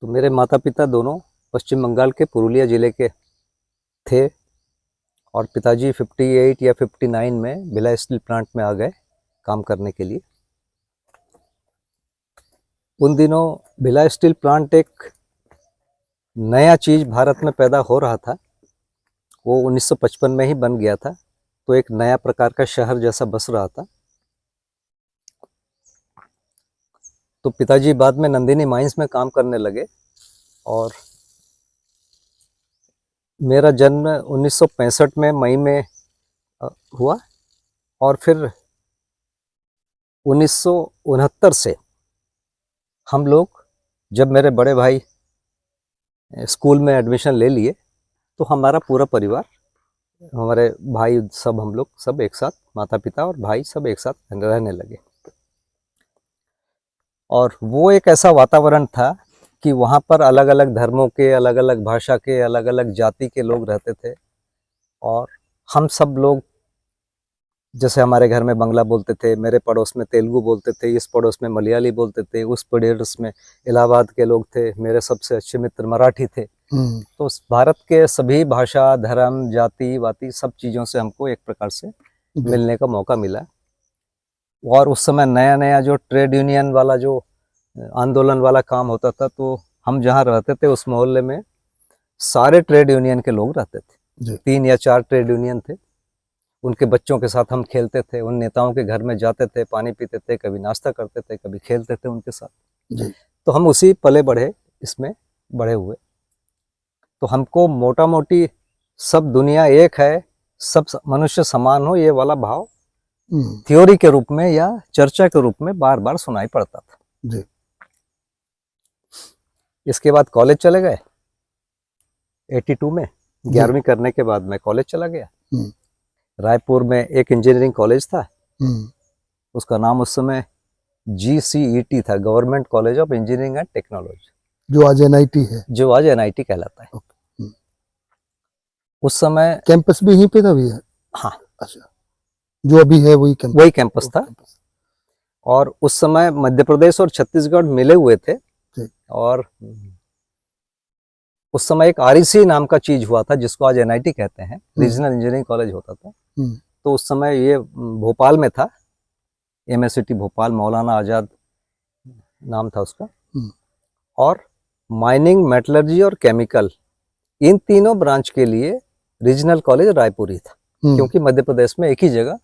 तो मेरे माता पिता दोनों पश्चिम बंगाल के पुरुलिया ज़िले के थे और पिताजी 58 या 59 में भिलाई स्टील प्लांट में आ गए काम करने के लिए। उन दिनों भिलाई स्टील प्लांट एक नया चीज़ भारत में पैदा हो रहा था। वो 1955 में ही बन गया था, तो एक नया प्रकार का शहर जैसा बस रहा था। तो पिताजी बाद में नंदिनी माइंस में काम करने लगे और मेरा जन्म 1965 में मई में हुआ और फिर 1969 से हम लोग, जब मेरे बड़े भाई स्कूल में एडमिशन ले लिए, तो हमारा पूरा परिवार, हमारे भाई सब, हम लोग सब एक साथ, माता पिता और भाई सब एक साथ रहने लगे। और वो एक ऐसा वातावरण था कि वहाँ पर अलग अलग धर्मों के, अलग अलग भाषा के, अलग अलग जाति के लोग रहते थे। और हम सब लोग, जैसे हमारे घर में बांग्ला बोलते थे, मेरे पड़ोस में तेलुगु बोलते थे, इस पड़ोस में मलयाली बोलते थे, उस पड़ोस में इलाहाबाद के लोग थे, मेरे सबसे अच्छे मित्र मराठी थे। तो भारत के सभी भाषा, धर्म, जाति वाति सब चीज़ों से हमको एक प्रकार से मिलने का मौका मिला। और उस समय नया नया जो ट्रेड यूनियन वाला जो आंदोलन वाला काम होता था, तो हम जहाँ रहते थे उस मोहल्ले में सारे ट्रेड यूनियन के लोग रहते थे। 3 या 4 ट्रेड यूनियन थे। उनके बच्चों के साथ हम खेलते थे, उन नेताओं के घर में जाते थे, पानी पीते थे, कभी नाश्ता करते थे, कभी खेलते थे उनके साथ। तो हम उसी पले बढ़े, इसमें बड़े हुए। तो हमको मोटा मोटी सब दुनिया एक है, सब मनुष्य समान हो, ये वाला भाव थ्योरी के रूप में या चर्चा के रूप में बार बार सुनाई पड़ता था जी। इसके बाद कॉलेज चले गए 82 में, 11वीं करने के बाद मैं कॉलेज चला गया। रायपुर में एक इंजीनियरिंग कॉलेज था, उसका नाम उस समय GCET था, government college of engineering and technology, जो आज NIT है, जो आज NIT कहलाता है। उस समय कैंपस भी यहीं पे था भैया? हाँ, अच्छा, जो अभी है वही कैंपस था। और उस समय मध्य प्रदेश और छत्तीसगढ़ मिले हुए थे। और उस समय एक REC नाम का चीज हुआ था, जिसको आज NIT कहते हैं, रीजनल इंजीनियरिंग कॉलेज होता था। तो उस समय ये भोपाल में था, MSCT भोपाल, मौलाना आजाद नाम था उसका। और माइनिंग, मेटलर्जी और केमिकल, इन तीनों ब्रांच के लिए रीजनल कॉलेज रायपुर ही था, क्योंकि मध्य प्रदेश में एक ही जगह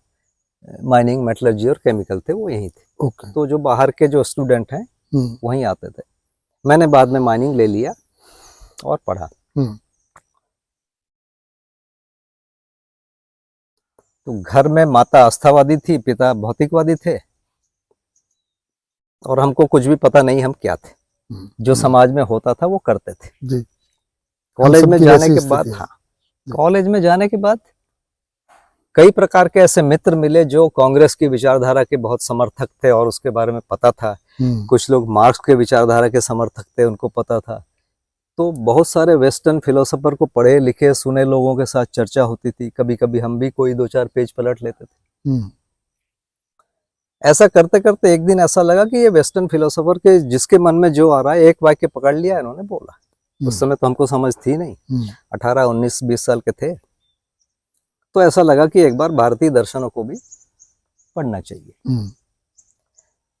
माइनिंग, मेटलर्जी और केमिकल थे, वो यहीं थे। तो जो बाहर के जो स्टूडेंट हैं वहीं आते थे। मैंने बाद में माइनिंग ले लिया और पढ़ा। तो घर में माता आस्थावादी थी, पिता भौतिकवादी थे, और हमको कुछ भी पता नहीं हम क्या थे। जो समाज में होता था वो करते थे। कॉलेज में जाने के बाद, हाँ, कॉलेज में जाने के बाद कई प्रकार के ऐसे मित्र मिले जो कांग्रेस की विचारधारा के बहुत समर्थक थे और उसके बारे में पता था। कुछ लोग मार्क्स के विचारधारा के समर्थक थे, उनको पता था। तो बहुत सारे वेस्टर्न फिलोसोफर को पढ़े लिखे सुने लोगों के साथ चर्चा होती थी। कभी कभी हम भी कोई 2-4 पेज पलट लेते थे। ऐसा करते करते एक दिन ऐसा लगा कि ये वेस्टर्न फिलोसोफर के जिसके मन में जो आ रहा है, एक वाक्य पकड़ लिया इन्होंने, बोला। उस समय तो हमको समझ थी नहीं, 18, 19, 20 साल के थे। तो ऐसा लगा कि एक बार भारतीय दर्शनों को भी पढ़ना चाहिए।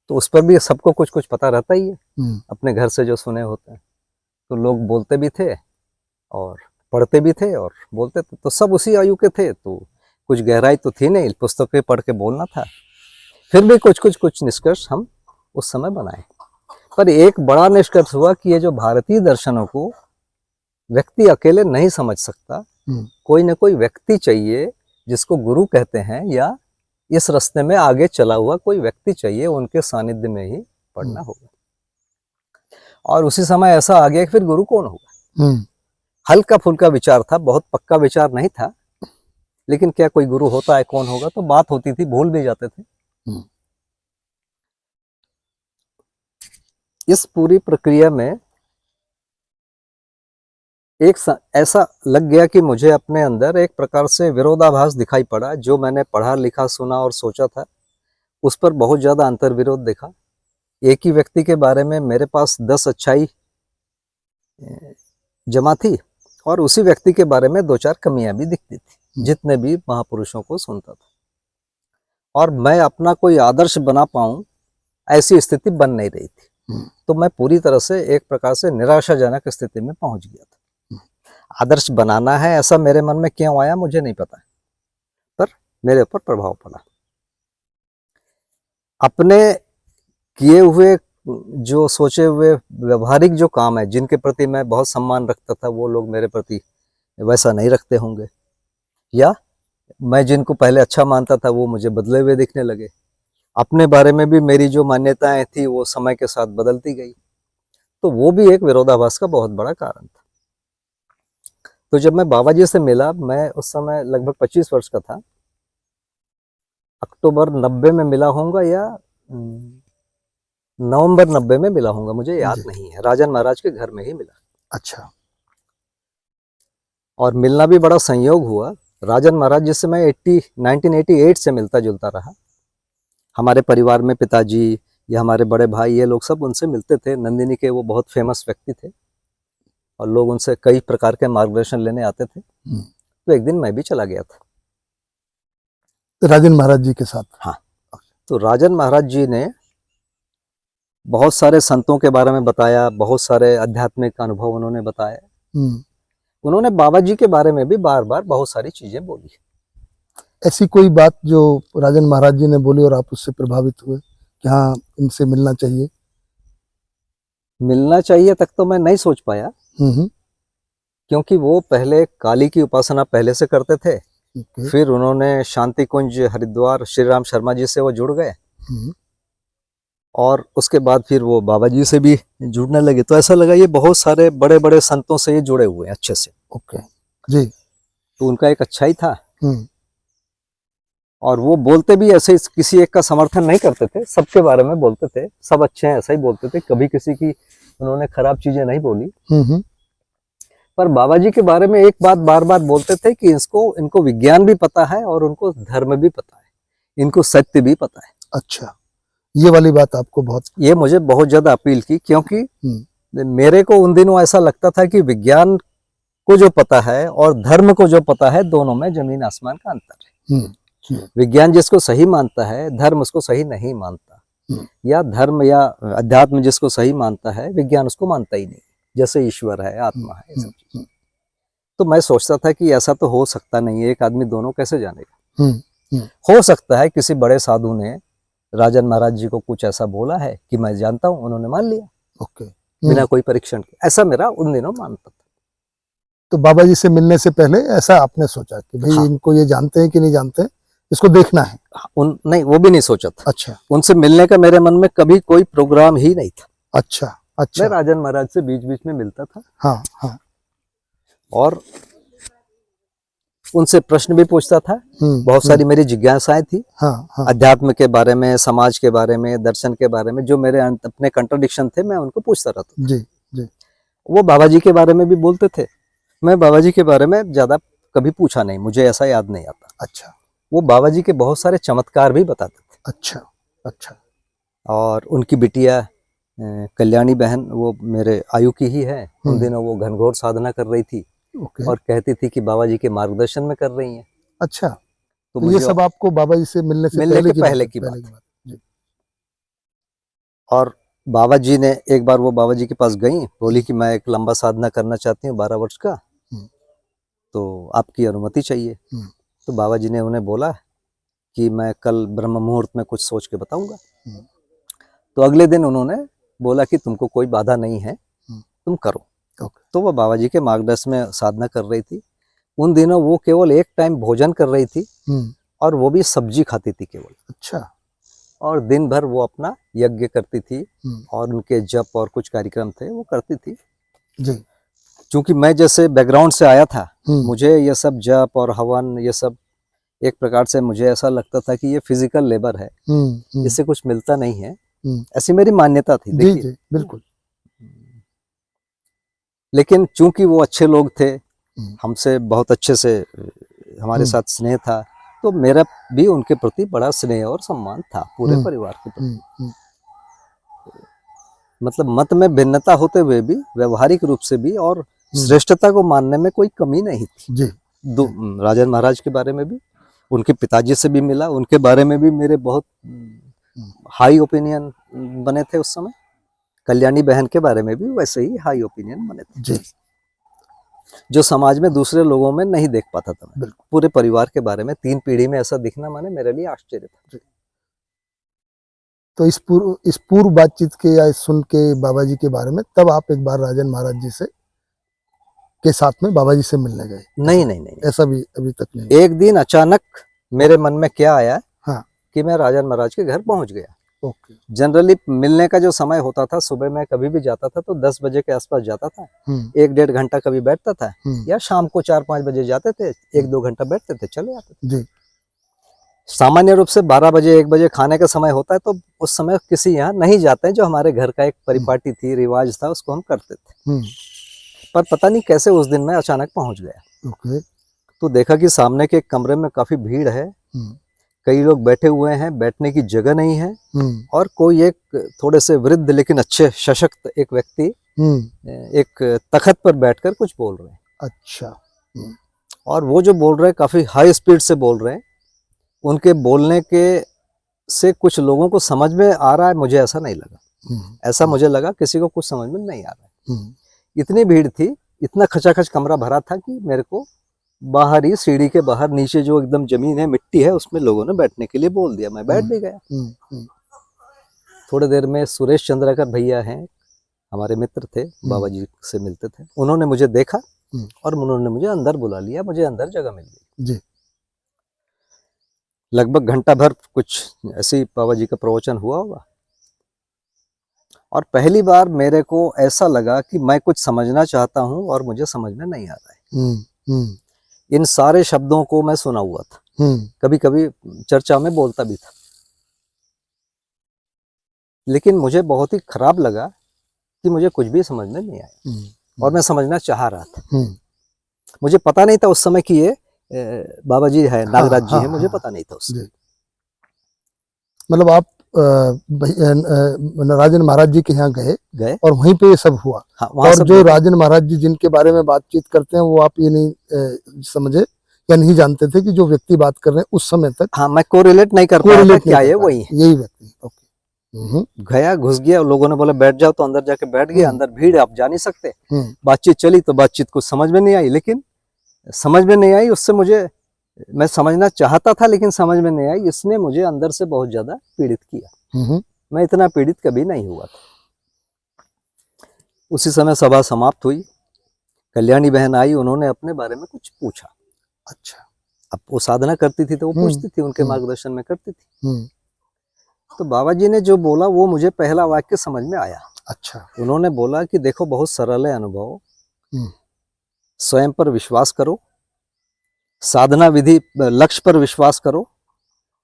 तो उस पर भी सबको कुछ कुछ पता रहता ही है, अपने घर से जो सुने होते हैं। तो लोग बोलते भी थे और पढ़ते भी थे और बोलते थे, तो सब उसी आयु के थे, तो कुछ गहराई तो थी नहीं, पुस्तकें पढ़ के बोलना था। फिर भी कुछ निष्कर्ष हम उस समय बनाए। पर एक बड़ा निष्कर्ष हुआ कि ये जो भारतीय दर्शनों को व्यक्ति अकेले नहीं समझ सकता, कोई ना कोई व्यक्ति चाहिए जिसको गुरु कहते हैं, या इस रास्ते में आगे चला हुआ कोई व्यक्ति चाहिए, उनके सानिध्य में ही पढ़ना होगा। और उसी समय ऐसा आ गया कि फिर गुरु कौन होगा। हल्का फुल्का विचार था, बहुत पक्का विचार नहीं था, लेकिन क्या कोई गुरु होता है, कौन होगा, तो बात होती थी, भूल भी जाते थे। इस पूरी प्रक्रिया में एक ऐसा लग गया कि मुझे अपने अंदर एक प्रकार से विरोधाभास दिखाई पड़ा। जो मैंने पढ़ा लिखा सुना और सोचा था, उस पर बहुत ज़्यादा अंतर्विरोध देखा। एक ही व्यक्ति के बारे में मेरे पास 10 अच्छाई जमा थी और उसी व्यक्ति के बारे में 2-4 कमियां भी दिखती थी जितने भी महापुरुषों को सुनता था, और मैं अपना कोई आदर्श बना पाऊं ऐसी स्थिति बन नहीं रही थी। तो मैं पूरी तरह से एक प्रकार से निराशाजनक स्थिति में पहुंच गया था। आदर्श बनाना है ऐसा मेरे मन में क्यों आया मुझे नहीं पता, पर मेरे ऊपर प्रभाव पड़ा। अपने किए हुए जो सोचे हुए व्यवहारिक जो काम है जिनके प्रति मैं बहुत सम्मान रखता था वो लोग मेरे प्रति वैसा नहीं रखते होंगे, या मैं जिनको पहले अच्छा मानता था वो मुझे बदले हुए दिखने लगे। अपने बारे में भी मेरी जो मान्यताएं थी वो समय के साथ बदलती गई, तो वो भी एक विरोधाभास का बहुत बड़ा कारण था। तो जब मैं बाबा जी से मिला, मैं उस समय लगभग 25 वर्ष का था, अक्टूबर 90 में मिला होऊंगा या नवंबर 90 में मिला होऊंगा, मुझे याद नहीं है। राजन महाराज के घर में ही मिला। अच्छा। और मिलना भी बड़ा संयोग हुआ। राजन महाराज जिससे मैं 1988 से मिलता जुलता रहा, हमारे परिवार में पिताजी या हमारे बड़े भाई ये लोग सब उनसे मिलते थे। नंदिनी के वो बहुत फेमस व्यक्ति थे और लोग उनसे कई प्रकार के मार्गदर्शन लेने आते थे। तो एक दिन मैं भी चला गया था राजन महाराज जी के साथ। हाँ। तो राजन महाराज जी ने बहुत सारे संतों के बारे में बताया, बहुत सारे आध्यात्मिक अनुभव उन्होंने बताए। उन्होंने बाबा जी के बारे में भी बार बार बहुत सारी चीजें बोली। ऐसी कोई बात जो राजन महाराज जी ने बोली और आप उससे प्रभावित हुए कि हाँ इनसे मिलना चाहिए? मिलना चाहिए तक तो मैं नहीं सोच पाया, क्योंकि वो पहले काली की उपासना पहले से करते थे। फिर उन्होंने शांति कुंज हरिद्वार श्री राम शर्मा जी से वो जुड़ गए और उसके बाद फिर वो बाबा जी से भी जुड़ने लगे। तो ऐसा लगा ये बहुत सारे बड़े बड़े संतों से ये जुड़े हुए हैं अच्छे से। ओके जी। तो उनका एक अच्छा ही था। और वो बोलते भी ऐसे किसी एक का समर्थन नहीं करते थे, सबके बारे में बोलते थे, सब अच्छे हैं ऐसा ही बोलते थे, कभी किसी की उन्होंने खराब चीजें नहीं बोली। पर बाबा जी के बारे में एक बात बार बार बोलते थे कि इनको विज्ञान भी पता है और उनको धर्म भी पता है, इनको सत्य भी पता है। अच्छा, ये वाली बात आपको ये मुझे बहुत ज्यादा अपील की, क्योंकि मेरे को उन दिनों ऐसा लगता था कि विज्ञान को जो पता है और धर्म को जो पता है, दोनों में जमीन आसमान का अंतर है। विज्ञान जिसको सही मानता है, धर्म उसको सही नहीं मानता, या धर्म या अध्यात्म जिसको सही मानता है, विज्ञान उसको मानता ही नहीं, जैसे ईश्वर है, आत्मा है, सब चीज। तो मैं सोचता था कि ऐसा तो हो सकता नहीं है, एक आदमी दोनों कैसे जानेगा। हो सकता है किसी बड़े साधु ने राजन महाराज जी को कुछ ऐसा बोला है कि मैं जानता हूं, उन्होंने मान लिया। ओके। बिना कोई परीक्षण के, ऐसा मेरा उन दिनों मानता था। तो बाबा जी से मिलने से पहले ऐसा आपने सोचा कि भाई इनको ये जानते हैं कि नहीं जानते, इसको देखना है? नहीं, वो भी नहीं सोचा था। अच्छा। उनसे मिलने का मेरे मन में कभी कोई प्रोग्राम ही नहीं था। अच्छा अच्छा। मैं राजन महाराज से बीच बीच में मिलता था। हाँ हाँ। और उनसे प्रश्न भी पूछता था। बहुत सारी मेरी जिज्ञासाएं थी। हाँ हाँ। अध्यात्म के बारे में, समाज के बारे में, दर्शन के बारे में, जो मेरे अपने कंट्राडिक्शन थे, मैं उनको पूछता रहता था। जी जी। वो बाबा जी के बारे में भी बोलते थे, मैं बाबा जी के बारे में ज्यादा कभी पूछा नहीं, मुझे ऐसा याद नहीं आता। अच्छा। वो बाबा जी के बहुत सारे चमत्कार भी बताते थे। अच्छा अच्छा। और उनकी बिटिया कल्याणी बहन, वो मेरे आयु की ही है। उन दिनों वो घनघोर साधना कर रही थी और कहती थी कि बाबा जी के मार्गदर्शन में कर रही हैं। अच्छा। तो ये सब आपको बाबा जी से मिलने से पहले की बात जी। और बाबा जी ने एक बार वो बाबा जी के पास गई, बोली कि मैं एक लंबा साधना करना चाहती हूँ 12 वर्ष का, तो आपकी अनुमति चाहिए। तो बाबा जी ने उन्हें बोला कि मैं कल ब्रह्म मुहूर्त में कुछ सोच के बताऊंगा। तो अगले दिन उन्होंने बोला कि तुमको कोई बाधा नहीं है, तुम करो। तो वो बाबा जी के मार्गदर्शन में साधना कर रही थी। उन दिनों वो केवल एक टाइम भोजन कर रही थी और वो भी सब्जी खाती थी केवल। अच्छा। और दिन भर वो अपना यज्ञ करती थी और उनके जप और कुछ कार्यक्रम थे वो करती थी जी। चूंकि मैं जैसे बैकग्राउंड से आया था, मुझे ये सब जप और हवन, ये सब एक प्रकार से मुझे ऐसा लगता था कि ये फिजिकल लेबर है, इससे कुछ मिलता नहीं है, ऐसी मेरी मान्यता थी। जी जी बिल्कुल। लेकिन चूंकि वो अच्छे लोग थे, हमसे बहुत अच्छे से हमारे साथ स्नेह था, तो मेरा भी उनके प्रति बड़ा स्नेह और सम्मान था, पूरे परिवार के प्रति। मतलब मत में भिन्नता होते हुए भी व्यवहारिक रूप से भी और श्रेष्ठता को मानने में कोई कमी नहीं थी। जी राजन महाराज के बारे में भी, उनके पिताजी से भी मिला, उनके बारे में भी मेरे बहुत हाई ओपिनियन बने थे उस समय। कल्याणी बहन के बारे में भी वैसे ही हाई ओपिनियन बने थे, जी जो समाज में दूसरे लोगों में नहीं देख पाता था मैं। बिल्कुल। पूरे परिवार के बारे में 3 पीढ़ी में ऐसा दिखना माने मेरे लिए आश्चर्य था। तो इस पूर्व बातचीत के या सुन के बाबा जी के बारे में, तब आप एक बार राजन महाराज जी से के साथ में बाबा जी से मिलने गए? नहीं, ऐसा भी अभी तक नहीं? एक दिन अचानक मेरे मन में क्या आया, हाँ, कि मैं राजन महाराज के घर पहुंच गया। ओके। जनरली मिलने का जो समय होता था, सुबह में कभी भी जाता था तो 10 बजे के आसपास जाता था, 1-1.5 घंटा कभी बैठता था, या शाम को 4-5 बजे जाते थे, 1-2 घंटा बैठते थे, चले आते थे। जी। सामान्य रूप से 12 बजे 1 बजे खाने का समय होता है, तो उस समय किसी यहाँ नहीं जाते हैं। जो हमारे घर का एक परिपाटी थी, रिवाज था, उसको हम करते थे। पर पता नहीं कैसे उस दिन मैं अचानक पहुंच गया। ओके। तो देखा कि सामने के एक कमरे में काफी भीड़ है, कई लोग बैठे हुए हैं, बैठने की जगह नहीं है, और कोई एक थोड़े से वृद्ध लेकिन अच्छे सशक्त एक व्यक्ति एक तख्त पर बैठकर कुछ बोल रहे हैं। अच्छा। और वो जो बोल रहे हैं काफी हाई स्पीड से बोल रहे हैं। उनके बोलने के से कुछ लोगों को समझ में आ रहा है, मुझे ऐसा नहीं लगा। ऐसा मुझे लगा किसी को कुछ समझ में नहीं आ रहा है। इतनी भीड़ थी, इतना खचाखच कमरा भरा था कि मेरे को बाहर ही, सीढ़ी के बाहर नीचे जो एकदम जमीन है, मिट्टी है, उसमें लोगों ने बैठने के लिए बोल दिया। मैं बैठ भी गया। थोड़ी देर में सुरेश चंद्रकर भैया हैं, हमारे मित्र थे, बाबा जी से मिलते थे, उन्होंने मुझे देखा और उन्होंने मुझे अंदर बुला लिया। मुझे अंदर जगह मिल गई जी। लगभग घंटा भर कुछ ऐसे ही बाबा जी का प्रवचन हुआ होगा। और पहली बार मेरे को ऐसा लगा कि मैं कुछ समझना चाहता हूं और मुझे समझ में नहीं आ रहा है। इन सारे शब्दों को मैं सुना हुआ था, कभी कभी चर्चा में बोलता भी था, लेकिन मुझे बहुत ही खराब लगा कि मुझे कुछ भी समझ में नहीं आया। और मैं समझना चाह रहा था। मुझे पता नहीं था उस समय कि ये बाबा जी है, नागराज जी है, मुझे पता नहीं था उस समय। मतलब आप राजन महाराज जी के यहाँ गए और वहीं पे ये सब हुआ। हाँ, और जो राजन महाराज जी जिनके बारे में बातचीत करते हैं, वो आप ये नहीं समझे या नहीं जानते थे कि जो व्यक्ति बात कर रहे हैं उस समय तक? हाँ, मैं कोरिलेट नहीं कर पाया था क्या ये वही है, यही व्यक्ति। ओके। गया, घुस गया, लोगों ने बोला बैठ जाओ, तो अंदर जाके बैठ गया। अंदर भीड़ है, आप जा नहीं सकते। बातचीत चली तो बातचीत कुछ समझ में नहीं आई, लेकिन समझ में नहीं आई उससे मुझे, मैं समझना चाहता था लेकिन समझ में नहीं आई। इसने मुझे अंदर से बहुत ज्यादा पीड़ित किया। मैं इतना पीड़ित कभी नहीं हुआ था। उसी समय सभा समाप्त हुई, कल्याणी बहन आई, उन्होंने अपने बारे में कुछ पूछा। अच्छा। अब वो साधना करती थी तो वो पूछती थी, उनके मार्गदर्शन में करती थी। तो बाबा जी ने जो बोला वो मुझे पहला वाक्य समझ में आया। अच्छा। उन्होंने बोला कि देखो, बहुत सरल है अनुभव, स्वयं पर विश्वास करो, साधना विधि लक्ष्य पर विश्वास करो,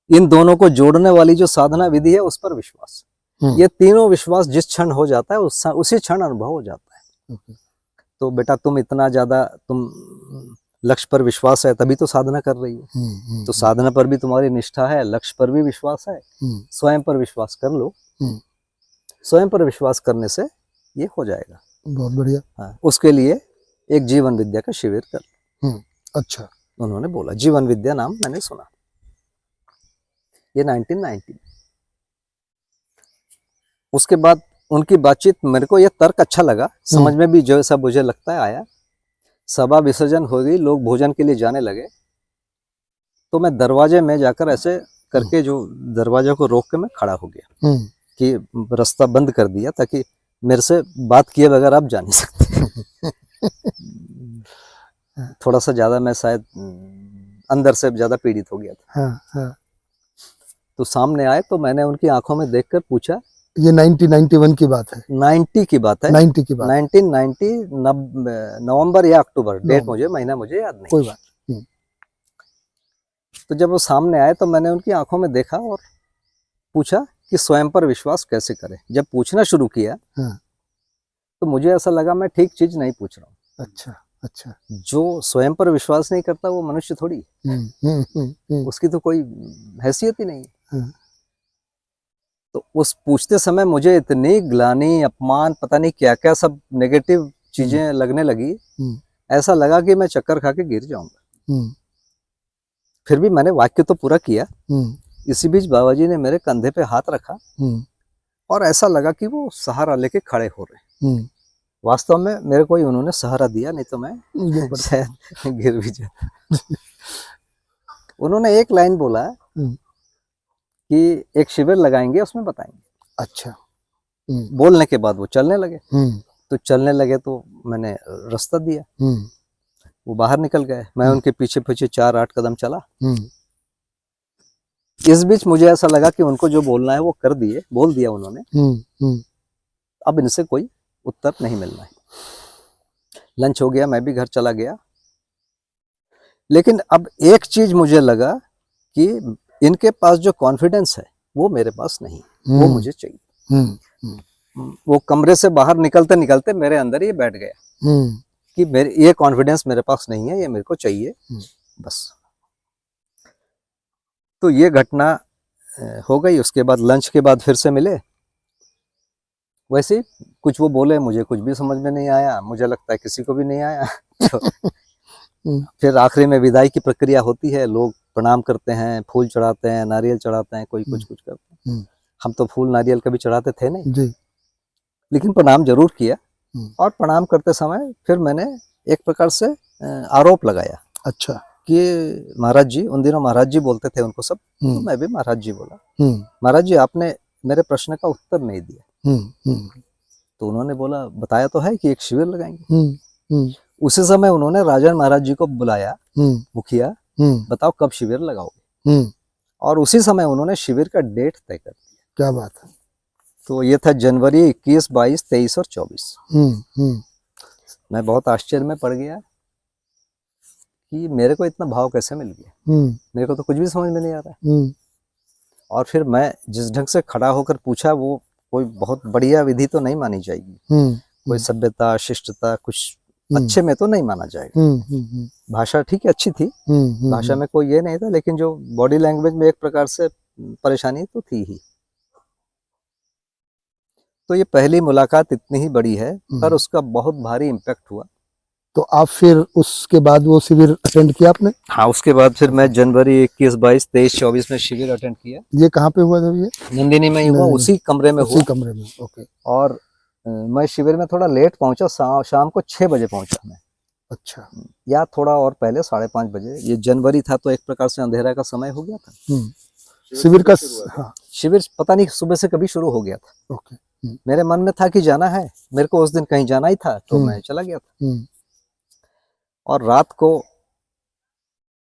इन दोनों को जोड़ने वाली जो साधना विधि है उस पर विश्वास। ये तीनों विश्वास जिस क्षण हो जाता है उसी क्षण अनुभव हो जाता है। तो बेटा, तुम इतना ज्यादा, तुम लक्ष्य पर विश्वास है तभी तो साधना कर रही हो। तो साधना पर भी तुम्हारी निष्ठा है, लक्ष्य पर भी विश्वास है, स्वयं पर विश्वास कर लो। स्वयं पर विश्वास करने से ये हो जाएगा। बहुत बढ़िया। हाँ, उसके लिए एक जीवन विद्या का शिविर कर। अच्छा। उन्होंने बोला, जीवन विद्या नाम मैंने सुना, ये 1990। उसके बाद उनकी बातचीत, मेरे को ये तर्क अच्छा लगा, समझ में भी जो सब मुझे लगता है आया। सभा विसर्जन हो गई, लोग भोजन के लिए जाने लगे, तो मैं दरवाजे में जाकर ऐसे करके, जो दरवाजे को रोक के मैं खड़ा हो गया कि रास्ता बंद कर दिया, ताकि मेरे से बात किए बगैर आप जा नहीं सकते। थोड़ा सा ज्यादा मैं शायद अंदर से ज्यादा पीड़ित हो गया था। तो सामने आए तो मैंने उनकी आंखों में देखकर पूछा। ये 1991 की बात है? 90 की बात है। 90 की बात। 1990 नवंबर या अक्टूबर, डेट मुझे, महीना मुझे याद नहीं। कोई बात। तो जब वो सामने आए तो मैंने उनकी आंखों में देखा और पूछा कि स्वयं पर विश्वास कैसे करें। जब पूछना शुरू किया तो मुझे ऐसा लगा मैं ठीक चीज नहीं पूछ रहा हूँ। अच्छा। अच्छा। जो स्वयं पर विश्वास नहीं करता वो मनुष्य थोड़ी, उसकी तो कोई हैसियत ही नहीं। तो उस पूछते समय मुझे इतनी ग्लानि, अपमान, पता नहीं क्या क्या सब नेगेटिव चीजें लगने लगी। ऐसा लगा कि मैं चक्कर खा के गिर जाऊंगा। फिर भी मैंने वाक्य तो पूरा किया। इसी बीच बाबा जी ने मेरे कंधे पे हाथ रखा और ऐसा लगा कि वो सहारा लेके खड़े हो रहे। वास्तव में मेरे को ही उन्होंने सहारा दिया, नहीं तो मैं शायद गिर भी जाता। उन्होंने एक लाइन बोला कि एक शिविर लगाएंगे, उसमें बताएंगे। अच्छा। बोलने के बाद वो चलने लगे। तो चलने लगे तो मैंने रास्ता दिया, वो बाहर निकल गए, मैं उनके पीछे पीछे 4-8 कदम चला। इस बीच मुझे ऐसा लगा कि उनको जो बोलना है वो बोल दिया उन्होंने। अब इनसे कोई उत्तर नहीं मिलना है। लंच हो गया, मैं भी घर चला गया। लेकिन अब एक चीज मुझे लगा कि इनके पास जो कॉन्फिडेंस है वो मेरे पास नहीं, वो मुझे चाहिए। वो कमरे से बाहर निकलते निकलते मेरे अंदर ये बैठ गया कि ये कॉन्फिडेंस मेरे पास नहीं है, ये मेरे को चाहिए बस। तो ये घटना हो गई। उसके बाद लंच के बाद फिर से मिले। वैसे कुछ वो बोले, मुझे कुछ भी समझ में नहीं आया, मुझे लगता है किसी को भी नहीं आया। तो फिर आखिरी में विदाई की प्रक्रिया होती है, लोग प्रणाम करते हैं, फूल चढ़ाते हैं, नारियल चढ़ाते हैं, कोई कुछ करते हैं। हम तो फूल नारियल कभी चढ़ाते थे नहीं जी, लेकिन प्रणाम जरूर किया। और प्रणाम करते समय फिर मैंने एक प्रकार से आरोप लगाया। अच्छा। कि महाराज जी, उन दिनों महाराज जी बोलते थे उनको सब, तो मैं भी महाराज जी बोला। महाराज जी, आपने मेरे प्रश्न का उत्तर नहीं दिया। तो उन्होंने बोला, बताया तो है कि एक शिविर लगाएंगे। उसी समय उन्होंने राजन महाराज जी को बुलाया, मुखिया, बताओ कब शिविर लगाओगे। और उसी समय उन्होंने शिविर का डेट तय कर दिया। क्या बात है। तो ये था जनवरी 21, 22, 23 और 24। मैं बहुत आश्चर्य में पड़ गया कि मेरे को इतना भाव कैसे मिल गया। मेरे को तो कुछ भी समझ में नहीं आ रहा है। और फिर मैं जिस ढंग से खड़ा होकर पूछा, वो कोई बहुत बढ़िया विधि तो नहीं मानी जाएगी, कोई सभ्यता, शिष्टता, कुछ अच्छे में तो नहीं माना जाएगा। भाषा ठीक है, अच्छी थी, भाषा में कोई ये नहीं था, लेकिन जो बॉडी लैंग्वेज में एक प्रकार से परेशानी तो थी ही। तो ये पहली मुलाकात इतनी ही बड़ी है, पर उसका बहुत भारी इम्पैक्ट हुआ। तो आप फिर उसके बाद वो शिविर अटेंड किया आपने? हाँ, उसके बाद फिर मैं जनवरी 21, 22, 23, 24 में शिविर अटेंड किया। ये कहाँ पे हुआ था? ये नंदिनी में हुआ, उसी कमरे में हुआ। उसी कमरे में, ओके। और मैं शिविर में थोड़ा लेट पहुंचा, शाम को 6 बजे पहुंचा मैं। अच्छा। या थोड़ा और पहले, 5:30 बजे। ये जनवरी था तो एक प्रकार से अंधेरा का समय हो गया था। शिविर का शिविर पता नहीं सुबह से कभी शुरू हो गया था। ओके। मेरे मन में था कि जाना है, मेरे को उस दिन कहीं जाना ही था, तो मैं चला गया था। और रात को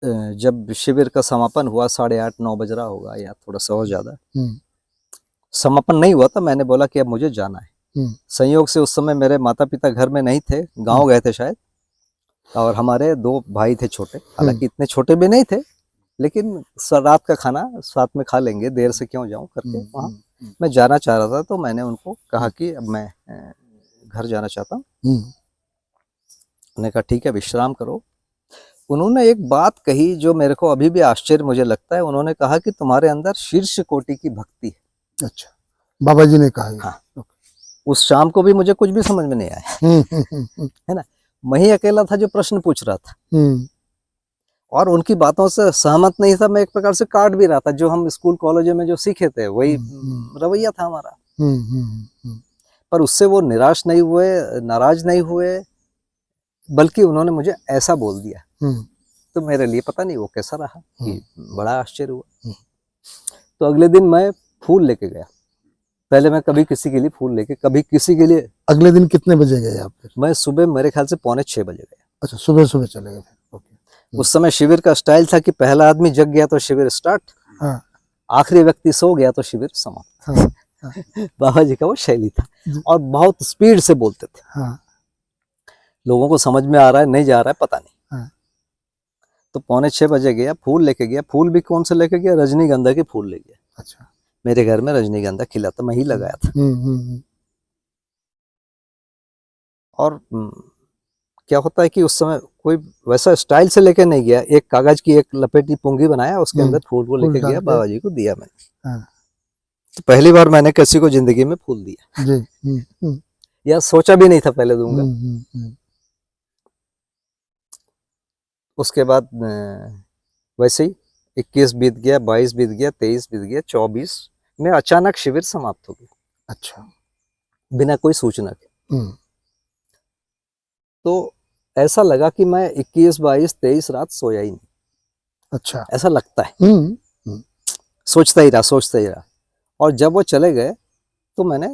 जब शिविर का समापन हुआ, 8:30-9 बज रहा होगा या थोड़ा सा और ज्यादा, समापन नहीं हुआ था, मैंने बोला कि अब मुझे जाना है। संयोग से उस समय मेरे माता पिता घर में नहीं थे, गांव गए थे शायद। और हमारे 2 भाई थे छोटे, हालांकि इतने छोटे भी नहीं थे, लेकिन रात का खाना साथ में खा लेंगे, देर से क्यों जाऊं करके वहाँ मैं जाना चाह रहा था। तो मैंने उनको कहा कि अब मैं घर जाना चाहता हूँ। उन्होंने कहा ठीक है, विश्राम करो। उन्होंने एक बात कही जो मेरे को अभी भी आश्चर्य मुझे लगता है। उन्होंने कहा कि तुम्हारे अंदर शीर्ष कोटि की भक्ति है। अच्छा, बाबा जी ने कहा। हाँ। उस शाम को भी मुझे कुछ भी समझ में नहीं आया, है ना। मैं ही अकेला था जो प्रश्न पूछ रहा था, और उनकी बातों से सहमत नहीं था। मैं एक प्रकार से काट भी रहा था, जो हम स्कूल कॉलेजों में जो सीखे थे वही रवैया था हमारा। पर उससे वो निराश नहीं हुए, नाराज नहीं हुए, बल्कि उन्होंने मुझे ऐसा बोल दिया। तो मेरे लिए पता नहीं वो कैसा रहा, कि बड़ा आश्चर्य हुआ। तो अगले दिन मैं फूल लेके गया। पहले मैं कभी किसी के लिए फूल लेके, कभी किसी के लिए। अगले दिन कितने बजे गए आप? मैं सुबह, मेरे ख्याल से 5:45 बजे गया। अच्छा, सुबह सुबह चले गए। ओके। उस समय शिविर का स्टाइल था कि पहला आदमी जग गया तो शिविर स्टार्ट, आखिरी व्यक्ति सो गया तो शिविर समाप्त। बाबा जी का वो शैली था, और बहुत स्पीड से बोलते थे। लोगों को समझ में आ रहा है नहीं जा रहा है पता नहीं। तो 5:45 बजे गया, फूल लेके गया। फूल भी कौन से लेके गया? रजनीगंधा के फूल ले गया। अच्छा। मेरे घर में रजनीगंधा खिला था, मैं ही लगाया था। और क्या होता है कि उस समय कोई वैसा स्टाइल से लेके नहीं गया। एक कागज की एक लपेटी पुंगी बनाया, उसके अंदर फूल को लेके गया, बाबा जी को दिया मैंने। तो पहली बार मैंने किसी को जिंदगी में फूल दिया, जी। या सोचा भी नहीं था पहले दूंगा। उसके बाद वैसे ही 21 बीत गया, 22 बीत गया, 23 बीत गया, 24 में अचानक शिविर समाप्त हो गया, अच्छा। बिना कोई सूचना के। तो ऐसा लगा कि मैं 21, 22, 23 रात सोया ही नहीं, अच्छा। ऐसा लगता है। सोचता ही रहा। और जब वो चले गए तो मैंने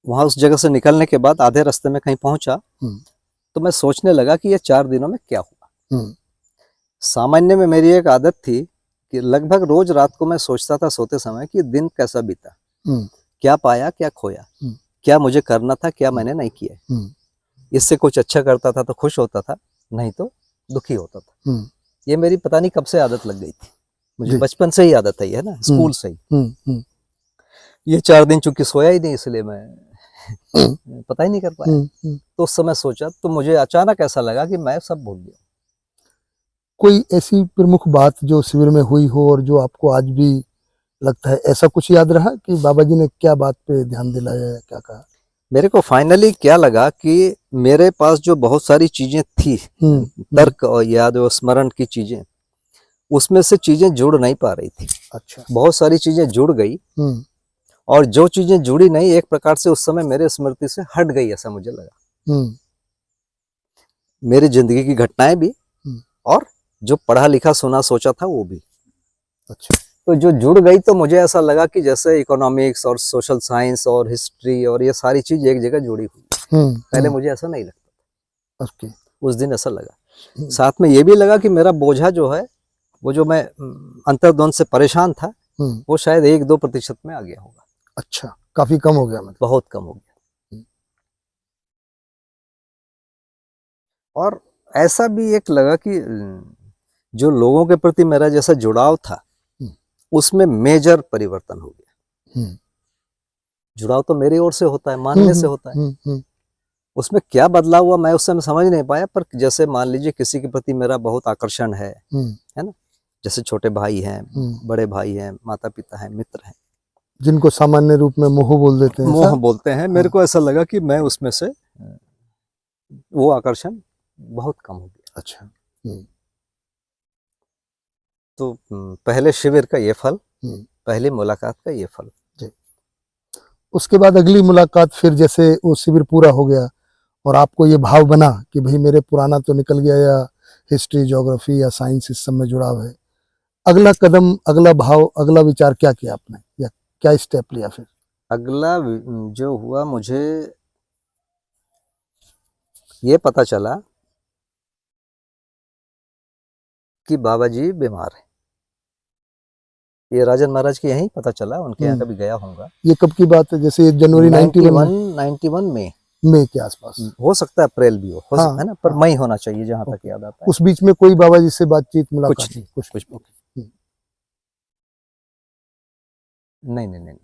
वहां उस जगह से निकलने के बाद आधे रास्ते में कहीं पहुंचा, तो मैं सोचने लगा कि ये 4 दिनों में क्या हुआ। सामान्य में मेरी एक आदत थी कि लगभग रोज रात को मैं सोचता था सोते समय कि दिन कैसा बीता, क्या पाया, क्या खोया, क्या मुझे करना था, क्या मैंने नहीं किया। इससे कुछ अच्छा करता था तो खुश होता था, नहीं तो दुखी होता था। ये मेरी पता नहीं कब से आदत लग गई थी, मुझे बचपन से ही आदत है ना, स्कूल से ही। ये 4 दिन चूंकि सोया ही नहीं, इसलिए मैं पता ही नहीं कर पाया। तो उस समय सोचा तो मुझे अचानक ऐसा लगा कि मैं सब भूल गया। कोई ऐसी प्रमुख बात जो शिविर में हुई हो और जो आपको आज भी लगता है, ऐसा कुछ याद रहा कि बाबा जी ने क्या बात पे ध्यान दिलाया या क्या कहा? मेरे को फाइनली क्या लगा कि मेरे पास जो बहुत सारी चीजें थी, तर्क और याद और स्मरण की चीजें, उसमें से चीजें जुड़ नहीं पा रही थी। अच्छा। बहुत सारी चीजें जुड़ गई, और जो चीजें जुड़ी नहीं एक प्रकार से उस समय मेरे स्मृति से हट गई, ऐसा मुझे लगा। मेरी जिंदगी की घटनाएं भी और जो पढ़ा लिखा सुना सोचा था वो भी। अच्छा। तो जो जुड़ गई तो मुझे ऐसा लगा कि जैसे इकोनॉमिक्स और सोशल साइंस और हिस्ट्री और ये सारी चीज एक जगह जुड़ी हुई। पहले मुझे ऐसा नहीं लगता था। उस दिन ऐसा लगा। साथ में ये भी लगा कि मेरा बोझा जो है, वो जो मैं अंतर्द्वंद से परेशान था, वो शायद 1-2% में आ गया होगा। अच्छा, काफी कम हो गया, मतलब बहुत कम हो गया। और ऐसा भी एक लगा कि जो लोगों के प्रति मेरा जैसा जुड़ाव था, उसमें मेजर परिवर्तन हो गया। जुड़ाव तो मेरी ओर से होता है, मानने से होता है। उसमें क्या बदलाव हुआ मैं उस समय समझ नहीं पाया, पर जैसे मान लीजिए किसी के प्रति मेरा बहुत आकर्षण है ना, जैसे छोटे भाई हैं, बड़े भाई हैं, माता पिता हैं, मित्र हैं, जिनको सामान्य रूप में मोह बोल देते हैं। मोह बोलते हैं। मेरे को ऐसा लगा कि मैं उसमें से वो आकर्षण बहुत कम हो गया। अच्छा। तो पहले शिविर का ये फल, पहली मुलाकात का ये फल। उसके बाद अगली मुलाकात, फिर जैसे वो शिविर पूरा हो गया और आपको ये भाव बना कि भाई मेरे पुराना तो निकल गया, या हिस्ट्री, ज्योग्राफी या साइंस इस सब में जुड़ाव है, अगला कदम, अगला भाव, अगला विचार क्या किया आपने, या क्या स्टेप लिया फिर? अगला जो हुआ, मुझे ये पता चला कि बाबा जी बीमार है। ये राजन महाराज की यहीं पता चला, उनके यहाँ कभी गया होऊंगा। ये कब की बात है? जैसे जनवरी 91 में, मई के आसपास। हो सकता है अप्रैल भी हो सकता है ना, पर मई होना चाहिए जहां तक याद आता है। उस बीच में कोई बाबा जी से बातचीत, मुलाकात? कुछ नहीं,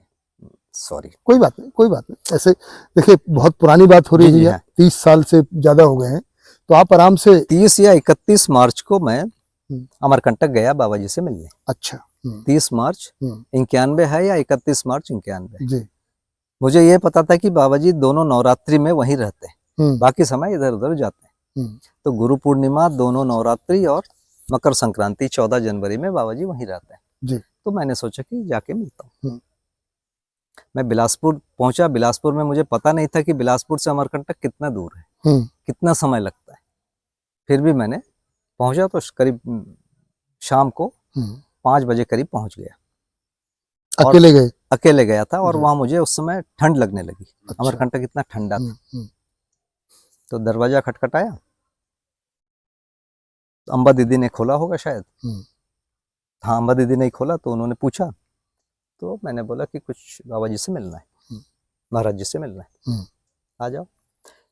सॉरी, कोई बात नहीं। ऐसे देखिए, बहुत पुरानी बात हो रही है, 30 साल से ज्यादा हो गए हैं, तो आप आराम से 30 या 31 मार्च को मैं अमरकंटक गया बाबा जी से मिलने। अच्छा। 30 मार्च 91 है या 31 मार्च 91 जी। मुझे ये पता था कि बाबा जी दोनों नवरात्रि में वहीं रहते हैं, बाकी समय इधर उधर जाते हैं। तो गुरु पूर्णिमा, दोनों नवरात्रि और मकर संक्रांति 14 जनवरी में बाबा जी वहीं रहते हैं जी। तो मैंने सोचा कि जाके मिलता हूँ। मैं बिलासपुर पहुंचा। बिलासपुर में मुझे पता नहीं था कि बिलासपुर से अमरकंटक कितना दूर है, कितना समय लगता है। फिर भी मैंने पहुंचा तो करीब शाम को 5 बजे करीब पहुंच गया। अकेले गया था, और वहां मुझे उस समय ठंड लगने लगी। अच्छा। अमरकंटक इतना ठंडा था। तो दरवाजा खटखटाया, तो अम्बा दीदी ने खोला होगा शायद। हाँ, अम्बा दीदी ने खोला तो उन्होंने पूछा, तो मैंने बोला कि कुछ बाबा जी से मिलना है, महाराज जी से मिलना है, आ जाओ।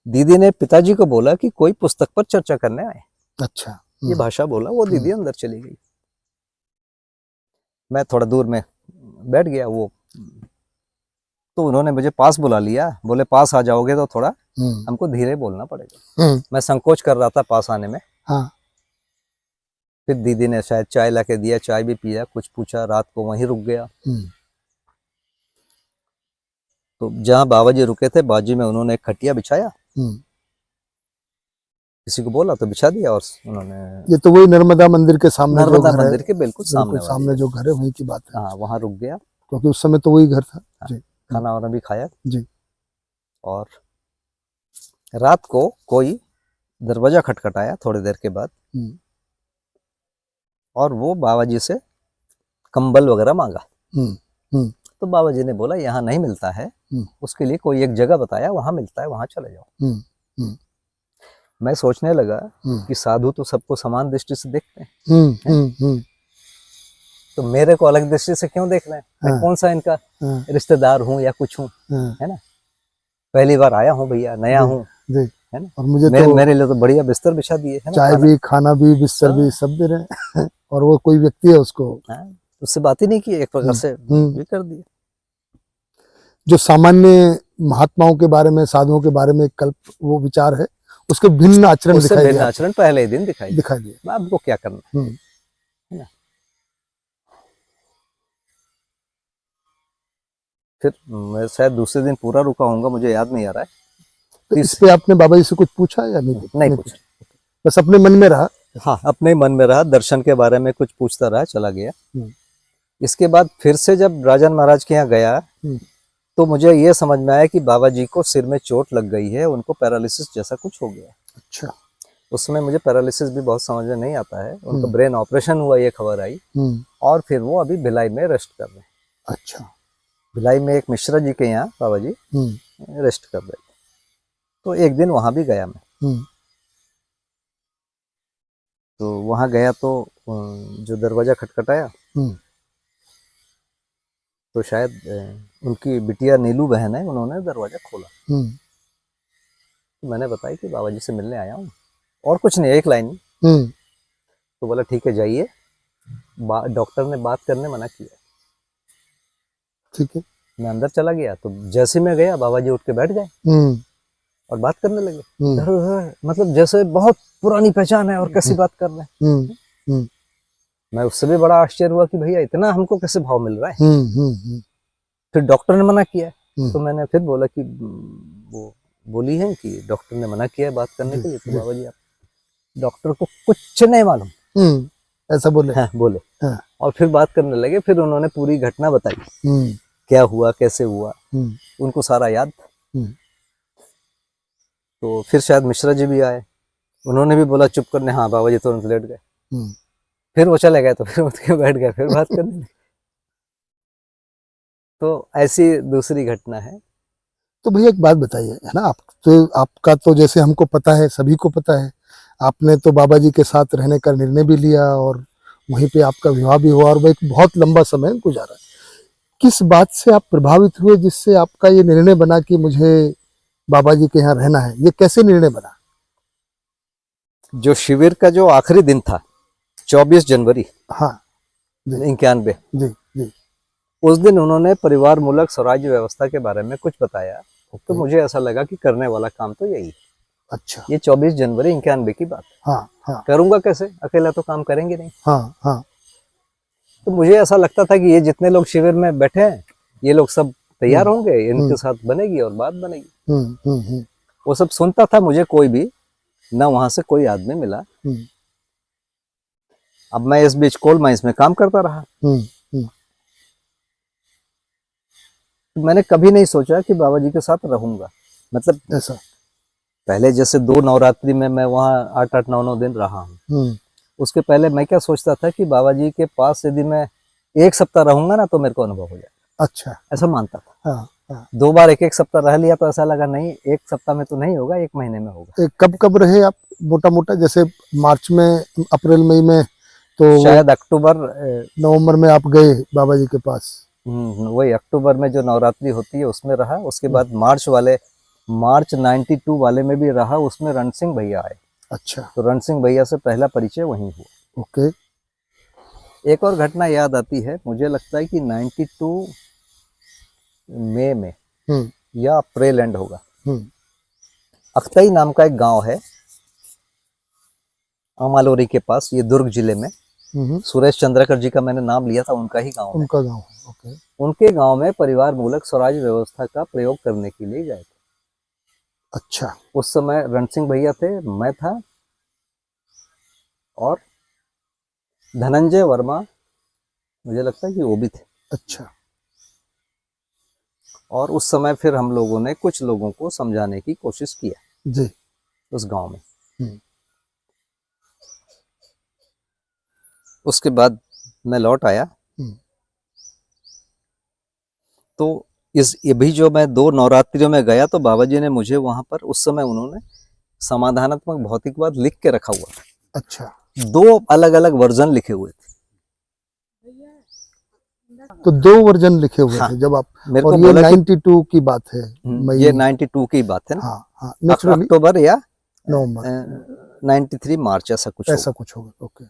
दीदी ने पिताजी को बोला कि कोई पुस्तक पर चर्चा करने आए। अच्छा। ये भाषा बोला, वो दीदी अंदर चली गई। मैं थोड़ा दूर में बैठ गया। वो तो उन्होंने मुझे पास बुला लिया, बोले पास आ जाओगे तो थोड़ा हमको धीरे बोलना पड़ेगा। मैं संकोच कर रहा था पास आने में। हाँ। फिर दीदी ने शायद चाय ला के दिया, चाय भी पिया, कुछ पूछा, रात को वहीं रुक गया। तो जहाँ बाबा जी रुके थे बाजू में उन्होंने एक खटिया बिछाया, किसी को बोला तो बिछा दिया, और उन्होंने ये तो वही नर्मदा मंदिर के सामने जो नर्मदा घर है, मंदिर के बिल्कुल सामने बिल्कुल वाली सामने जो घर है वहीं की बात है, हाँ वहाँ रुक गया, क्योंकि उस समय तो वही घर था। जी खाना वाना भी खाया जी। और रात को कोई दरवाजा खटखटाया थोड़ी देर के बाद, हम्म, और वो बाबा जी से कंबल वगैरह मांगा। हम्म, तो बाबा जी ने बोला यहाँ नहीं मिलता है, उसके लिए कोई एक जगह बताया वहाँ मिलता है, वहाँ चले जाओ। हम्म, मैं सोचने लगा हम्म, कि साधु तो सबको समान दृष्टि से देखते हैं, हम्म, तो मेरे को अलग दृष्टि से क्यों देख रहे हैं? मैं हाँ, कौन सा इनका हाँ, रिश्तेदार हूँ या कुछ हूँ, हाँ, है ना? पहली बार आया हूँ भैया, नया जी हूँ, जी। है ना? और मुझे मेरे तो मेरे लिए तो बढ़िया बिस्तर बिछा दिए, है ना? चाय खाना, भी, खाना भी, बिस्तर भी हाँ, सब दे रहे हैं और वो कोई व्यक्ति है उसको हाँ, उससे बात ही नहीं की, एक प्रकार से हम्म। ये कर दिया। जो सामान्य महात्माओं के बारे में, साधुओं के बारे में कल्प वो विचार है, उसके भिन्न आचरण उससे दिखाई भिन्न दिया, आचरण पहले ही दिन दिखाई दिखाई दिया। दिया। आपको क्या करना हम्म। है ना? फिर मैं शायद दूसरे दिन पूरा रुका होऊंगा, मुझे याद नहीं आ रहा है। तो इस पे आपने बाबा जी से कुछ पूछा या नहीं? नहीं पूछा, बस अपने मन में रहा। हाँ अपने ही मन में रहा, दर्शन के बारे में कुछ पूछता रहा, चला गया। हम्म, इसके बाद फिर से जब राजन महाराज के यहाँ गया हम्म, तो मुझे ये समझ में आया कि बाबा जी को सिर में चोट लग गई है, उनको पैरालिसिस जैसा कुछ हो गया। अच्छा। उस समय मुझे पैरालिसिस भी बहुत समझ में नहीं आता है, उनका हम्म, ब्रेन ऑपरेशन हुआ ये खबर आई, और फिर वो अभी भिलाई में रेस्ट कर रहे हैं। अच्छा। भिलाई में एक मिश्रा जी के यहाँ बाबा जी रेस्ट कर रहे थे, तो एक दिन वहाँ भी गया मैं। तो वहाँ गया तो जो दरवाज़ा खटखटाया तो शायद उनकी बिटिया नीलू बहन है, उन्होंने दरवाज़ा खोला। तो मैंने बताया कि बाबा जी से मिलने आया हूँ, और कुछ नहीं, एक लाइन। तो बोला ठीक है जाइए, डॉक्टर ने बात करने मना किया। ठीक है। मैं अंदर चला गया, तो जैसे मैं गया बाबा जी उठ के बैठ गए और बात करने लगे, मतलब जैसे बहुत पुरानी पहचान है और कैसी बात कर रहे हैं। मैं उससे भी बड़ा आश्चर्य हुआ कि भैया इतना हमको कैसे भाव मिल रहा है। फिर डॉक्टर ने मना किया, तो मैंने फिर बोला कि वो बोली है कि डॉक्टर ने मना किया है बात करने के लिए। तो बाबा जी आप डॉक्टर को कुछ नहीं मालूम, ऐसा बोले? हाँ, बोले। हाँ। और फिर बात करने लगे, फिर उन्होंने पूरी घटना बताई, क्या हुआ कैसे हुआ, उनको सारा याद था। तो फिर शायद मिश्रा जी भी आए, उन्होंने भी बोला चुप करने, हाँ बाबा जी तुरंत लेट गए। फिर वो चले गए, तो फिर उठ के बैठ गए, फिर बात करने लगे। तो ऐसी दूसरी घटना है। तो भैया एक बात बताइए, है ना, आप तो, आपका तो जैसे हमको पता है, सभी को पता है, आपने तो बाबा जी के साथ रहने का निर्णय भी लिया और वहीं पे आपका विवाह भी हुआ और वो एक बहुत लंबा समय गुजारा। किस बात से आप प्रभावित हुए जिससे आपका ये निर्णय बना कि मुझे बाबा जी के यहाँ रहना है? ये कैसे निर्णय बना? जो शिविर का जो आखिरी दिन था 24 जनवरी हाँ 91, जी जी। उस दिन उन्होंने परिवार मूलक स्वराज्य व्यवस्था के बारे में कुछ बताया, तो मुझे ऐसा लगा कि करने वाला काम तो यही है। अच्छा। ये 24 जनवरी 91 की बात। हाँ हाँ। करूंगा कैसे, अकेला तो काम करेंगे नहीं। हाँ हाँ। तो मुझे ऐसा लगता था कि ये जितने लोग शिविर में बैठे हैं ये लोग सब तैयार होंगे, इनके साथ बनेगी और बात बनेगी। वो सब सुनता था, मुझे कोई भी ना वहां से कोई आदमी मिला। अब मैं इस बीच कोल माइंस में काम करता रहा। तो मैंने कभी नहीं सोचा कि बाबा जी के साथ रहूंगा, मतलब ऐसा। पहले जैसे 2 नवरात्रि में मैं वहाँ 8-8 9-9 दिन रहा हूँ, उसके पहले मैं क्या सोचता था कि बाबा जी के पास यदि मैं 1 सप्ताह रहूंगा ना तो मेरे को अनुभव हो जाएगा। अच्छा। ऐसा मानता था। हाँ हाँ। 2 बार 1-1 सप्ताह रह लिया तो ऐसा लगा नहीं 1 सप्ताह में तो नहीं होगा, 1 महीने में होगा। कब कब रहे आप मोटा मोटा? जैसे मार्च में, अप्रैल मई में, तो शायद अक्टूबर नवंबर में आप गए बाबा जी के पास? वही अक्टूबर में जो नवरात्रि होती है उसमें रहा। उसके बाद मार्च 92 वाले में भी रहा, उसमें रण सिंह भैया आए। अच्छा। तो रण सिंह भैया से पहला परिचय वहीं हुआ। ओके। एक और घटना याद आती है, मुझे लगता है कि 92 मई में या अप्रैल एंड होगा। अख्तई नाम का एक गांव है अमालोरी के पास, ये दुर्ग जिले में। सुरेश चंद्रकर जी का मैंने नाम लिया था, उनका ही गांव है। उनका गांव है, ओके। उनके गांव में परिवार मूलक स्वराज व्यवस्था का प्रयोग करने के लिए गए थे। अच्छा। उस समय रण सिंह भैया थे, मैं था और धनंजय वर्मा, मुझे लगता है कि वो भी थे। अच्छा। और उस समय फिर हम लोगों ने कुछ लोगों को समझाने की कोशिश किया जी। उस गांव में। हम्म। उसके बाद मैं लौट आया। हम्म। तो ये भी जो मैं 2 नवरात्रियों में गया, तो बाबा जी ने मुझे वहां पर उस समय उन्होंने समाधानात्मक भौतिकवाद लिख के रखा हुआ था। अच्छा। 2 अलग अलग वर्जन लिखे हुए थे। तो 2 वर्जन लिखे हुए हाँ, थे जब आप, मेरे और को ये बोला कि 92 की बात है, मई। ये 92 की बात है ना। हाँ हाँ, नेचुरली अक्टूबर या नवंबर 93 मार्च ऐसा कुछ ऐसा होगा। कुछ होगा, ओके।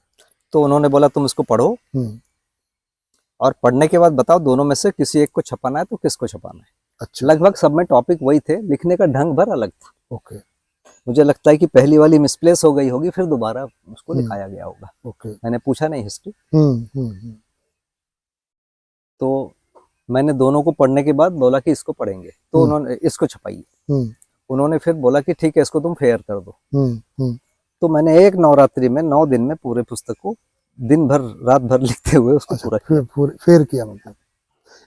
तो उन्होंने बोला तुम इसको पढ़ो हम्म। और पढ़ने के बाद बताओ दोनों में से किसी एक को छपाना है तो किसको छपाना है। अच्छा। लगभग सब में टॉपिक वही थे, लिखने का ढंग भर अलग था। ओके। मुझे लगता है कि पहली वाली मिसप्लेस हो गई होगी, फिर दोबारा उसको लिखाया गया होगा। ओके। मैंने पूछा नहीं हिस्ट्री। हम्म। तो मैंने दोनों को पढ़ने के बाद बोला कि इसको पढ़ेंगे, तो उन्होंने इसको छपाइए। हम्म। उन्होंने फिर बोला कि ठीक है इसको तुम फेयर कर दो। हम्म। तो मैंने एक नवरात्रि में 9 दिन में पूरे पुस्तक को दिन भर रात भर लिखते हुए उसको अच्छा, पूरा किया। फिर किया मतलब।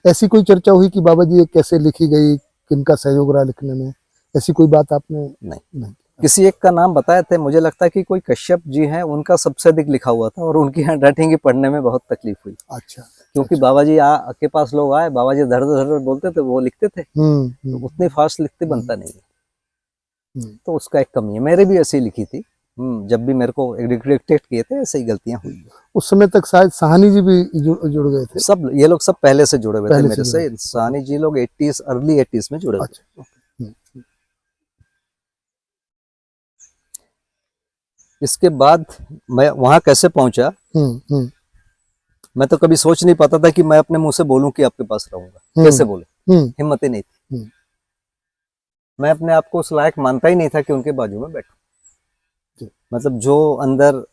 ऐसी कोई चर्चा हुई कि बाबा जी ये कैसे लिखी गई, किनका सहयोग रहा लिखने में, ऐसी कोई बात आपने? नहीं, किसी एक का नाम बताए थे। मुझे लगता है कि कोई कश्यप जी हैं, उनका सबसे अधिक लिखा हुआ था और उनकी हैंडराइटिंग की पढ़ने में बहुत तकलीफ हुई। अच्छा। क्योंकि बाबा जी के पास लोग आए, बाबा जी धड़ धड़ बोलते थे, वो लिखते थे तो उतनी फास्ट लिखते बनता नहीं है। तो उसका एक कमी है। मेरे भी ऐसी लिखी थी। जब भी मेरे को डिक्टेट किए थे ऐसे ही गलतियां हुई। उस समय तक शायद साहनी जी भी जुड़ गए थे। सब ये लोग सब पहले से जुड़े हुए थे पहले मेरे से से। साहनी जी लोग 80s अर्ली 80s में जुड़े हुए। अच्छा। इसके बाद मैं वहां कैसे पहुंचा, मैं तो कभी सोच नहीं पाता था कि मैं अपने मुंह से बोलूं कि आपके पास रहूंगा। कैसे बोले, हिम्मत ही नहीं थी। मैं अपने आप को उस लायक मानता ही नहीं था कि उनके बाजू में बैठूं। मतलब जो अंदर,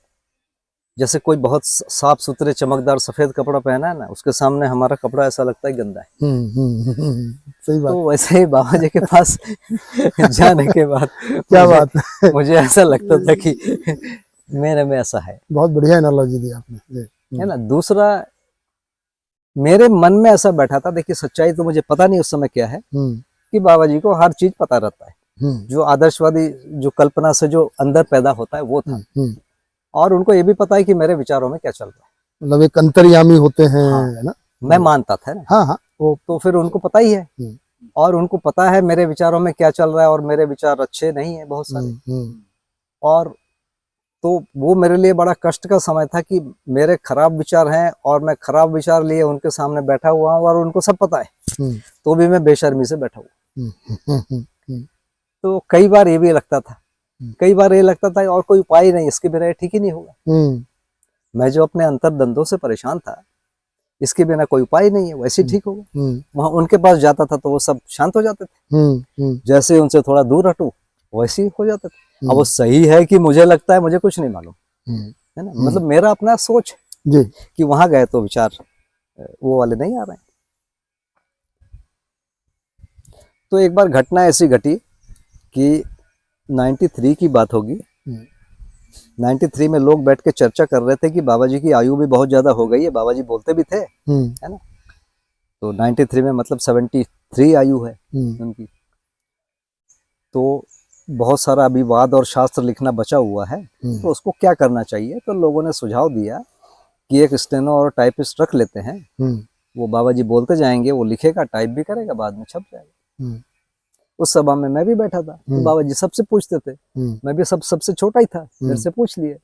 जैसे कोई बहुत साफ सुथरे चमकदार सफेद कपड़ा पहना है ना, उसके सामने हमारा कपड़ा ऐसा लगता है गंदा है। सही बात। तो वैसे ही बाबा जी के पास जाने के बाद क्या बात है, मुझे ऐसा लगता था कि मेरे में ऐसा है। बहुत बढ़िया एनालॉजी दी आपने, है ना। दूसरा, मेरे मन में ऐसा बैठा था, देखिए सच्चाई तो मुझे पता नहीं उस समय क्या है, कि बाबा जी को हर चीज पता रहता है। जो आदर्शवादी जो कल्पना से जो अंदर पैदा होता है वो था। और उनको ये भी पता है कि मेरे विचारों में क्या चल रहा है। मतलब एक अंतर्यामी होते हैं। हाँ, है ना। मैं मानता था ना। हाँ हाँ, वो तो फिर उनको पता ही है। और उनको पता है मेरे विचारों में क्या चल रहा है, और मेरे विचार अच्छे नहीं है बहुत सारे। और तो वो मेरे लिए बड़ा कष्ट का समय था कि मेरे खराब विचार हैं और मैं खराब विचार लिए उनके सामने बैठा हुआ हूँ और उनको सब पता है, तो भी मैं बेशर्मी से बैठा हुआ। तो कई बार ये भी लगता था, कई बार ये लगता था और कोई उपाय नहीं, इसके बिना ठीक ही नहीं होगा। मैं जो अपने अंतर्द्वंद्वों से परेशान था, इसके बिना कोई उपाय नहीं है, वैसे ठीक होगा। वहां उनके पास जाता था तो वो सब शांत हो जाते थे। जैसे उनसे थोड़ा दूर हटूं वैसे ही हो जाता था। अब वो सही है कि मुझे लगता है, मुझे कुछ नहीं मालूम, है ना। मतलब मेरा अपना सोच जी, कि वहां गए तो विचार वो वाले नहीं आ रहे हैं। तो एक बार घटना ऐसी घटी कि 93 की बात होगी। 93 में लोग बैठ के चर्चा कर रहे थे कि बाबा जी की आयु भी बहुत ज्यादा हो गई है। बाबा जी बोलते भी थे, है ना। तो 93 में मतलब 73 आयु है उनकी। तो बहुत सारा अभी वाद और शास्त्र लिखना बचा हुआ है, तो उसको क्या करना चाहिए। तो लोगों ने सुझाव दिया कि एक स्टेनो और टाइपिस्ट रख लेते हैं, वो बाबा जी बोलते जाएंगे, वो लिखेगा, टाइप भी करेगा, बाद में छप जाएगा। उस सभा में मैं भी बैठा था, तो बाबा जी सबसे पूछते थे। मैं भी सबसे छोटा ही था, मेरे से पूछ लिए।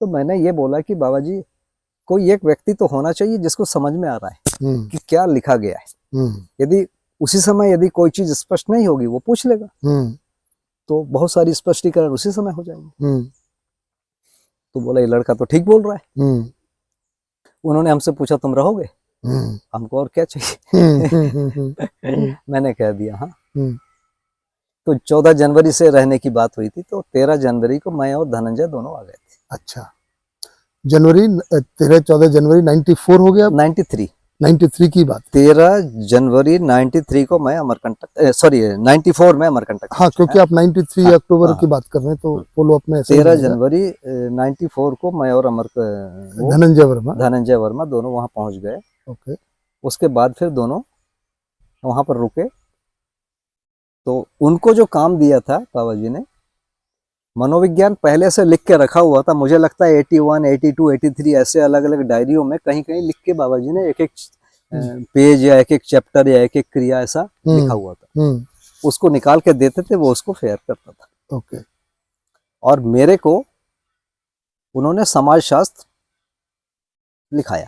तो मैंने ये बोला कि बाबा जी, कोई एक व्यक्ति तो होना चाहिए जिसको समझ में आ रहा है कि क्या लिखा गया है। यदि उसी समय यदि कोई चीज स्पष्ट नहीं होगी, वो पूछ लेगा, तो बहुत सारी स्पष्टीकरण उसी समय हो जाएंगे। तो बोला ये लड़का तो ठीक बोल रहा है। उन्होंने हमसे पूछा तुम रहोगे, हमको और क्या चाहिए। मैंने कह दिया हाँ। तो 14 जनवरी से रहने की बात हुई थी, तो 13 जनवरी को मैं और धनंजय दोनों आ गए थे। अच्छा, जनवरी 13-14 जनवरी 94 हो गया, 93 93 की बात। 13 जनवरी 93 को मैं अमरकंटक, सॉरी 94 में अमरकंटक हाँ, क्योंकि आप 93 हाँ, अक्टूबर हाँ। की बात कर रहे हैं तो फॉलो अप में ऐसा ही 13 रहेगा। जनवरी 94 को मैं और वो धनंजय वर्मा। धनंजय वर्मा दोनों वहां पहुंच गए। ओके। उसके बाद फिर दोनों वहां पर रुके। तो उनको जो काम दिया था बाबा जी ने, मनोविज्ञान पहले से लिख के रखा हुआ था। मुझे लगता है 81, 82, 83 ऐसे अलग अलग डायरियों में कहीं कहीं लिख के बाबा जी ने एक एक पेज या एक एक चैप्टर या एक एक क्रिया ऐसा लिखा हुआ था। उसको निकाल के देते थे, वो उसको फेयर करता था। ओके। और मेरे को उन्होंने समाज शास्त्र लिखाया।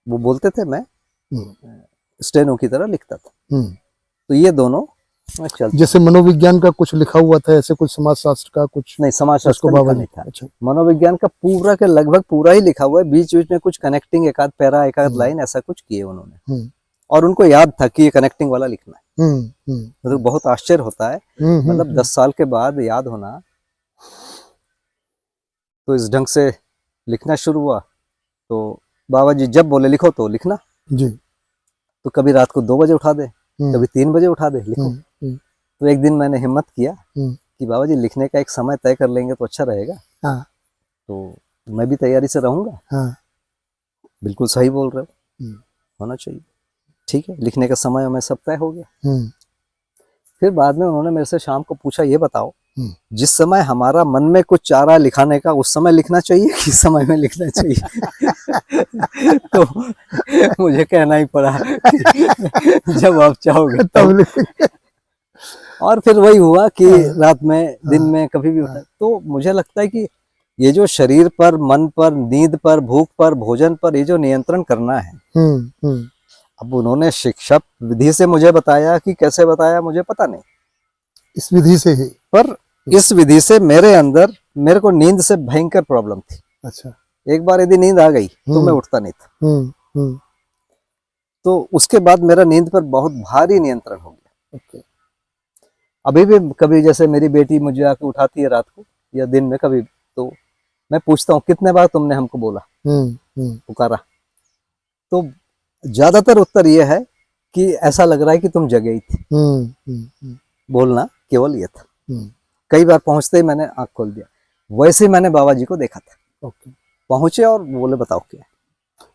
वो बोलते थे, मैं स्टेनो की तरह लिखता था। तो ये दोनों चलते। जैसे मनोविज्ञान का कुछ लिखा हुआ था, ऐसे कुछ समाजशास्त्र का कुछ नहीं, समाजशास्त्र का लिखा नहीं था। अच्छा। मनोविज्ञान का पूरा के लगभग पूरा ही लिखा हुआ है। बीच बीच में कुछ कनेक्टिंग एक आध पैरा एक आध लाइन ऐसा कुछ किए उन्होंने। और उनको याद था कि ये कनेक्टिंग वाला लिखना है। मतलब बहुत आश्चर्य होता है, मतलब 10 साल के बाद याद होना। तो इस ढंग से लिखना शुरू हुआ। तो बाबा जी जब बोले लिखो तो लिखना जी। तो कभी रात को 2 बजे उठा दे, कभी 3 बजे उठा दे, लिखो। तो एक दिन मैंने हिम्मत किया कि बाबा जी लिखने का एक समय तय कर लेंगे तो अच्छा रहेगा। हाँ। तो मैं भी तैयारी से रहूंगा। हाँ। बिल्कुल सही बोल रहे हो, होना चाहिए। ठीक है, लिखने का समय हमें सब तय हो गया। फिर बाद में उन्होंने मेरे से शाम को पूछा, ये बताओ जिस समय हमारा मन में कुछ चाह रहा है लिखाने का, उस समय लिखना चाहिए कि समय में लिखना चाहिए? तो मुझे कहना ही पड़ा जब आप चाहोगे तब। और फिर वही हुआ कि रात में दिन में कभी भी होता है। तो मुझे लगता है कि ये जो शरीर पर, मन पर, नींद पर, भूख पर, भोजन पर ये जो नियंत्रण करना है, अब उन्होंने शिक्षा विधि से मुझे बताया कि कैसे बताया मुझे पता नहीं, इस विधि से ही। पर इस विधि से मेरे अंदर, मेरे को नींद से भयंकर प्रॉब्लम थी। अच्छा। एक बार यदि नींद आ गई तो मैं उठता नहीं था। तो उसके बाद मेरा नींद पर बहुत भारी नियंत्रण हो गया। ओके। अभी भी कभी जैसे मेरी बेटी मुझे आके उठाती है रात को या दिन में कभी, तो मैं पूछता हूँ कितने बार तुमने हमको बोला, पुकारा? तो ज्यादातर उत्तर यह है कि ऐसा लग रहा है कि तुम जगे ही थी। बोलना केवल ये था। कई बार पहुंचते ही मैंने आंख खोल दिया। वैसे ही मैंने बाबा जी को देखा था। ओके। पहुंचे और बोले बताओ क्या।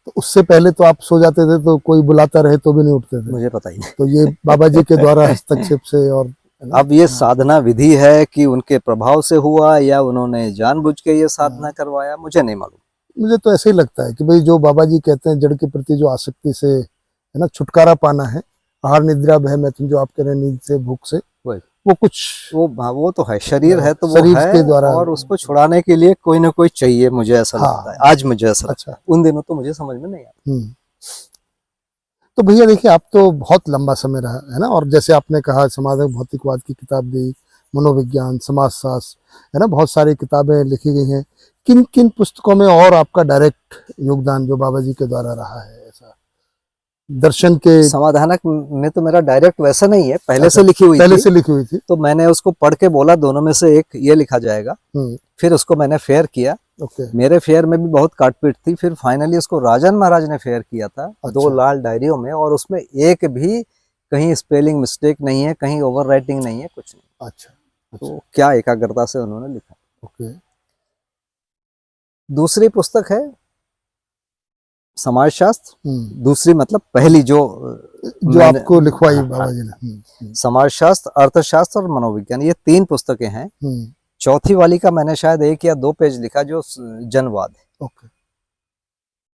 तो उससे पहले तो आप सो जाते थे, तो कोई बुलाता रहे तो भी नहीं उठते थे? मुझे पता ही नहीं। तो ये बाबा जी के द्वारा हस्तक्षेप से। और अब ये साधना विधि है कि उनके प्रभाव से हुआ या उन्होंने जानबूझ के ये साधना करवाया, मुझे नहीं मालूम। मुझे तो ऐसे ही लगता है कि भाई जो बाबा जी कहते हैं, जड़ के प्रति जो आसक्ति से है ना छुटकारा पाना है, आहार निद्रा भय मैथुन, जो आप कह रहे हैं नींद से भूख से, वो कुछ वो तो है, शरीर है तो वो शरीर है, के द्वारा, और उसको छुड़ाने के लिए कोई ना कोई चाहिए, मुझे ऐसा लगता है। आज मुझे ऐसा अच्छा। लगता है, उन दिनों तो मुझे समझ में नहीं आया। तो भैया देखिए, आप तो बहुत लंबा समय रहा है ना, और जैसे आपने कहा समाधक भौतिकवाद की किताब दी, मनोविज्ञान, समाजशास्त्र, है ना, बहुत सारी किताबें लिखी गई हैं। किन किन पुस्तकों में और आपका डायरेक्ट योगदान जो बाबा जी के द्वारा रहा है? ऐसा दर्शन के समाधानक में तो मेरा डायरेक्ट वैसा नहीं है, पहले अच्छा, से लिखी हुई पहले थी। से लिखी हुई थी। तो मैंने उसको पढ़ के बोला दोनों में से एक ये लिखा जाएगा। फिर उसको मैंने फेयर किया। मेरे फेयर में भी बहुत काटपीट थी। फिर फाइनली उसको राजन महाराज ने फेयर किया था। अच्छा। 2 लाल डायरियों में, और उसमें एक भी कहीं स्पेलिंग मिस्टेक नहीं है, कहीं ओवर राइटिंग नहीं है, कुछ नहीं। अच्छा। तो क्या एकाग्रता से उन्होंने लिखा। ओके। दूसरी पुस्तक है समाजशास्त्र। दूसरी मतलब पहली जो आपको लिखवाई बाबा जी ने। समाजशास्त्र, अर्थशास्त्र और मनोविज्ञान, ये 3 पुस्तकें हैं। चौथी वाली का मैंने शायद 1 या 2 पेज लिखा, जो जनवाद है। ओके।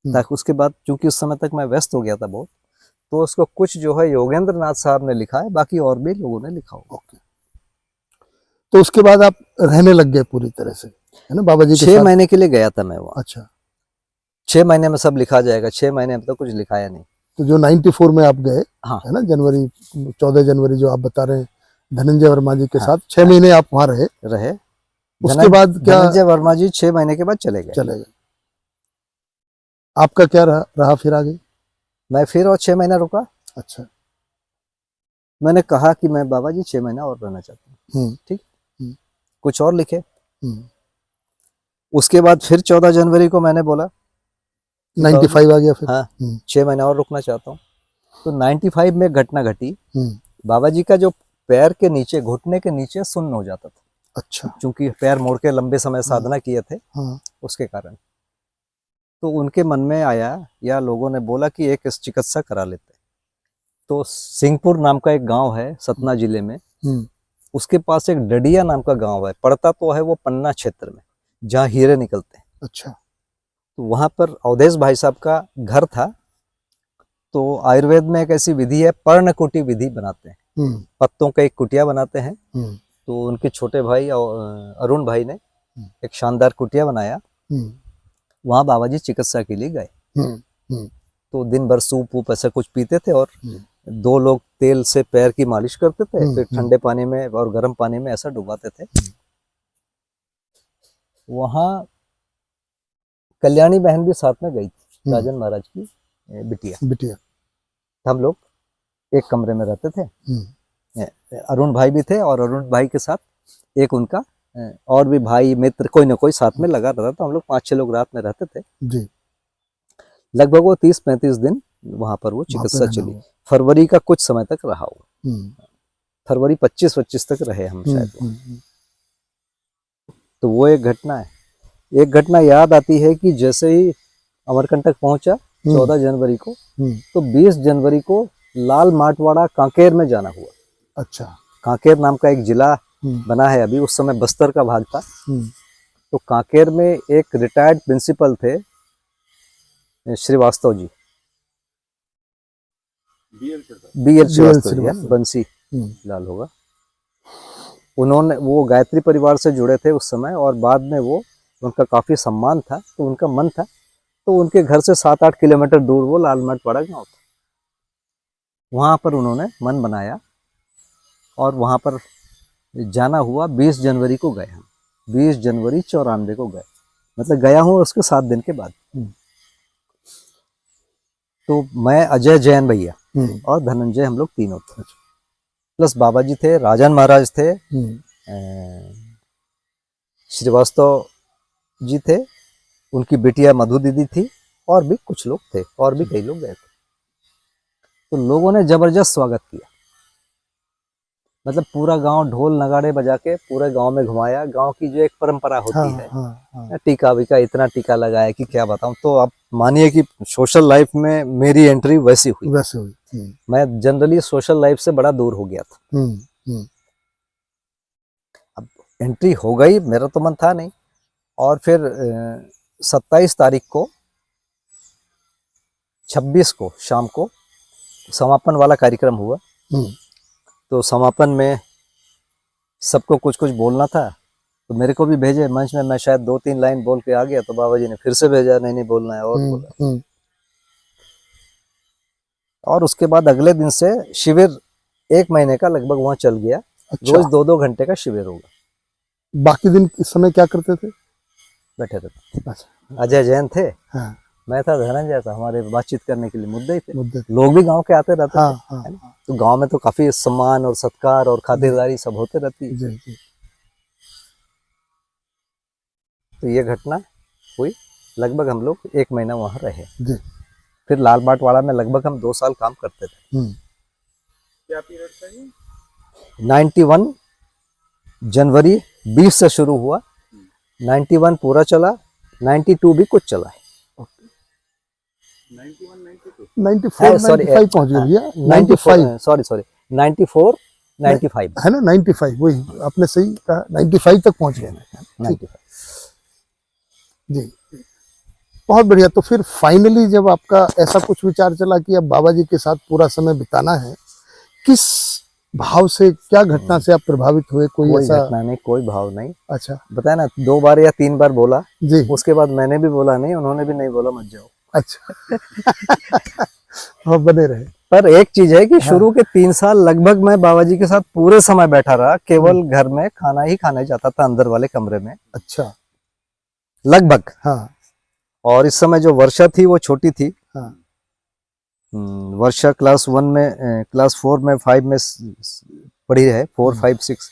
ताकि उसके बाद, चूंकि उस समय तक मैं व्यस्त हो गया था बहुत, तो उसको कुछ जो है योगेंद्र नाथ साहब ने लिखा है, बाकी और भी लोगों ने लिखा होगा। ओके। तो उसके बाद आप रहने लग गए पूरी तरह से, है ना, बाबा जी के साथ? 6 महीने के लिए गया था मैं वहाँ। अच्छा। 6 महीने में सब लिखा जाएगा, 6 महीने में तो कुछ लिखाया नहीं। तो जो 94 में आप गए, हाँ, है ना, जनवरी 14 जनवरी जो आप बता रहे हैं, धनंजय वर्मा जी के साथ 6 महीने आप वहाँ रहे। उसके बाद क्या? धनंजय वर्मा जी 6 महीने के बाद चले गए। आपका क्या रहा फिर आगे? मैं फिर और 6 महीना रुका। अच्छा। मैंने कहा कि मैं बाबा जी 6 महीना और रहना चाहता हूँ। ठीक, कुछ और लिखे। उसके बाद फिर 14 जनवरी को मैंने बोला 95 आ गया फिर। हाँ 6 महीने और रुकना चाहता हूँ। तो 95 में घटना घटी, हम्म, बाबा जी का जो पैर के नीचे, घुटने के नीचे सुन्न हो जाता था, अच्छा। क्योंकि पैर मोड़ के लंबे समय साधना किए थे हाँ, उसके कारण। तो उनके मन में आया या लोगों ने बोला कि एक चिकित्सा करा लेते। तो सिंहपुर नाम का एक गांव है सतना जिले में, उसके पास एक डडिया नाम का गांव है, पड़ता तो है वो पन्ना क्षेत्र में जहाँ हीरे निकलते हैं। अच्छा। तो वहां पर अवधेश भाई साहब का घर था। तो आयुर्वेद में एक ऐसी विधि है, पर्णकुटी विधि बनाते हैं, पत्तों का एक कुटिया बनाते हैं। तो उनके छोटे भाई अरुण भाई ने एक शानदार कुटिया बनाया, वहां बाबा जी चिकित्सा के लिए गए। तो दिन भर सूप वूप ऐसा कुछ पीते थे, और 2 लोग तेल से पैर की मालिश करते थे, फिर ठंडे पानी में और गर्म पानी में ऐसा डुबाते थे। वहां कल्याणी बहन भी साथ में गई थी, राजन महाराज की बिटिया। हम लोग एक कमरे में रहते थे, अरुण भाई भी थे, और अरुण भाई के साथ एक उनका और भी भाई मित्र कोई ना कोई साथ में लगा रहता था। हम लोग 5-6 लोग रात में रहते थे जी। लगभग वो 30-35 दिन वहां पर वो चिकित्सा चली। फरवरी का कुछ समय तक रहा हुआ, फरवरी 25 तक रहे हम शायद। तो वो एक घटना है। एक घटना याद आती है कि जैसे ही अमरकंटक पहुंचा 14 जनवरी को, तो 20 जनवरी को लाल माटवाड़ा कांकेर में जाना हुआ। अच्छा। कांकेर नाम का एक जिला बना है अभी, उस समय बस्तर का भाग था। तो कांकेर में एक रिटायर्ड प्रिंसिपल थे श्रीवास्तव जी, BL श्रीवास्तव जी, बंसी लाल होगा। उन्होंने, वो गायत्री परिवार से जुड़े थे उस समय, और बाद में वो, उनका काफी सम्मान था, तो उनका मन था, तो उनके घर से 7-8 किलोमीटर दूर वो लाल माटवाड़ा गाँव था, वहां पर उन्होंने मन बनाया और वहां पर जाना हुआ। 20 जनवरी को गए हम, 20 जनवरी 94 को गए, मतलब गया हूँ उसके 7 दिन के बाद। तो मैं, अजय जैन भैया और धनंजय, हम लोग तीनों थे, प्लस बाबा जी थे, राजन महाराज थे, श्रीवास्तव जी थे, उनकी बिटिया मधु दीदी थी, और भी कुछ लोग थे, और भी कई लोग गए थे। तो लोगों ने जबरदस्त स्वागत किया, मतलब पूरा गांव ढोल नगाड़े बजा के पूरे गांव में घुमाया। गांव की जो एक परंपरा होती है, टीका विका, इतना टीका लगाया कि क्या बताऊं। तो आप मानिए कि सोशल लाइफ में मेरी एंट्री वैसी हुई। मैं जनरली सोशल लाइफ से बड़ा दूर हो गया था। अब एंट्री हो गई, मेरा तो मन था नहीं। और फिर 27 तारीख को, 26 को शाम को समापन वाला कार्यक्रम हुआ। तो समापन में सबको कुछ कुछ बोलना था, तो मेरे को भी भेजे मंच में। मैं शायद 2-3 लाइन बोल के आ गया, तो बाबा जी ने फिर से भेजा, नहीं बोलना है, और बोला। और उसके बाद अगले दिन से शिविर 1 महीने का लगभग वहां चल गया। अच्छा। रोज 2-2 घंटे का शिविर होगा। बाकी दिन इस समय क्या करते थे? बैठे रहते। अच्छा। अजय जैन थे, हाँ। मैं था, धनंजय था, हमारे बातचीत करने के लिए मुद्दे ही थे। लोग भी गांव के आते रहते थे। तो गांव में तो काफी सम्मान और सत्कार और खातिरदारी सब होते रहती है। तो ये घटना हुई, लगभग हम लोग 1 महीना वहां रहे। फिर लाल माटवाड़ा में लगभग हम 2 साल काम करते थे। क्या पीरियड था ये? 91 जनवरी 20 से शुरू हुआ, 91 पूरा चला, 92 भी कुछ चला है। 94 95 पहुंच गया भैया। 95 सॉरी 94 95 है ना, 95 वही आपने सही कहा, 95 तक पहुंच गया। 95 जी, बहुत बढ़िया। तो फिर फाइनली जब आपका ऐसा कुछ विचार चला कि अब बाबा जी के साथ पूरा समय बिताना है, किस भाव से, क्या घटना से आप प्रभावित हुए? कोई ऐसा घटना नहीं, कोई भाव नहीं। अच्छा। बताया ना, 2 बार या 3 बार बोला जी। उसके बाद मैंने भी बोला नहीं, उन्होंने भी नहीं बोला मत जाओ। अच्छा। हाँ, बने रहे। पर एक चीज है कि शुरू के 3 साल लगभग मैं बाबा जी के साथ पूरे समय बैठा रहा, केवल घर में खाना ही खाने जाता था अंदर वाले कमरे में। अच्छा। लगभग। हाँ। और इस समय जो वर्षा थी वो छोटी थी। हाँ। वर्षा क्लास 1 में, क्लास 4 में, 5 में पढ़ी है, 4, 5, 6।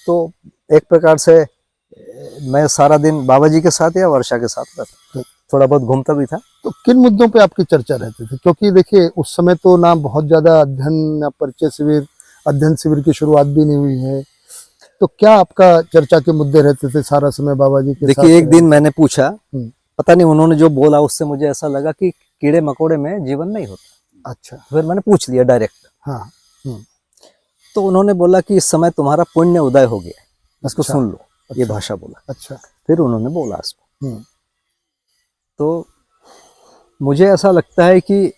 तो एक प्रकार से मैं सारा दिन बाबा जी के साथ या वर्षा के साथ रहता, थोड़ा बहुत घूमता भी था। तो किन मुद्दों पे आपकी चर्चा रहती थी? क्योंकि देखिए उस समय तो ना बहुत ज्यादा अध्ययन या परिचय शिविर, अध्ययन शिविर की शुरुआत भी नहीं हुई है, तो क्या आपका चर्चा के मुद्दे रहते थे सारा समय बाबा जी के साथ? देखिए एक दिन मैंने पूछा, हम्म। पता नहीं उन्होंने जो बोला उससे मुझे ऐसा लगा कि कीड़े मकोड़े में जीवन नहीं होता। अच्छा। फिर मैंने पूछ लिया डायरेक्ट, हाँ। तो उन्होंने बोला कि इस समय तुम्हारा पुण्य उदय हो गया, इसको अच्छा। सुन लो। ये अच्छा। भाषा बोला। अच्छा। फिर उन्होंने बोला इसको। हम्म। तो मुझे ऐसा लगता है कि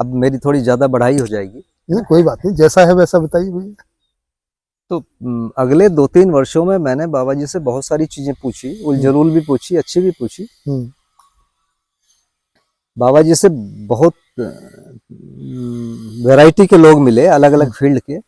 अब मेरी थोड़ी ज्यादा बढ़ाई हो जाएगी। नहीं कोई बात नहीं, जैसा है वैसा बताइए भैया। तो अगले 2-3 वर्षों में मैंने बाबा जी से बहुत सारी चीजें पूछी, उलझुल भी पूछी, अच्छी भी पूछी। बाबा जी से बहुत वैरायटी के लोग मिले, अलग अलग फील्ड के।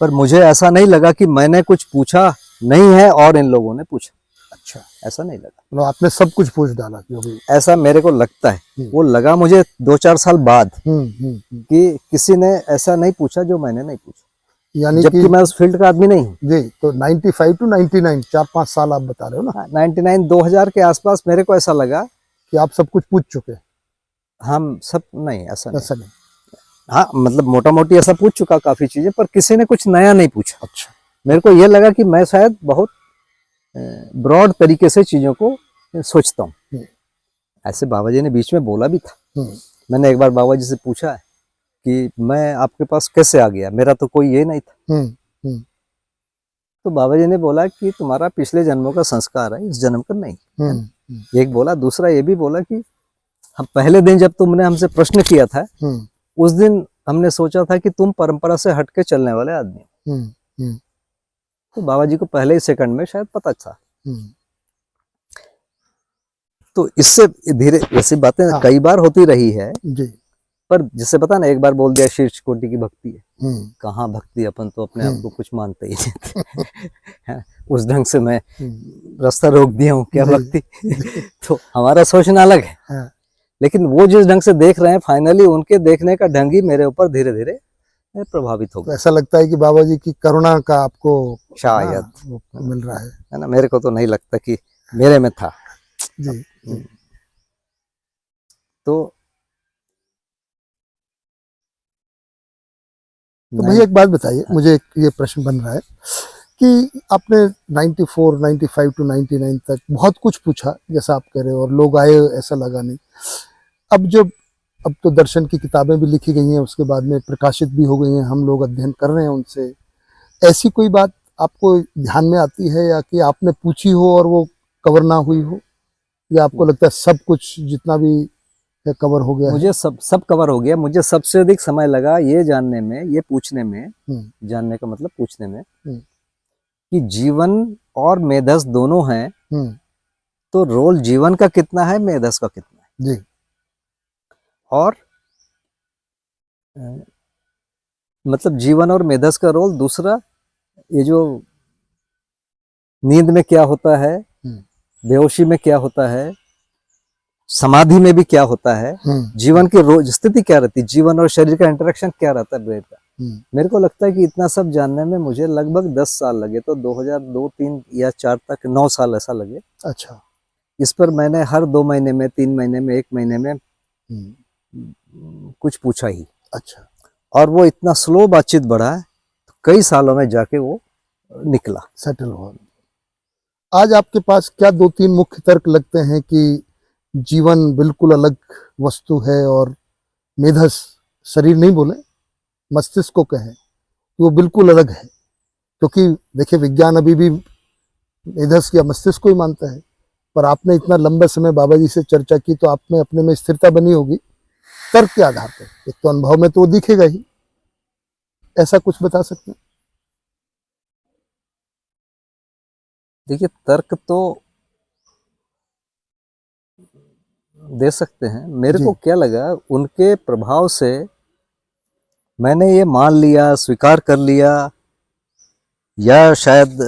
पर मुझे ऐसा नहीं लगा कि मैंने कुछ पूछा नहीं है और इन लोगों ने पूछा। अच्छा। ऐसा नहीं लगा, मतलब आपने सब कुछ पूछ डाला क्योंकि ऐसा मेरे को लगता है। वो लगा मुझे 2-4 साल बाद कि किसी ने ऐसा नहीं पूछा जो मैंने नहीं पूछा, यानी जबकि कि मैं उस फील्ड का आदमी नहीं हूँ। जी, तो 95 टू 99 4-5 साल आप बता रहे हो ना? 99 2000 के आसपास मेरे को ऐसा लगा कि आप सब कुछ पूछ चुके। हम सब नहीं, ऐसा नहीं। हाँ मतलब मोटा मोटी ऐसा पूछ चुका काफी चीजें, पर किसी ने कुछ नया नहीं पूछा। अच्छा। मेरे को ये लगा कि मैं शायद बहुत ब्रॉड तरीके से चीजों को सोचता हूँ। ऐसे बाबा जी ने बीच में बोला भी था। मैंने एक बार बाबा जी से पूछा कि मैं आपके पास कैसे आ गया, मेरा तो कोई ये नहीं था। तो बाबा जी ने बोला कि तुम्हारा पिछले जन्मों का संस्कार है, इस जन्म का नहीं। एक बोला, दूसरा ये भी बोला कि हम पहले दिन जब तुमने हमसे प्रश्न किया था, उस दिन हमने सोचा था कि तुम परंपरा से हटके चलने वाले आदमी हो। तो बाबा जी को पहले ही सेकंड में शायद पता था। तो इससे धीरे ऐसी बातें कई बार होती रही है जी। पर जिससे पता ना, एक बार बोल दिया शीर्ष कोटि की भक्ति है। कहाँ भक्ति, अपन तो अपने आप को कुछ मानते ही नहीं। उस ढंग से मैं रास्ता रोक दिया हूँ, क्या भक्ति। तो हमारा सोचना अलग है। लेकिन वो जिस ढंग से देख रहे हैं, फाइनली उनके देखने का ढंग ही मेरे ऊपर धीरे धीरे प्रभावित हो गया। तो ऐसा लगता है कि बाबा जी की करुणा का आपको शायद मिल रहा है ना। मेरे को तो नहीं लगता कि मेरे में था जी। तो भैया एक बात बताइए, मुझे ये प्रश्न बन रहा है कि आपने 94, 95 टू 99 तक बहुत कुछ पूछा जैसा आप कह रहे हो, और लोग आए ऐसा लगा नहीं। अब तो दर्शन की किताबें भी लिखी गई हैं, उसके बाद में प्रकाशित भी हो गई हैं, हम लोग अध्ययन कर रहे हैं उनसे। ऐसी कोई बात आपको ध्यान में आती है या कि आपने पूछी हो और वो कवर ना हुई हो, या आपको लगता है सब कुछ जितना भी कवर हो गया? मुझे सब कवर हो गया। मुझे सबसे अधिक समय लगा ये जानने में, ये पूछने में, जानने का मतलब पूछने में, कि जीवन और मेधस दोनों हैं, तो रोल जीवन का कितना है, मेधस का कितना है। जी। और मतलब जीवन और मेधस का रोल। दूसरा, ये जो नींद में क्या होता है, बेहोशी में क्या होता है, समाधि में भी क्या होता है, जीवन की रोज स्थिति क्या रहती है, जीवन और शरीर का इंटरेक्शन क्या रहता है ब्रेन का। मेरे को लगता है कि इतना सब जानने में मुझे लगभग 10 साल लगे। तो 2002, 3 या 4 तक 9 साल ऐसा लगे। अच्छा। इस पर मैंने हर 2 महीने में, 3 महीने में, 1 महीने में कुछ पूछा ही। अच्छा। और वो इतना स्लो बातचीत बढ़ा, तो कई सालों में जाके वो निकला, सेटल हुआ। आज आपके पास क्या 2-3 मुख्य तर्क लगते हैं कि जीवन बिल्कुल अलग वस्तु है और मेधस, शरीर नहीं बोले, मस्तिष्क को कहें, वो बिल्कुल अलग है? क्योंकि देखिए विज्ञान अभी भी मेधस या मस्तिष्क को ही मानता है, पर आपने इतना लंबे समय बाबा जी से चर्चा की तो आप में अपने में स्थिरता बनी होगी तर्क के आधार पर। एक तो अनुभव में तो वो दिखेगा ही, ऐसा कुछ बता सकते हैं? देखिए तर्क तो दे सकते हैं। मेरे को क्या लगा, उनके प्रभाव से मैंने ये मान लिया, स्वीकार कर लिया, या शायद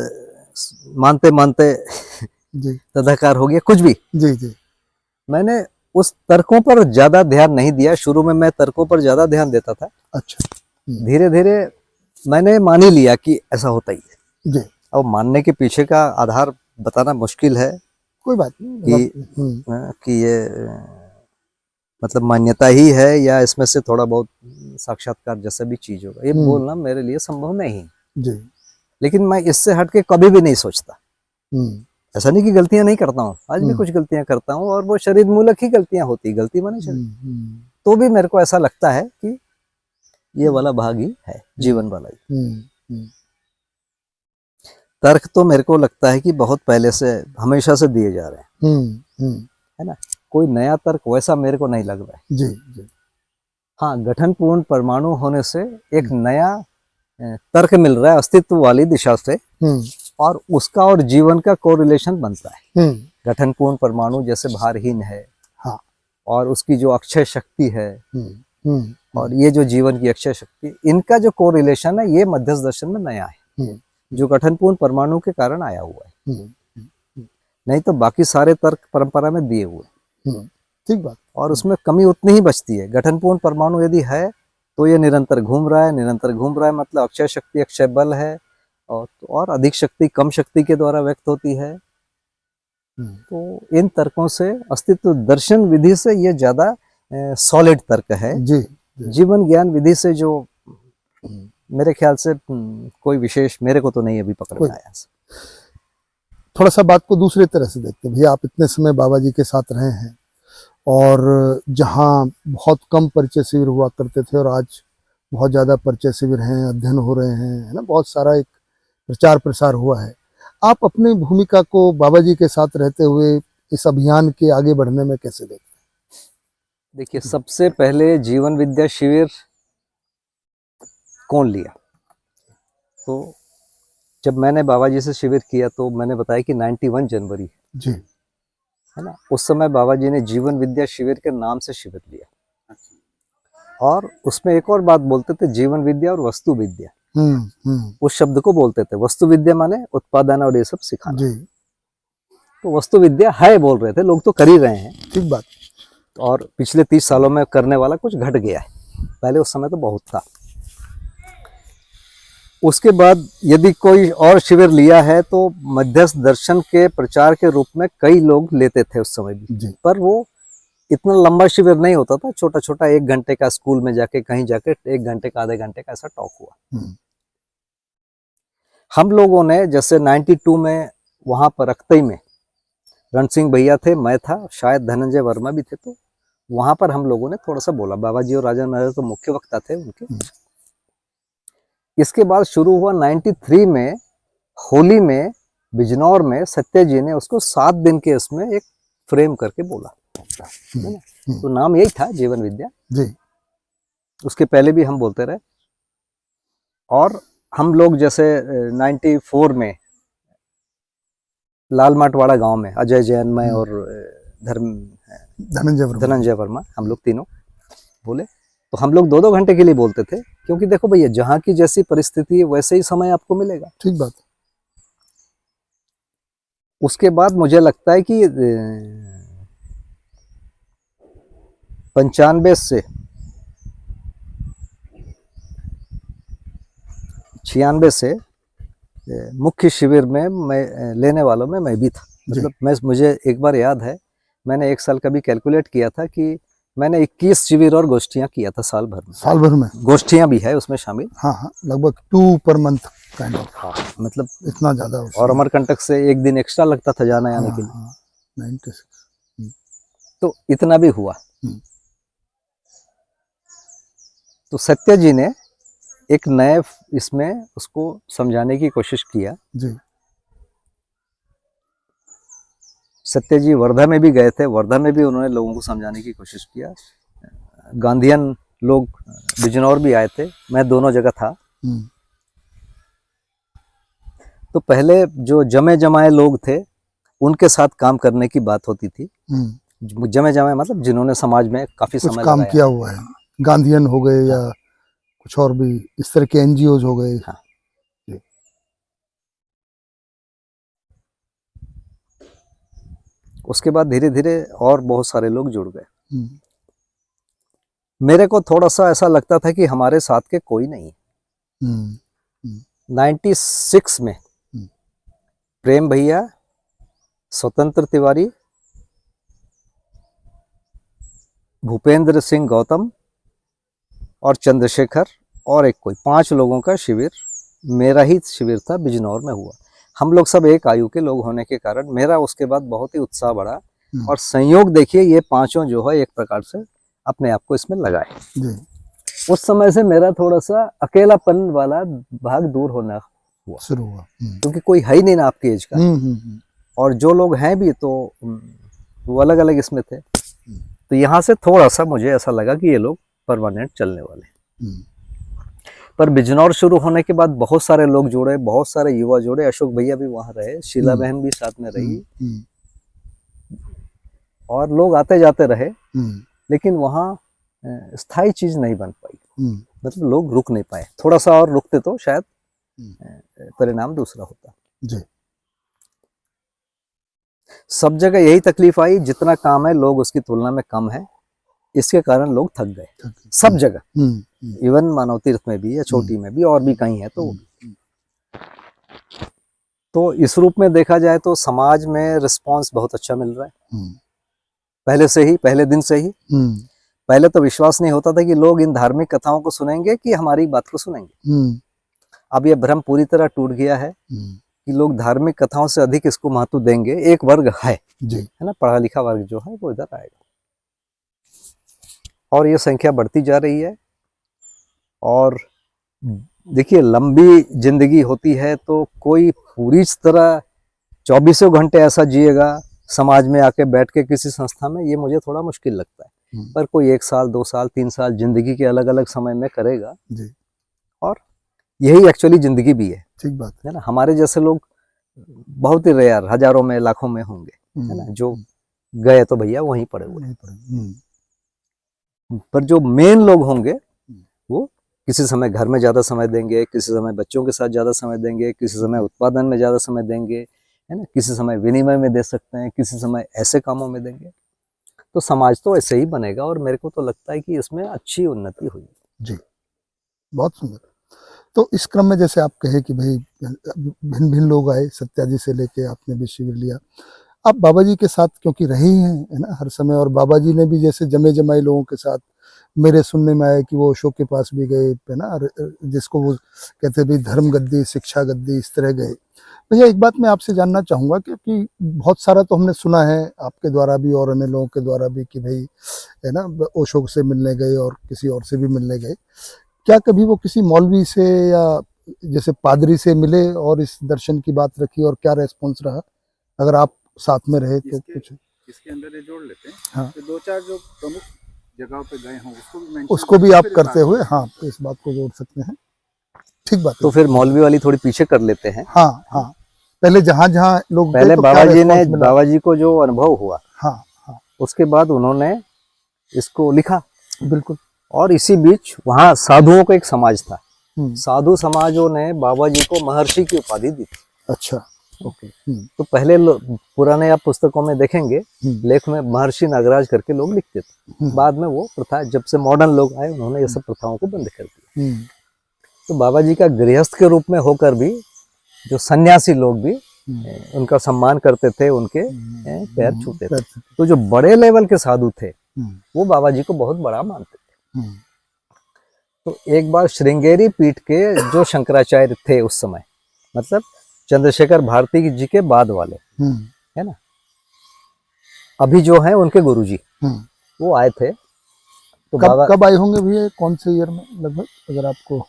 मानते मानते तदाकार हो गया, कुछ भी। जी। मैंने उस तर्कों पर ज्यादा ध्यान नहीं दिया। शुरू में मैं तर्कों पर ज्यादा ध्यान देता था। अच्छा। धीरे धीरे मैंने मान ही लिया कि ऐसा होता ही है। जी। अब मानने के पीछे का आधार बताना मुश्किल है कोई बात नहीं। कि ये मतलब मान्यता ही है या इसमें से थोड़ा बहुत साक्षात्कार जैसा भी चीज होगा, ये बोलना मेरे लिए संभव नहीं। जी। लेकिन मैं इससे हट के कभी भी नहीं सोचता। हम्म ऐसा नहीं कि गलतियां नहीं करता हूँ, आज भी कुछ गलतियां करता हूँ, और वो शरीर मूलक ही गलतियां होती, गलती माने शरीर। तो भी मेरे को ऐसा लगता है कि ये वाला भाग ही है, जीवन वाला ही। तर्क तो मेरे को लगता है कि बहुत पहले से, हमेशा से दिए जा रहे हैं, है ना। कोई नया तर्क वैसा मेरे को नहीं लग रहा है। जी जी। हाँ, गठनपूर्ण परमाणु होने से एक नया तर्क मिल रहा है अस्तित्व वाली दिशा से, और उसका और जीवन का कोरिलेशन बनता है। गठनपूर्ण परमाणु जैसे भारहीन है, हाँ, और उसकी जो अक्षय शक्ति है, और ये जो जीवन की अक्षय शक्ति, इनका जो कोरिलेशन है, ये मध्यस्थ दर्शन में नया है, जो गठनपूर्ण परमाणु के कारण आया हुआ है। नहीं तो बाकी सारे तर्क परंपरा में दिए हुए। ठीक बात। और उसमें कमी उतनी ही बचती है। गठनपूर्ण परमाणु यदि है तो ये निरंतर घूम रहा है, निरंतर घूम रहा है, मतलब अक्षय शक्ति अक्षय बल है, और अधिक शक्ति कम शक्ति के द्वारा व्यक्त होती है। तो इन तर्कों से, अस्तित्व दर्शन विधि से ये ज्यादा सॉलिड तर्क है। जी, जी। जीवन ज्ञान विधि से जो मेरे ख्याल से कोई विशेष मेरे को तो नहीं अभी पकड़ में आया। थोड़ा सा बात को दूसरी तरह से देखते हैं। भैया, आप इतने समय बाबा जी के साथ रहे हैं, और जहाँ बहुत कम परिचय शिविर हुआ करते थे और आज बहुत ज़्यादा परिचय शिविर हैं, अध्ययन हो रहे हैं, है ना, बहुत सारा एक प्रचार प्रसार हुआ है। आप अपनी भूमिका को बाबा जी के साथ रहते हुए इस अभियान के आगे बढ़ने में कैसे देखते हैं? देखिए, सबसे पहले जीवन विद्या शिविर कौन लिया? तो जब मैंने बाबा जी से शिविर किया तो मैंने बताया कि 91 जनवरी जी, है ना, उस समय बाबा जी ने जीवन विद्या शिविर के नाम से शिविर लिया। और उसमें एक और बात बोलते थे, जीवन विद्या और वस्तु विद्या। उस शब्द को बोलते थे। वस्तु विद्या माने उत्पादन और ये सब सिखाना जी। तो वस्तु विद्या है बोल रहे थे लोग, तो कर ही रहे हैं, ठीक बात। और पिछले 30 सालों में करने वाला कुछ घट गया है, पहले उस समय तो बहुत था। उसके बाद यदि कोई और शिविर लिया है तो मध्यस्थ दर्शन के प्रचार के रूप में कई लोग लेते थे उस समय भी, पर वो इतना लंबा शिविर नहीं होता था, छोटा छोटा 1 घंटे का, स्कूल में जाके कहीं जाके 1 घंटे का, आधे घंटे का ऐसा टॉक हुआ। हम लोगों ने जैसे 92 में वहां पर अख्तई में रण सिंह भैया थे, मैं था, शायद धनंजय वर्मा भी थे, तो वहां पर हम लोगों ने थोड़ा सा बोला। बाबा जी और राजा नगर तो मुख्य वक्ता थे उनके। इसके बाद शुरू हुआ 93 में, होली में बिजनौर में सत्य जी ने उसको 7 दिन के उसमें एक फ्रेम करके बोला, तो नाम यही था जीवन विद्या जी। उसके पहले भी हम बोलते रहे। और हम लोग जैसे 94 में लाल माटवाड़ा गांव में अजय जैन में और धनंजय वर्मा, हम लोग तीनों बोले, तो हम लोग 2-2 घंटे के लिए बोलते थे, क्योंकि देखो भैया, जहां की जैसी परिस्थिति है वैसे ही समय आपको मिलेगा। ठीक बात। उसके बाद मुझे लगता है कि 95 से 96 से मुख्य शिविर में मैं लेने वालों में मैं भी था। मतलब मुझे एक बार याद है, मैंने 1 साल का भी कैलकुलेट किया था कि मैंने 21 शिविर और गोष्ठियां किया था साल भर में। गोष्ठियां भी है उसमें शामिल। हाँ, लगभग 2 पर मंथ काइंड ऑफ। हाँ, मतलब इतना ज्यादा। और अमरकंटक से 1 दिन एक्स्ट्रा लगता था जाने आने के लिए। 96। तो इतना भी हुआ। तो सत्य जी ने एक नए इसमें उसको समझाने की कोशिश किया जी। सत्य जी वर्धा में भी गए थे, वर्धा में भी उन्होंने लोगों को समझाने की कोशिश किया। गांधीयन लोग बिजनौर भी आए थे, मैं दोनों जगह था। तो पहले जो जमे जमाए लोग थे उनके साथ काम करने की बात होती थी। जमे जमाए मतलब जिन्होंने समाज में काफी समय काम किया हुआ है, गांधीयन हो गए या कुछ और भी इस तरह के एनजीओ हो गए। हाँ। उसके बाद धीरे धीरे और बहुत सारे लोग जुड़ गए। मेरे को थोड़ा सा ऐसा लगता था कि हमारे साथ के कोई नहीं। 96 में प्रेम भैया, स्वतंत्र तिवारी, भूपेंद्र सिंह गौतम और चंद्रशेखर और एक कोई 5 लोगों का शिविर, मेरा ही शिविर था, बिजनौर में हुआ। हम लोग सब एक आयु के लोग होने के कारण मेरा उसके बाद बहुत ही उत्साह बढ़ा और संयोग देखिए ये 5 जो है एक प्रकार से अपने आप को इसमें लगाए। जी। उस समय से मेरा थोड़ा सा अकेलापन वाला भाग दूर होना हुआ, शुरू हुआ। क्योंकि कोई है ही नहीं ना आपकी एज का, और जो लोग हैं भी तो वो अलग अलग इसमें थे। तो यहाँ से थोड़ा सा मुझे ऐसा लगा कि ये लोग परमानेंट चलने वाले। पर बिजनौर शुरू होने के बाद बहुत सारे लोग जुड़े, बहुत सारे युवा जुड़े। अशोक भैया भी वहाँ रहे, शीला बहन भी साथ में रही, और लोग आते जाते रहे, लेकिन वहाँ स्थायी चीज नहीं बन पाई। मतलब लोग रुक नहीं पाए। थोड़ा सा और रुकते तो शायद परिणाम दूसरा होता। जी। सब जगह यही तकलीफ आई, जितना काम है लोग उसकी तुलना में कम है, इसके कारण लोग थक गए सब जगह। इवन मानव तीर्थ में भी या छोटी में भी और भी कहीं है। तो इस रूप में देखा जाए तो समाज में रिस्पांस बहुत अच्छा मिल रहा है पहले से ही, पहले दिन से ही। पहले तो विश्वास नहीं होता था कि लोग इन धार्मिक कथाओं को सुनेंगे कि हमारी बात को सुनेंगे। अब यह भ्रम पूरी तरह टूट गया है कि लोग धार्मिक कथाओं से अधिक इसको महत्व देंगे। एक वर्ग है ना, पढ़ा लिखा वर्ग जो है वो इधर आएगा, और ये संख्या बढ़ती जा रही है। और देखिए, लंबी जिंदगी होती है तो कोई पूरी तरह 24 घंटे ऐसा जिएगा समाज में आके बैठ के किसी संस्था में, ये मुझे थोड़ा मुश्किल लगता है। पर कोई 1 साल 2 साल 3 साल जिंदगी के अलग अलग समय में करेगा जी। और यही एक्चुअली जिंदगी भी है। ठीक बात है ना। हमारे जैसे लोग बहुत ही रेयर, हजारों में लाखों में होंगे, है ना, जो गए तो भैया वहीं पड़े हुए। पर जो मेन लोग होंगे वो किसी समय घर में ज्यादा समय देंगे, किसी समय बच्चों के साथ ज्यादा समय देंगे, किसी समय उत्पादन में ज्यादा समय देंगे, है ना, किसी समय विनिमय में दे सकते हैं, किसी समय ऐसे कामों में देंगे। तो समाज तो ऐसे ही बनेगा, और मेरे को तो लगता है कि इसमें अच्छी उन्नति हुई जी। बहुत सुंदर। तो इस क्रम में जैसे आप कहे कि भाई भिन्न भिन्न लोग आए, सत्या जी से लेके आपने भी शिविर लिया, आप बाबा जी के साथ क्योंकि रही हैं, है ना, हर समय, और बाबा जी ने भी जैसे जमे जमाए लोगों के साथ, मेरे सुनने में आया कि वो अशोक के पास भी गए, है ना, जिसको वो कहते भाई धर्म गद्दी, शिक्षा गद्दी, इस तरह गए। भैया एक बात मैं आपसे जानना चाहूँगा, क्योंकि बहुत सारा तो हमने सुना है आपके द्वारा भी और अन्य लोगों के द्वारा भी कि भाई, है ना, अशोक से मिलने गए और किसी और से भी मिलने गए। क्या कभी वो किसी मौलवी से या जैसे पादरी से मिले और इस दर्शन की बात रखी, और क्या रेस्पॉन्स रहा, अगर आप साथ में रहे तो कुछ इसके अंदर ये जोड़ लेते हैं। हाँ। तो 2-4 जो प्रमुख जगहों पे गए हों उसको भी आप करते हुए, हाँ, तो इस बात को जोड़ सकते हैं। ठीक बात। तो फिर मौलवी वाली थोड़ी पीछे कर लेते हैं। हाँ हाँ, पहले जहाँ जहाँ लोग पहले बाबा जी को जो अनुभव हुआ, हाँ हाँ, उसके बाद उन्होंने इसको लिखा। बिल्कुल। और इसी बीच वहाँ साधुओं का एक समाज था, साधु समाजों ने बाबा जी को महर्षि की उपाधि दी थी। अच्छा, ओके। तो पहले पुराने आप पुस्तकों में देखेंगे लेख में महर्षि नागराज करके लोग लिखते थे। बाद में वो प्रथा, जब से मॉडर्न लोग आए, उन्होंने ये सब प्रथाओं को बंद कर दिया। तो बाबा जी का गृहस्थ के रूप में होकर भी जो सन्यासी लोग भी उनका सम्मान करते थे, उनके पैर छूते थे। तो जो बड़े लेवल के साधु थे वो बाबा जी को बहुत बड़ा मानते थे। तो एक बार श्रृंगेरी पीठ के जो शंकराचार्य थे उस समय, मतलब चंद्रशेखर भारती जी के बाद वाले, है ना, अभी जो है उनके गुरुजी, वो आए थे। तो कब आए होंगे भैया, कौन से ईयर में लगभग, अगर आपको,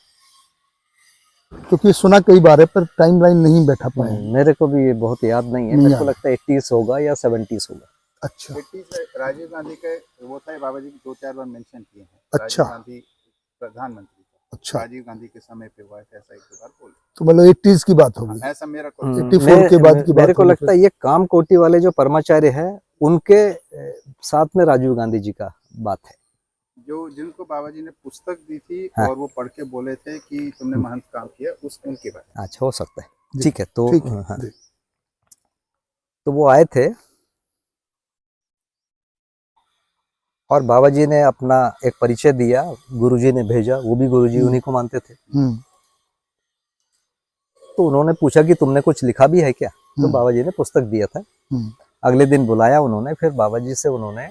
क्योंकि सुना कई बार है पर टाइमलाइन नहीं बैठा पाए। मेरे को भी ये बहुत याद नहीं है, मेरे को लगता है 80s होगा या 70s होगा। अच्छा, 80s राजीव गांधी के वो था, बाबा जी 2-4 बार मेंशन किए हैं। अच्छा, राजीव गांधी प्रधानमंत्री, अच्छा, राजीव गांधी के समय पे हुआ है, ऐसा एक बार बोले। तो मतलब 80s की बात होगी, ऐसा मेरा 84 के बाद की बात। मेरे को लगता है ये काम कोटी वाले जो परमाचार्य है उनके साथ में राजीव गांधी जी का बात है, जो जिनको बाबा जी ने पुस्तक दी थी। हाँ। और वो पढ़ के बोले थे कि तुमने महंत काम किया, उनके बारे में। अच्छा, हो सकता है। ठीक है। तो हाँ, जी। तो वो आए थे और बाबा जी ने अपना एक परिचय दिया, गुरुजी ने भेजा, वो भी गुरुजी उन्हीं को मानते थे। तो उन्होंने पूछा कि तुमने कुछ लिखा भी है क्या? तो बाबा जी ने पुस्तक दिया था, हम्म। अगले दिन बुलाया उन्होंने, फिर बाबा जी से उन्होंने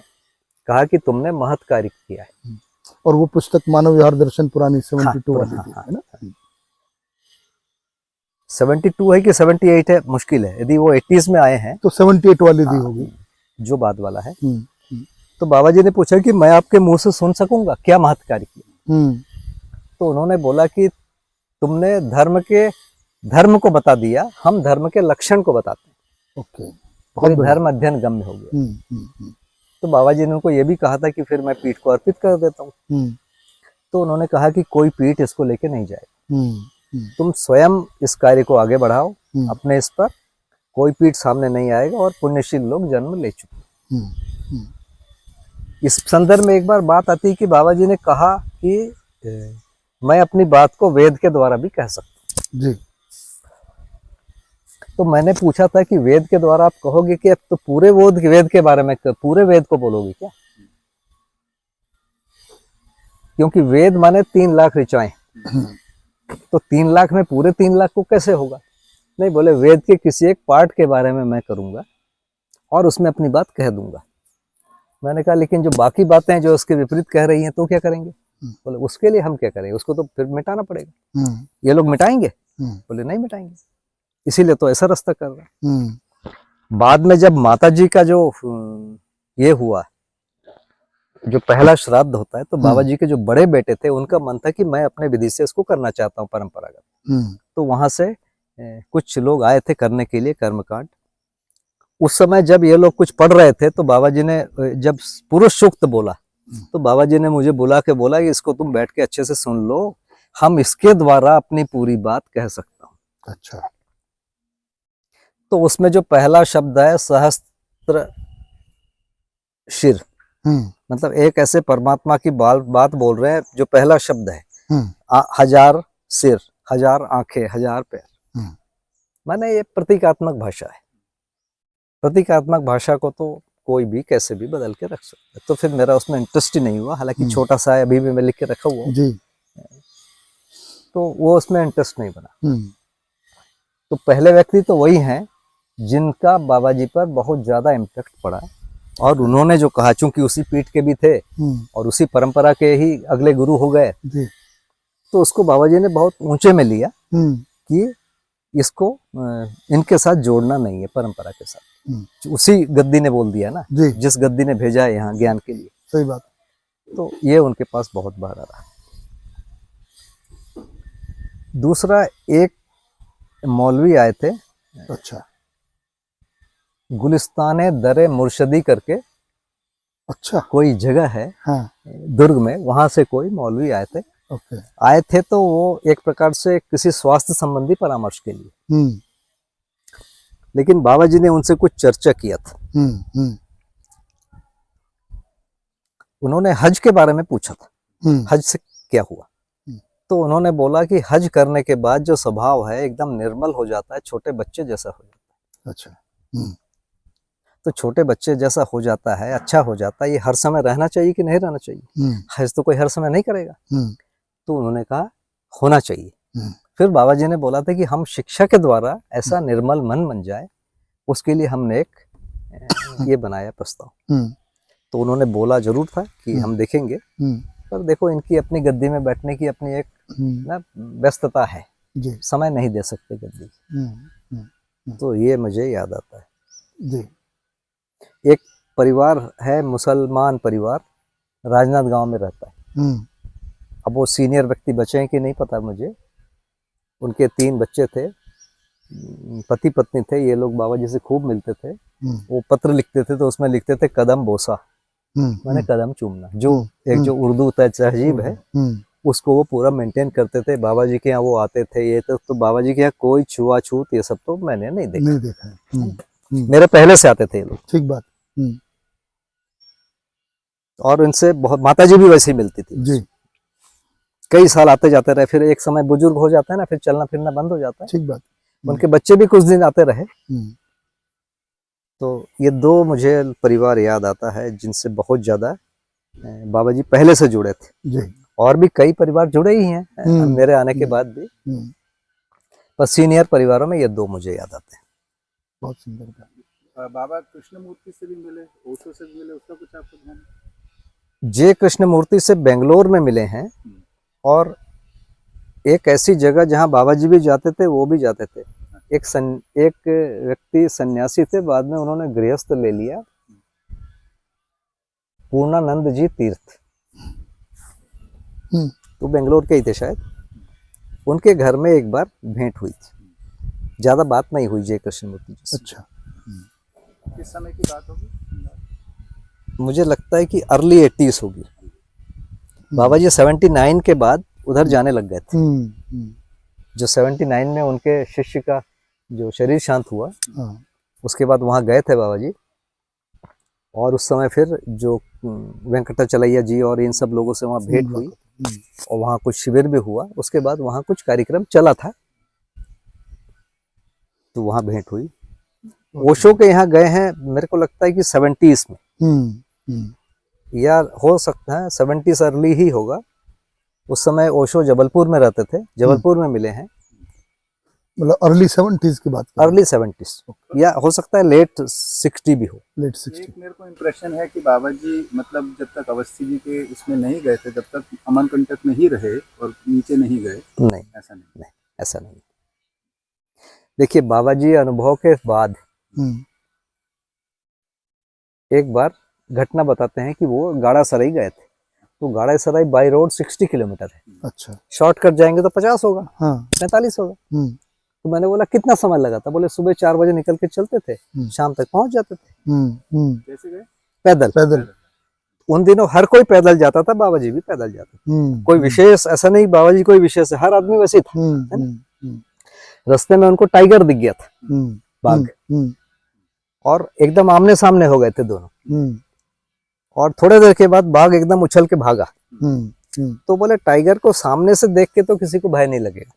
कहा कि तुमने महत् कार्य किया है। और वो पुस्तक मानव विहार दर्शन पुरानी 72 वाली हाँ, थी, हाँ, है ना? 72 है कि 78 है मुश्किल है, यदि वो 80s में आए हैं तो 78 वाली दी हाँ, होगी। जो बाद वाला है। हम्म। तो बाबा जी ने पूछा कि मैं आपके मुंह से सुन सकूंगा क्या महत् कार्य किया। हम्म। तो उन्होंने बोला कि तुमने धर्म को बता दिया, हम धर्म के लक्षण को बताते हैं, ओके, बहुत फिर बढ़िया। धर्म अध्ययन गम्य हो गया। हम्म। तो बाबा जी ने उनको ये भी कहा था कि फिर मैं पीठ को अर्पित कर देता हूँ। हम्म। तो उन्होंने कहा कि कोई पीठ इसको लेके नहीं जाए, हम्म। तुम स्वयं इस कार्य को आगे बढ़ाओ, हम्म। अपने इस पर कोई पीठ सामने नहीं आएगा और पुण्यशील लोग जन्म ले चुके। हम्म। इस संदर्भ में एक बार बात आती है कि बाबा जी ने कहा कि मैं अपनी बात को वेद के द्वारा भी कह सकता हूँ। जी। तो मैंने पूछा था कि वेद के द्वारा आप कहोगे कि अब तो पूरे वेद के बारे में, पूरे वेद को बोलोगे क्या? क्योंकि वेद माने 3 लाख ऋचाएं, तो 3 लाख में पूरे 3 लाख को कैसे होगा? नहीं, बोले वेद के किसी एक पार्ट के बारे में मैं करूंगा और उसमें अपनी बात कह दूंगा। मैंने कहा लेकिन जो बाकी बातें जो उसके विपरीत कह रही हैं तो क्या करेंगे? बोले उसके लिए हम क्या करेंगे, उसको तो फिर मिटाना पड़ेगा। ये लोग मिटाएंगे? बोले नहीं मिटाएंगे, इसीलिए तो ऐसा रास्ता कर रहा है। बाद में जब माता जी का जो ये हुआ, जो पहला श्राद्ध होता है, तो बाबा जी के जो बड़े बेटे थे उनका मन था कि मैं अपने विधि से इसको करना चाहता हूँ परंपरागत। तो वहां से कुछ लोग आए थे करने के लिए कर्मकांड। उस समय जब ये लोग कुछ पढ़ रहे थे तो बाबा जी ने जब पुरुष सूक्त बोला तो बाबा जी ने मुझे बुला के बोला कि इसको तुम बैठ के अच्छे से सुन लो, हम इसके द्वारा अपनी पूरी बात कह सकता हूँ। अच्छा। तो उसमें जो पहला शब्द है सहस्त्र शिर, मतलब एक ऐसे परमात्मा की बात बोल रहे हैं। जो पहला शब्द है 1000 सिर, 1000 आंखें, 1000 पैर, माने ये प्रतीकात्मक भाषा है। प्रतीकात्मक भाषा को तो कोई भी कैसे भी बदल के रख सकता है। तो फिर मेरा उसमें इंटरेस्ट ही नहीं हुआ, हालांकि छोटा सा है, अभी भी मैं लिख के रखा हुआ जी। तो वो उसमें इंटरेस्ट नहीं बना। तो पहले व्यक्ति तो वही हैं जिनका बाबा जी पर बहुत ज्यादा इम्पैक्ट पड़ा, और उन्होंने जो कहा, चूंकि उसी पीठ के भी थे और उसी परंपरा के ही अगले गुरु हो गए, तो उसको बाबा जी ने बहुत ऊंचे में लिया कि इसको इनके साथ जोड़ना नहीं है, परंपरा के साथ। उसी गद्दी ने बोल दिया ना, जिस गद्दी ने भेजा है यहाँ ज्ञान के लिए। सही बात। तो ये उनके पास बहुत बार आ रहा। दूसरा, एक मौलवी आए थे, अच्छा। गुलिस्ताने दरे मुर्शदी करके अच्छा, कोई जगह है दुर्ग में, वहां से कोई मौलवी आए थे। आए थे तो वो एक प्रकार से किसी स्वास्थ्य संबंधी परामर्श के लिए, लेकिन बाबा जी ने उनसे कुछ चर्चा किया था। उन्होंने हज के बारे में पूछा था, हज से क्या हुआ? तो उन्होंने बोला कि हज करने के बाद जो स्वभाव है एकदम निर्मल हो जाता है, छोटे बच्चे जैसा हो जाता है। अच्छा। तो छोटे बच्चे जैसा हो जाता है, अच्छा हो जाता है, ये हर समय रहना चाहिए कि नहीं रहना चाहिए? हज तो कोई हर समय नहीं करेगा। तो उन्होंने कहा होना चाहिए। फिर बाबा जी ने बोला था कि हम शिक्षा के द्वारा ऐसा निर्मल मन बन जाए, उसके लिए हमने एक ये बनाया प्रस्ताव। तो उन्होंने बोला जरूर था कि हम देखेंगे, पर देखो इनकी अपनी गद्दी में बैठने की अपनी एक ना व्यस्तता है, समय नहीं दे सकते गद्दी। तो ये मुझे याद आता है जी। एक परिवार है, मुसलमान परिवार, राजनांद गांव में रहता है। अब वो सीनियर व्यक्ति बचे हैं कि नहीं पता मुझे। उनके 3 बच्चे थे, पति पत्नी थे। ये लोग बाबा जी से खूब मिलते थे। वो पत्र लिखते थे तो उसमें लिखते थे कदम बोसा, माने कदम चूमना। जो एक जो उर्दू तहजीब है उसको वो पूरा मेंटेन करते थे। बाबा जी के यहाँ वो आते थे, ये तो बाबा जी के यहाँ कोई छुआछूत ये सब तो मैंने नहीं देखा। मेरे पहले से आते थे ये लोग। ठीक बात। और इनसे बहुत, माता जी भी वैसे ही मिलती थी जी। कई साल आते जाते रहे। फिर एक समय बुजुर्ग हो जाता है ना, फिर चलना फिरना बंद हो जाता है। ठीक बात। उनके बच्चे भी कुछ दिन आते रहे। तो ये 2 मुझे परिवार याद आता है जिनसे बहुत ज्यादा बाबा जी पहले से जुड़े थे। जी। और भी कई परिवार जुड़े ही हैं मेरे आने के बाद भी, पर सीनियर परिवारों में ये 2 मुझे याद आते हैं। बहुत सुंदर। बाबा कृष्णमूर्ति से भी मिले, ओशो से भी मिले, उसका कुछ आपको ध्यान है? जे कृष्णमूर्ति से बेंगलोर में मिले हैं, और एक ऐसी जगह जहां बाबा जी भी जाते थे, वो भी जाते थे। एक व्यक्ति सन्यासी थे, बाद में उन्होंने गृहस्थ ले लिया, पूर्णानंद जी तीर्थ, तो बेंगलोर के ही थे शायद। उनके घर में एक बार भेंट हुई थी, ज्यादा बात नहीं हुई जय कृष्णमूर्ति जी से। अच्छा। किस समय की बात होगी? मुझे लगता है कि अर्ली 80s होगी। बाबा जी 79 के बाद उधर जाने लग गए थे। जो 79 में उनके शिष्य का जो शरीर शांत हुआ, उसके बाद वहाँ गए थे बाबा जी, और उस समय फिर जो वेंकटाचलैया जी और इन सब लोगों से वहाँ भेंट हुई, और वहाँ कुछ शिविर भी हुआ। उसके बाद वहाँ कुछ कार्यक्रम चला था, तो वहाँ भेंट हुई। ओशो के यहाँ गए हैं, मेरे को लगता है कि 70s में, या हो सकता है 70s अर्ली ही होगा। उस समय ओशो जबलपुर में रहते थे, जबलपुर में मिले हैं। मतलब अर्ली 70s की बात कर रहे हैं। अर्ली 70s, या हो सकता है लेट 60 भी हो। लेट 60। एक मेरे को इम्प्रेशन है कि बाबा जी मतलब जब तक अवस्थी जी के इसमें नहीं गए थे, तब तक अमरकंटक में ही रहे और नीचे नहीं गए। नहीं, ऐसा नहीं। नहीं, ऐसा नहीं। देखिए, बाबा जी अनुभव के बाद एक बार घटना बताते हैं कि वो गाड़ा सराई गए थे, तो गाड़ा सराई बाई रोड 60 किलोमीटर है। अच्छा। शॉर्टकट जाएंगे तो 50 होगा, हाँ। 45 होगा। तो मैंने बोला कितना समय लगा था? बोले सुबह 4 बजे निकल के चलते थे, शाम तक पहुंच जाते थे। कैसे गए? पैदल। पैदल। उन दिनों हर कोई पैदल जाता था, बाबा जी भी पैदल जाते थे। कोई विशेष ऐसा नहीं, बाबा जी कोई विशेष है, हर आदमी वैसे था, है ना? रास्ते में उनको टाइगर दिख गया था, बाघ, और एकदम आमने सामने हो गए थे दोनों। और थोड़े देर के बाद बाघ एकदम उछल के भागा। तो बोले टाइगर को सामने से देख के तो किसी को भय नहीं लगेगा,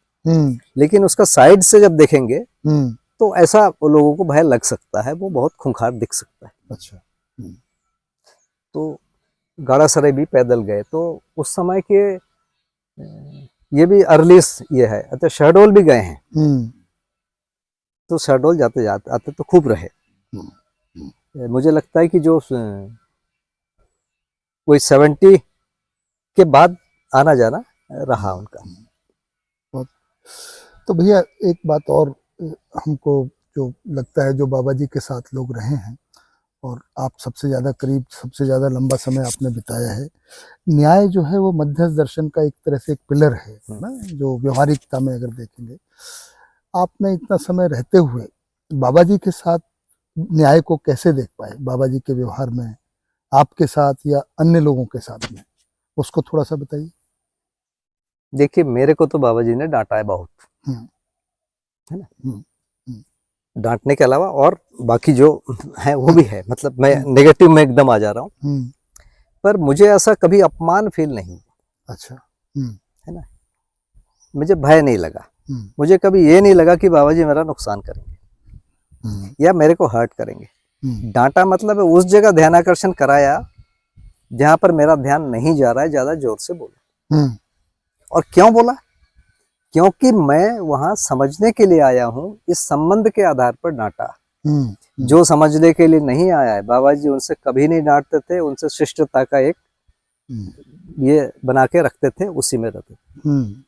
लेकिन उसका साइड से जब देखेंगे तो ऐसा लोगों को भय लग सकता है, वो बहुत खूंखार दिख सकता है। अच्छा। तो गाड़ासराय भी पैदल गए। तो उस समय के ये भी अर्ली ये है। अच्छा, शहडोल भी गए हैं, तो शहडोल जाते जाते आते तो खूब रहे। मुझे लगता है कि जो कोई 70 के बाद आना जाना रहा उनका। तो भैया एक बात और हमको जो लगता है, जो बाबा जी के साथ लोग रहे हैं और आप सबसे ज़्यादा करीब, सबसे ज़्यादा लंबा समय आपने बिताया है, न्याय जो है वो मध्यस्थ दर्शन का एक तरह से एक पिलर है ना, जो व्यवहारिकता में अगर देखेंगे। आपने इतना समय रहते हुए बाबा जी के साथ न्याय को कैसे देख पाए? बाबा जी के व्यवहार में आपके साथ या अन्य लोगों के साथ में, उसको थोड़ा सा बताइए। देखिए, मेरे को तो बाबा जी ने डांटा है बहुत, है ना? डांटने के अलावा और बाकी जो है वो भी है, मतलब मैं नेगेटिव में एकदम आ जा रहा हूँ, पर मुझे ऐसा कभी अपमान फील नहीं हुआ। अच्छा। है ना? मुझे भय नहीं लगा, मुझे कभी ये नहीं लगा कि बाबा जी मेरा नुकसान करेंगे या मेरे को हर्ट करेंगे। डांटा मतलब है उस जगह ध्यान आकर्षण कराया जहां पर मेरा ध्यान नहीं जा रहा है, ज्यादा जोर से बोला। और क्यों बोला? क्योंकि मैं वहां समझने के लिए आया हूं, इस संबंध के आधार पर डांटा। जो समझने के लिए नहीं आया है, बाबा जी उनसे कभी नहीं डांटते थे, उनसे शिष्टता का एक ये बना के रखते थे, उसी में रहते थे।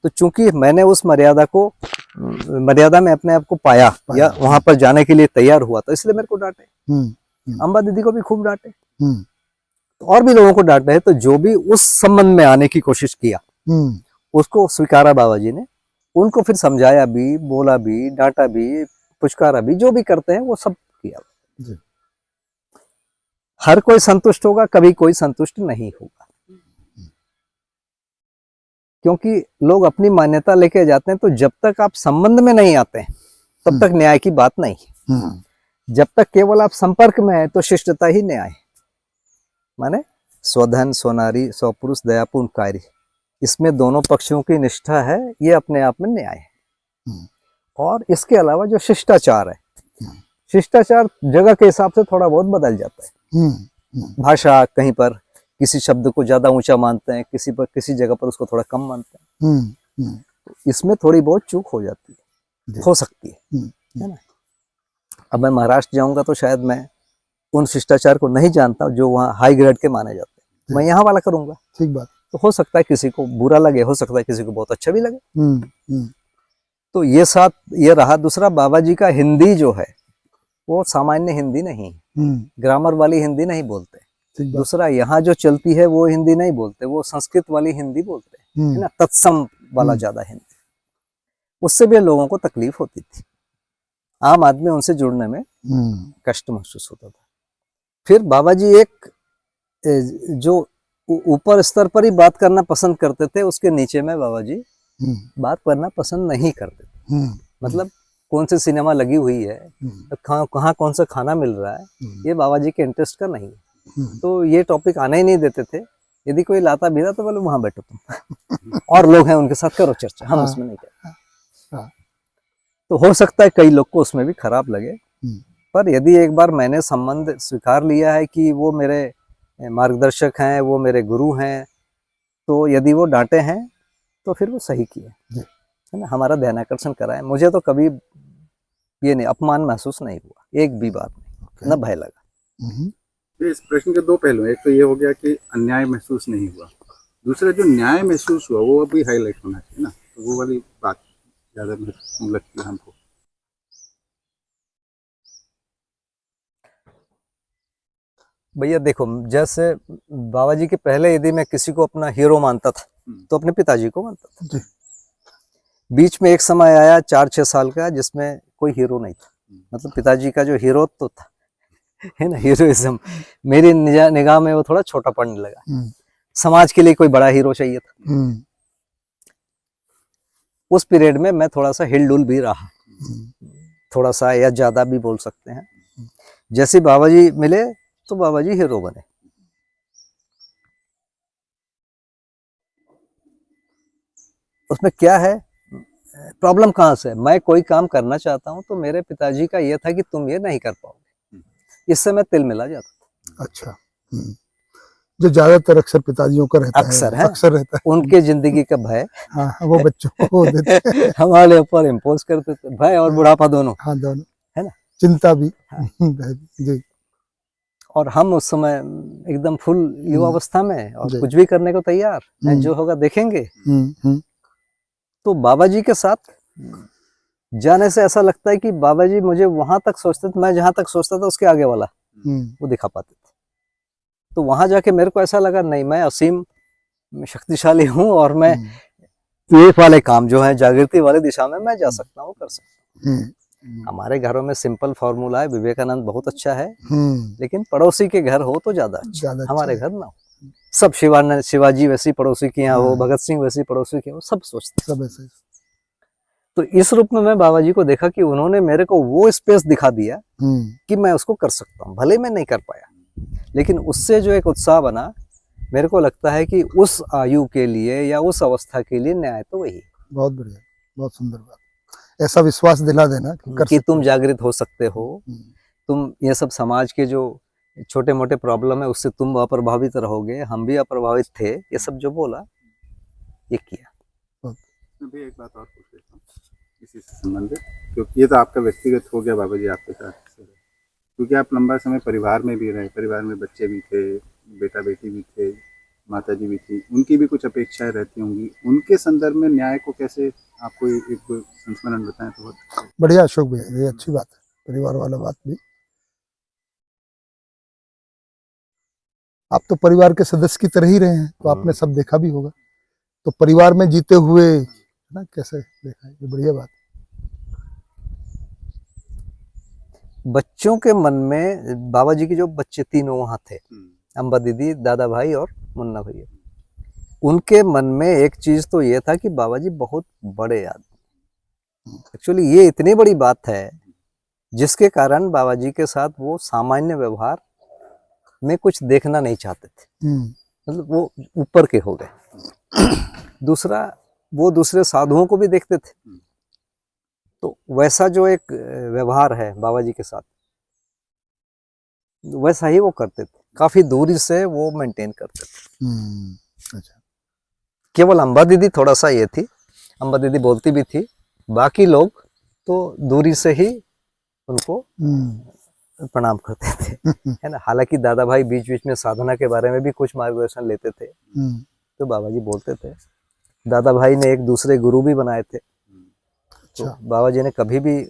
तो चूंकि मैंने उस मर्यादा में अपने आप को पाया या वहां पर जाने के लिए तैयार हुआ, तो इसलिए मेरे को डांटे। अम्बा दीदी को भी खूब डांटे, तो और भी लोगों को डांटे हैं। तो जो भी उस संबंध में आने की कोशिश किया, उसको स्वीकारा बाबा जी ने, उनको फिर समझाया भी, बोला भी, डांटा भी, पुचकारा भी, जो भी करते हैं वो सब किया। हर कोई संतुष्ट होगा, कभी कोई संतुष्ट नहीं होगा, क्योंकि लोग अपनी मान्यता लेके जाते हैं। तो जब तक आप संबंध में नहीं आते हैं, तब तक न्याय की बात नहीं। जब तक केवल आप संपर्क में है, तो शिष्टता ही न्याय है। माने स्वधन स्वनारी स्वपुरुष दयापूर्ण कार्य, इसमें दोनों पक्षों की निष्ठा है, ये अपने आप में न्याय है। और इसके अलावा जो शिष्टाचार है, शिष्टाचार जगह के हिसाब से थोड़ा बहुत बदल जाता है। भाषा, कहीं पर किसी शब्द को ज्यादा ऊंचा मानते हैं, किसी जगह पर उसको थोड़ा कम मानते हैं। इसमें थोड़ी बहुत चूक हो जाती है, हो सकती है ना? अब मैं महाराष्ट्र जाऊंगा तो शायद मैं उन शिष्टाचार को नहीं जानता जो वहाँ हाई ग्रेड के माने जाते हैं, मैं यहाँ वाला करूंगा। ठीक बात। तो हो सकता है किसी को बुरा लगे, हो सकता है किसी को बहुत अच्छा भी लगे। हम्म। तो ये रहा। दूसरा, बाबा जी का हिंदी जो है वो सामान्य हिंदी नहीं, ग्रामर वाली हिंदी नहीं बोलते। ठीक बात। दूसरा, यहाँ जो चलती है वो हिंदी नहीं बोलते, वो संस्कृत वाली हिंदी बोलते हैं, है ना, तत्सम वाला ज्यादा हिंदी। उससे भी लोगों को तकलीफ होती थी, आम आदमी उनसे जुड़ने में कष्ट महसूस होता था। फिर बाबा जी एक जो ऊपर स्तर पर ही बात करना पसंद करते थे, उसके नीचे में बाबा जी बात करना पसंद नहीं करते थे। मतलब कौन सी सिनेमा लगी हुई है, कहाँ कौन सा खाना मिल रहा है, ये बाबा जी के इंटरेस्ट का नहीं है। तो ये टॉपिक आने ही नहीं देते थे। यदि कोई लाता भी था तो बोले वहां बैठो तुम और लोग हैं उनके साथ करो चर्चा, हम उसमें नहीं करते। तो हो सकता है कई लोग को उसमें भी खराब लगे, पर यदि एक बार मैंने संबंध स्वीकार लिया है कि वो मेरे मार्गदर्शक हैं, वो मेरे गुरु हैं, तो यदि वो डांटे हैं तो फिर वो सही किए, है ना, हमारा ध्यानाकर्षण कराए। मुझे तो कभी ये नहीं अपमान महसूस नहीं हुआ, एक भी बात नहीं, न भय लगा। इस प्रश्न के दो पहलू हैं। एक तो ये हो गया कि अन्याय महसूस नहीं हुआ, दूसरा जो न्याय महसूस हुआ वो अभी हाईलाइट होना चाहिए ना, तो वो वाली बात ज्यादा महत्वपूर्ण लगती है हमको। भैया देखो, जैसे बाबा जी के पहले यदि मैं किसी को अपना हीरो मानता था तो अपने पिताजी को मानता था। बीच में एक समय आया 4-6 साल का जिसमें कोई हीरो नहीं था, मतलब पिताजी का जो हीरो तो था, है ना, हीरोइज्म मेरी निगाह में वो थोड़ा छोटा पड़ने लगा। समाज के लिए कोई बड़ा हीरो चाहिए था। उस पीरियड में मैं थोड़ा सा हिलडुल भी रहा, थोड़ा सा या ज्यादा भी बोल सकते हैं। जैसे बाबा जी मिले तो बाबा जी हीरो बने। उसमें क्या है, प्रॉब्लम कहाँ से? मैं कोई काम करना चाहता हूं तो मेरे पिताजी का यह था कि तुम ये नहीं कर पाओगे, इससे मैं तिल मिला जाता था। अच्छा। जो ज्यादातर अक्सर पिताजियों का रहता है, अक्सर रहता है, उनके जिंदगी का भय। हाँ, वो बच्चों को देते हमारे ऊपर इम्पोज करते थे, भय और बुढ़ापा दोनों। हाँ, दोनों, है ना, चिंता भी। जी। और हम उस समय एकदम फुल युवावस्था में और कुछ भी करने को तैयार, जो होगा देखेंगे। तो बाबा जी के साथ जाने से ऐसा लगता है कि बाबा जी मुझे वहां तक सोचते थे, मैं जहां तक सोचता था उसके आगे वाला वो दिखा पाते थे। तो वहां जाके मेरे को ऐसा लगा नहीं, मैं असीम शक्तिशाली हूँ और मैं ये वाले काम जो है जागृति वाली दिशा में मैं जा सकता हूँ, कर सकता हूँ। हमारे घरों में सिंपल फॉर्मूला है, विवेकानंद बहुत अच्छा है, लेकिन पड़ोसी के घर हो तो ज्यादा अच्छा, हमारे घर ना हो। सब शिवाजी वैसी पड़ोसी के यहाँ हो, भगत सिंह वैसी पड़ोसी के हो, सब सोचते सब ऐसे। तो इस रूप में मैं बाबा जी को देखा कि उन्होंने मेरे को वो स्पेस दिखा दिया कि मैं उसको कर सकता हूँ। भले मैं नहीं कर पाया, लेकिन उससे जो एक उत्साह बना, मेरे को लगता है कि उस आयु के लिए या उस अवस्था के लिए न्याय तो वही। बहुत बढ़िया, बहुत सुंदर बात। ऐसा विश्वास दिला देना कि तुम जागृत हो सकते हो, तुम ये सब समाज के जो छोटे मोटे प्रॉब्लम है उससे तुम अप्रभावित रहोगे, हम भी अप्रभावित थे, ये सब जो बोला ये किया। मैं एक बात और पूछ लेता हूँ इसी से संबंधित, क्योंकि ये तो आपका व्यक्तिगत हो गया बाबा जी आपके साथ, क्योंकि आप लंबा समय परिवार में भी रहे, परिवार में बच्चे भी थे, बेटा बेटी भी थे, माता जी भी थी, उनकी भी कुछ अपेक्षाएं रहती होंगी, उनके संदर्भ में न्याय को कैसे आपको एक संस्मरण बताएं तो बहुत बढ़िया। अशोक भैया, ये अच्छी बात है, परिवार वाला बात भी। आप तो परिवार के सदस्य की तरह ही रहे हैं, तो आपने सब देखा भी होगा, तो परिवार में जीते हुए ना कैसे देखा है, ये बढ़िया बात। बच्चों के मन में बाबा जी के जो बच्चे तीनों वहां थे, अम्बा दीदी, दादा भाई और मुन्ना भैया, उनके मन में एक चीज तो ये था कि बाबा जी बहुत बड़े आदमी। एक्चुअली ये इतनी बड़ी बात है जिसके कारण बाबा जी के साथ वो सामान्य व्यवहार में कुछ देखना नहीं चाहते थे, मतलब वो ऊपर के हो गए। दूसरा, वो दूसरे साधुओं को भी देखते थे, तो वैसा जो एक व्यवहार है बाबा जी के साथ, वैसा ही वो करते थे, काफी दूरी से वो मेंटेन करते थे। अच्छा। केवल अम्बा दीदी थोड़ा सा ये थी, अम्बा दीदी बोलती भी थी, बाकी लोग तो दूरी से ही उनको प्रणाम करते थे, है ना। हालांकि दादा भाई बीच बीच में साधना के बारे में भी कुछ मार्गदर्शन लेते थे, तो बाबा जी बोलते थे। दादा भाई ने एक दूसरे गुरु भी बनाए थे, तो अच्छा। बाबा जी ने कभी भी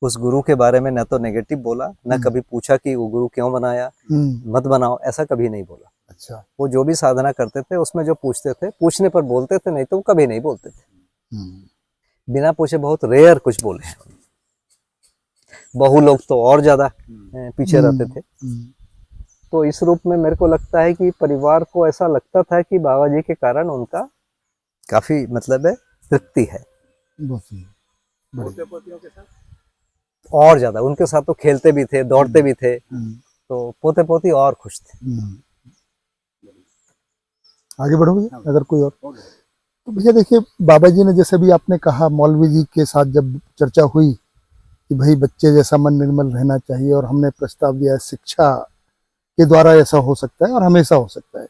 उस गुरु के बारे में न तो नेगेटिव बोला, न कभी पूछा कि वो गुरु क्यों बनाया, मत बनाओ, ऐसा कभी नहीं बोला। अच्छा। वो जो भी साधना करते थे उसमें जो पूछते थे, पूछने पर बोलते थे, नहीं तो वो कभी नहीं बोलते थे। बिना पूछे बहुत रेयर कुछ बोले। बहु लोग तो और ज्यादा पीछे रहते थे। तो इस रूप में मेरे को लगता है कि परिवार को ऐसा लगता था कि बाबा जी के कारण उनका काफी मतलब है तृप्ति है। पोते पोतियों के साथ और ज्यादा उनके साथ तो खेलते भी थे, दौड़ते भी थे, तो पोते पोती और खुश थे। आगे बढ़ोगे अगर कोई और? तो भैया देखिए, बाबा जी ने जैसे भी आपने कहा, मौलवी जी के साथ जब चर्चा हुई कि भाई बच्चे जैसा मन निर्मल रहना चाहिए, और हमने प्रस्ताव दिया है शिक्षा के द्वारा ऐसा हो सकता है और हमेशा हो सकता है।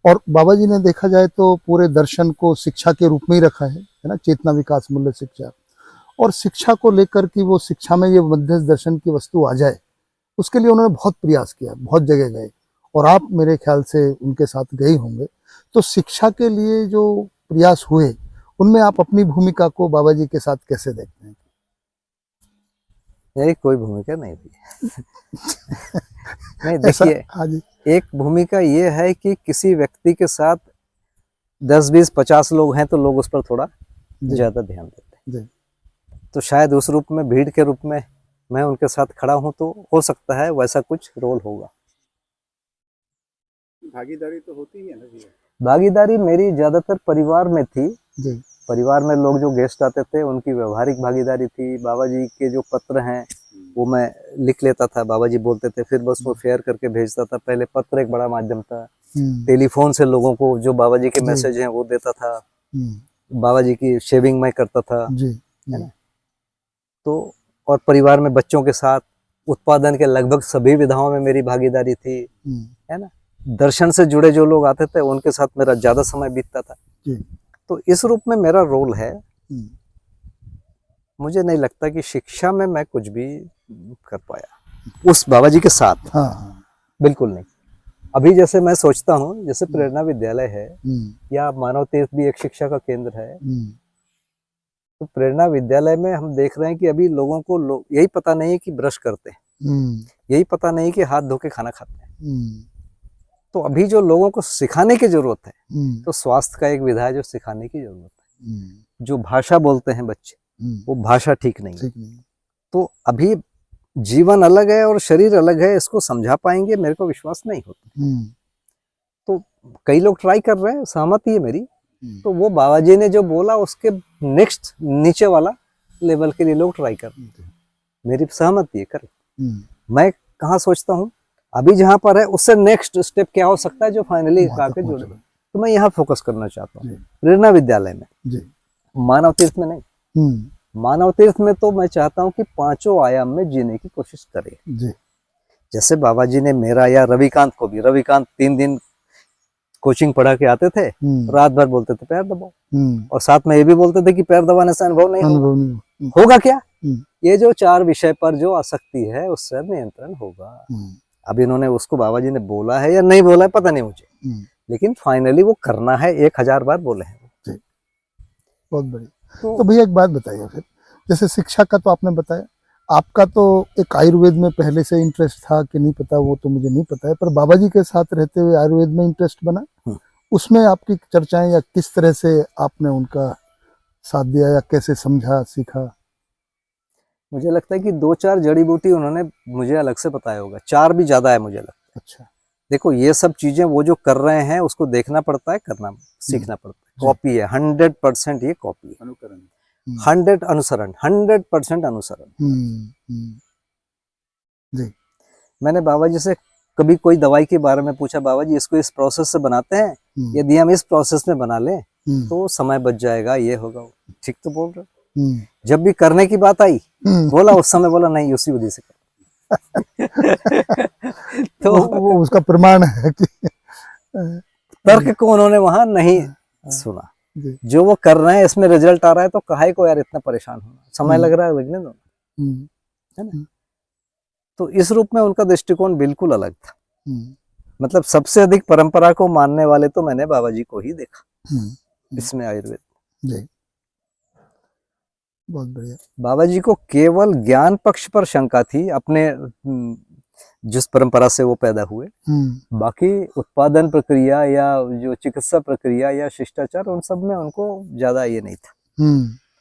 और बाबा जी ने देखा जाए तो पूरे दर्शन को शिक्षा के रूप में ही रखा है ना, चेतना विकास मूल्य शिक्षा। और शिक्षा को लेकर कि वो शिक्षा में ये मध्यस्थ दर्शन की वस्तु आ जाए, उसके लिए उन्होंने बहुत प्रयास किया, बहुत जगह गए, और आप मेरे ख्याल से उनके साथ गए होंगे। तो शिक्षा के लिए जो प्रयास हुए, उनमें आप अपनी भूमिका को बाबा जी के साथ कैसे देखते हैं? मेरी कोई भूमिका नहीं थी। नहीं, देखिए, हाँ जी। एक भूमिका ये है कि किसी व्यक्ति के साथ 10, 20, 50 लोग हैं तो लोग उस पर थोड़ा ज्यादा ध्यान देते हैं। तो शायद उस रूप में, भीड़ के रूप में मैं उनके साथ खड़ा हूं, तो हो सकता है वैसा कुछ रोल होगा। भागीदारी तो होती ही है ना भैया। भागीदारी मेरी ज्यादातर परिवार में थी जी। परिवार में लोग जो गेस्ट आते थे उनकी व्यवहारिक भागीदारी थी। बाबा जी के जो पत्र हैं वो मैं लिख लेता था, बाबा जी बोलते थे, फिर बस वो शेयर करके भेजता था। पहले पत्र एक बड़ा माध्यम था, टेलीफोन से लोगों को जो बाबा जी के मैसेज हैं वो देता था, बाबा जी की शेविंग मैं करता था, है ना। तो और परिवार में बच्चों के साथ उत्पादन के लगभग सभी विधाओं में मेरी भागीदारी थी, है ना। दर्शन से जुड़े जो लोग आते थे उनके साथ मेरा ज्यादा समय बीतता था। तो इस रूप में मेरा रोल है। मुझे नहीं लगता कि शिक्षा में मैं कुछ भी कर पाया उस बाबा जी के साथ। हाँ। बिल्कुल नहीं। अभी जैसे मैं सोचता हूँ, जैसे प्रेरणा विद्यालय है या मानव तीर्थ भी एक शिक्षा का केंद्र है, तो प्रेरणा विद्यालय में हम देख रहे हैं कि अभी लोगों को यही पता नहीं है कि ब्रश करते हैं, यही पता नहीं कि हाथ धो के खाना खाते हैं। तो अभी जो लोगों को सिखाने की जरूरत है, तो स्वास्थ्य का एक विधा है जो सिखाने की जरूरत है। जो भाषा बोलते हैं बच्चे, वो भाषा ठीक नहीं है। तो अभी जीवन अलग है और शरीर अलग है, इसको समझा पाएंगे मेरे को विश्वास नहीं होता। तो कई लोग ट्राई कर रहे हैं, सहमति है मेरी। तो वो बाबा जी ने जो बोला उसके नेक्स्ट नीचे वाला लेवल के लिए लोग ट्राई कर रहे हैं, मेरी सहमति है। करेक्ट। मैं कहाँ सोचता हूँ अभी जहां पर है उससे नेक्स्ट स्टेप क्या हो सकता है जो फाइनली आके जुड़े, तो मैं यहाँ फोकस करना चाहता हूँ प्रेरणा विद्यालय में, मानव तीर्थ में नहीं। मानव तीर्थ में तो मैं चाहता हूँ कि पांचों आयाम में जीने की कोशिश करे। जैसे बाबा जी ने मेरा या रविकांत को भी, रविकांत 3 दिन कोचिंग पढ़ा के आते थे, रात भर बोलते थे पैर दबाओ, और साथ में ये भी बोलते थे कि पैर दबाने से अनुभव नहीं होगा क्या। ये जो 4 विषय पर जो आसक्ति है उससे नियंत्रण होगा। अब इन्होंने उसको बाबा जी ने बोला है या नहीं बोला है पता नहीं मुझे, लेकिन फाइनली वो करना है। 1000 बार बोले हैं। बहुत बढ़िया। तो भैया एक बात बताइए फिर, जैसे शिक्षा का तो आपने बताया, आपका तो एक आयुर्वेद में पहले से इंटरेस्ट था कि नहीं पता, वो तो मुझे नहीं पता है, पर बाबा जी के साथ रहते हुए आयुर्वेद में इंटरेस्ट बना। उसमें आपकी चर्चाएं या किस तरह से आपने उनका साथ दिया या कैसे समझा, सीखा? मुझे लगता है कि 2-4 जड़ी बूटी उन्होंने मुझे अलग से बताया होगा, 4 भी ज्यादा है मुझे लगता है। अच्छा। देखो ये सब चीजें वो जो कर रहे हैं उसको देखना पड़ता है, करना सीखना पड़ता है। कॉपी है 100%, ये कॉपी है, अनुकरण 100 अनुसरण 100% अनुसरण। जी। मैंने बाबा जी से कभी कोई दवाई के बारे में पूछा, बाबा जी इसको इस प्रोसेस से बनाते हैं, यदि हम इस प्रोसेस में बना लें तो समय बच जाएगा, ये होगा। ठीक तो बोल रहे। जब भी करने की बात आई बोला, उस समय बोला नहीं उसी विधि से तो वो उसका प्रमाण है कि तर्क को उन्होंने वहां नहीं सुना। जो वो कर रहे हैं इसमें रिजल्ट आ रहा है तो काहे को यार इतना परेशान होना, समय लग रहा है लगने दो, है ना। तो इस रूप में उनका दृष्टिकोण बिल्कुल अलग था। हम्म, मतलब सबसे अधिक परंपरा को मानने वाले तो मैंने बाबा जी को ही देखा हम्म, इसमें, आयुर्वेद। जी, बहुत बढ़िया। बाबा जी को केवल ज्ञान पक्ष पर शंका थी अपने जिस परंपरा से वो पैदा हुए। बाकी उत्पादन प्रक्रिया या जो चिकित्सा प्रक्रिया या शिष्टाचार, उन सब में उनको ज्यादा ये नहीं था।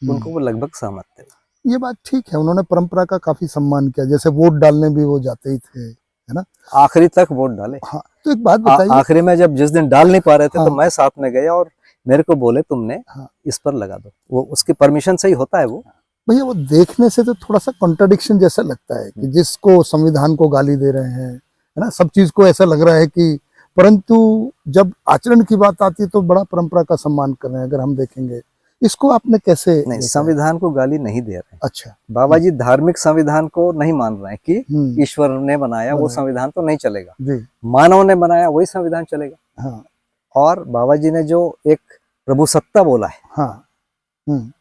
उनको वो लगभग सहमत थे। ये बात ठीक है, उन्होंने परंपरा का काफी सम्मान किया, जैसे वोट डालने भी वो जाते ही थे, है ना? आखिरी तक वोट डाले। हाँ, तो एक बात बताइए। आखिरी में जब जिस दिन डाल नहीं पा रहे थे, हाँ, तो मैं साथ में गया और मेरे को बोले तुमने हाँ, इस पर लगा दो। वो उसकी परमिशन से ही होता है वो। भैया वो देखने से तो थोड़ा सा कॉन्ट्रडिक्शन जैसा लगता है कि जिसको संविधान को गाली दे रहे हैं, है ना, सब चीज को ऐसा लग रहा है कि, परंतु जब आचरण की बात आती है तो बड़ा परंपरा का सम्मान कर रहे हैं। अगर हम देखेंगे इसको, आपने कैसे नहीं, देखा संविधान को गाली नहीं दे रहे हैं। अच्छा, बाबा जी धार्मिक संविधान को नहीं मान रहे हैं कि ईश्वर ने बनाया वो संविधान तो नहीं चलेगा, जी, मानव ने बनाया वही संविधान चलेगा। हाँ, और बाबा जी ने जो एक प्रभुसत्ता बोला है, हाँ,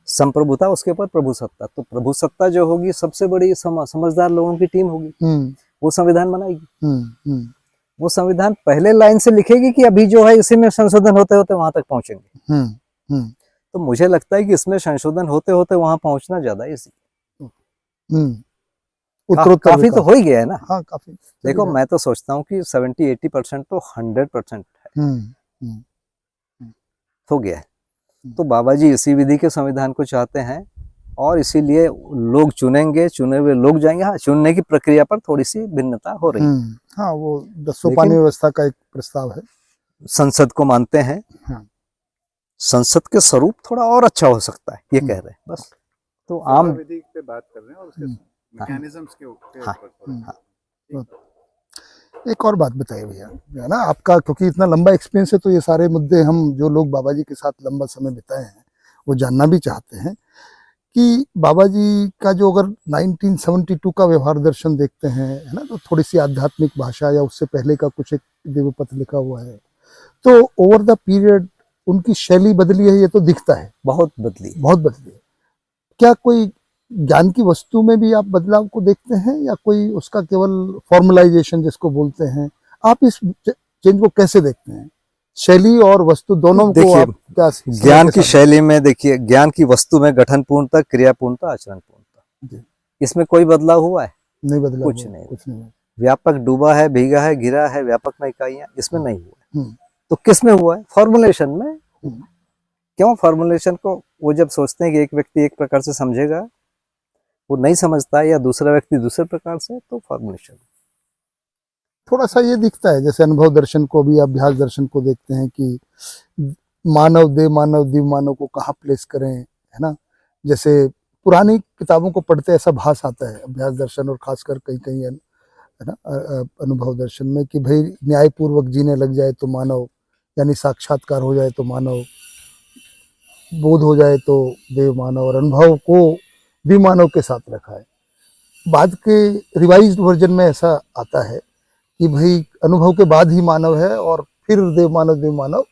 संप्रभुता उसके ऊपर प्रभुसत्ता, तो प्रभुसत्ता जो होगी सबसे बड़ी समझदार लोगों की टीम होगी, वो संविधान बनाएगी। वो संविधान पहले लाइन से लिखेगी कि अभी जो है इसी में संशोधन होते होते वहां तक पहुंचेंगे। तो मुझे लगता है कि इसमें संशोधन होते होते वहां पहुंचना ज्यादा इजी। काफी तो हो ही गया है ना। हाँ, काफी। देखो, मैं तो सोचता हूँ कि 70-80% तो 100% है, हो गया है। तो बाबा जी इसी विधि के संविधान को चाहते हैं और इसीलिए लोग चुनेंगे, चुने हुए लोग जाएंगे। हाँ, चुनने की प्रक्रिया पर थोड़ी सी भिन्नता हो रही है। हाँ, वो 10 सोपानी व्यवस्था का एक प्रस्ताव है। संसद को मानते हैं। हाँ, संसद के स्वरूप थोड़ा और अच्छा हो सकता है, ये कह रहे हैं बस। तो आम विधि पे बात कर रहे हैं और उसके मैकेनिज्म्स के ऊपर। एक और बात बताइए भैया, है ना, आपका क्योंकि इतना लंबा एक्सपीरियंस है, तो ये सारे मुद्दे हम जो लोग बाबा जी के साथ लंबा समय बिताए हैं वो जानना भी चाहते हैं कि बाबा जी का जो अगर 1972 का व्यवहार दर्शन देखते हैं, है ना, तो थोड़ी सी आध्यात्मिक भाषा या उससे पहले का कुछ एक देवपथ लिखा हुआ है, तो ओवर द पीरियड उनकी शैली बदली है, ये तो दिखता है। बहुत बदली है। क्या कोई ज्ञान की वस्तु में भी आप बदलाव को देखते हैं, या कोई उसका केवल फॉर्मलाइजेशन जिसको बोलते हैं, आप इस चेंज को कैसे देखते हैं? शैली और वस्तु दोनों को आप क्या? ज्ञान की शैली में देखिए, ज्ञान की वस्तु में गठन पूर्णता, क्रिया पूर्णता, आचरण पूर्णता, इसमें कोई बदलाव हुआ है? नहीं बदला, कुछ नहीं। व्यापक डूबा है, भीगा है, गिरा है, व्यापक में इकाइयां, इसमें नहीं हुआ है। तो किस में हुआ है? फॉर्मुलेशन में। क्यों? फॉर्मुलेशन को वो जब सोचते हैं कि एक व्यक्ति एक प्रकार से समझेगा, वो नहीं समझता है, या दूसरा व्यक्ति दूसरे प्रकार से, तो फॉर्मुलेशन। थोड़ा सा ये दिखता है, जैसे अनुभव दर्शन को भी, अभ्यास दर्शन को देखते हैं कि मानव, देव मानव, दिव्य मानव को कहाँ प्लेस करें, है ना। जैसे पुरानी किताबों को पढ़ते ऐसा भास आता है अभ्यास दर्शन और खासकर कहीं कहीं, है ना, अनुभव दर्शन में, कि भाई न्यायपूर्वक जीने लग जाए तो मानव, यानी साक्षात्कार हो जाए तो मानव, बोध हो जाए तो देव मानव, और अनुभव को दिव्य मानव के साथ रखा है। बाद के रिवाइज्ड वर्जन में ऐसा आता है कि भाई अनुभव के बाद ही मानव है और फिर देव मानव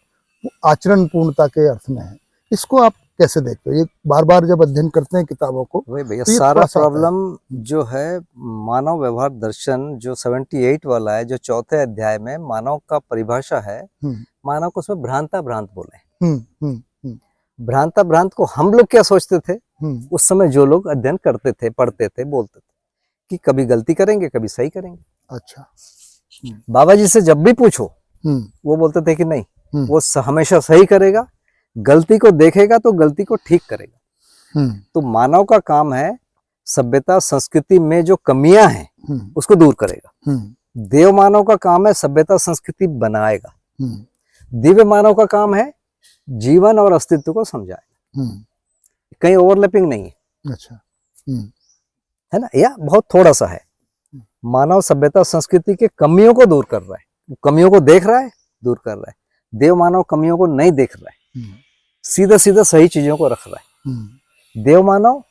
आचरण पूर्णता के अर्थ में है। इसको आप कैसे देखते हो? ये बार बार जब अध्ययन करते हैं किताबों को, वही भैया, सारा प्रॉब्लम जो है मानव व्यवहार दर्शन जो 78 वाला है, जो चौथे अध्याय में मानव का परिभाषा है, मानव को उसमें भ्रांता भ्रांत बोले। भ्रांता भ्रांत को हम लोग क्या सोचते थे उस समय, जो लोग अध्ययन करते थे, पढ़ते थे, बोलते थे कि कभी गलती करेंगे, कभी सही करेंगे। अच्छा। बाबा जी से जब भी पूछो, वो बोलते थे कि नहीं, वो हमेशा सही करेगा, गलती को देखेगा तो गलती को ठीक करेगा। तो मानव का काम है सभ्यता संस्कृति में जो कमियां हैं उसको दूर करेगा। देव मानव का काम है सभ्यता संस्कृति बनाएगा। दिव्य मानव का काम है जीवन और अस्तित्व को समझाएगा। कहीं ओवरलैपिंग नहीं है। अच्छा। है ना, या बहुत थोड़ा सा है। मानव सभ्यता संस्कृति के कमियों को दूर कर रहा है, कमियों को देख रहा है, दूर कर रहा है। देव मानव कमियों को नहीं देख रहा है, सीधा सीधा सही चीजों को रख रहा है। देव मानव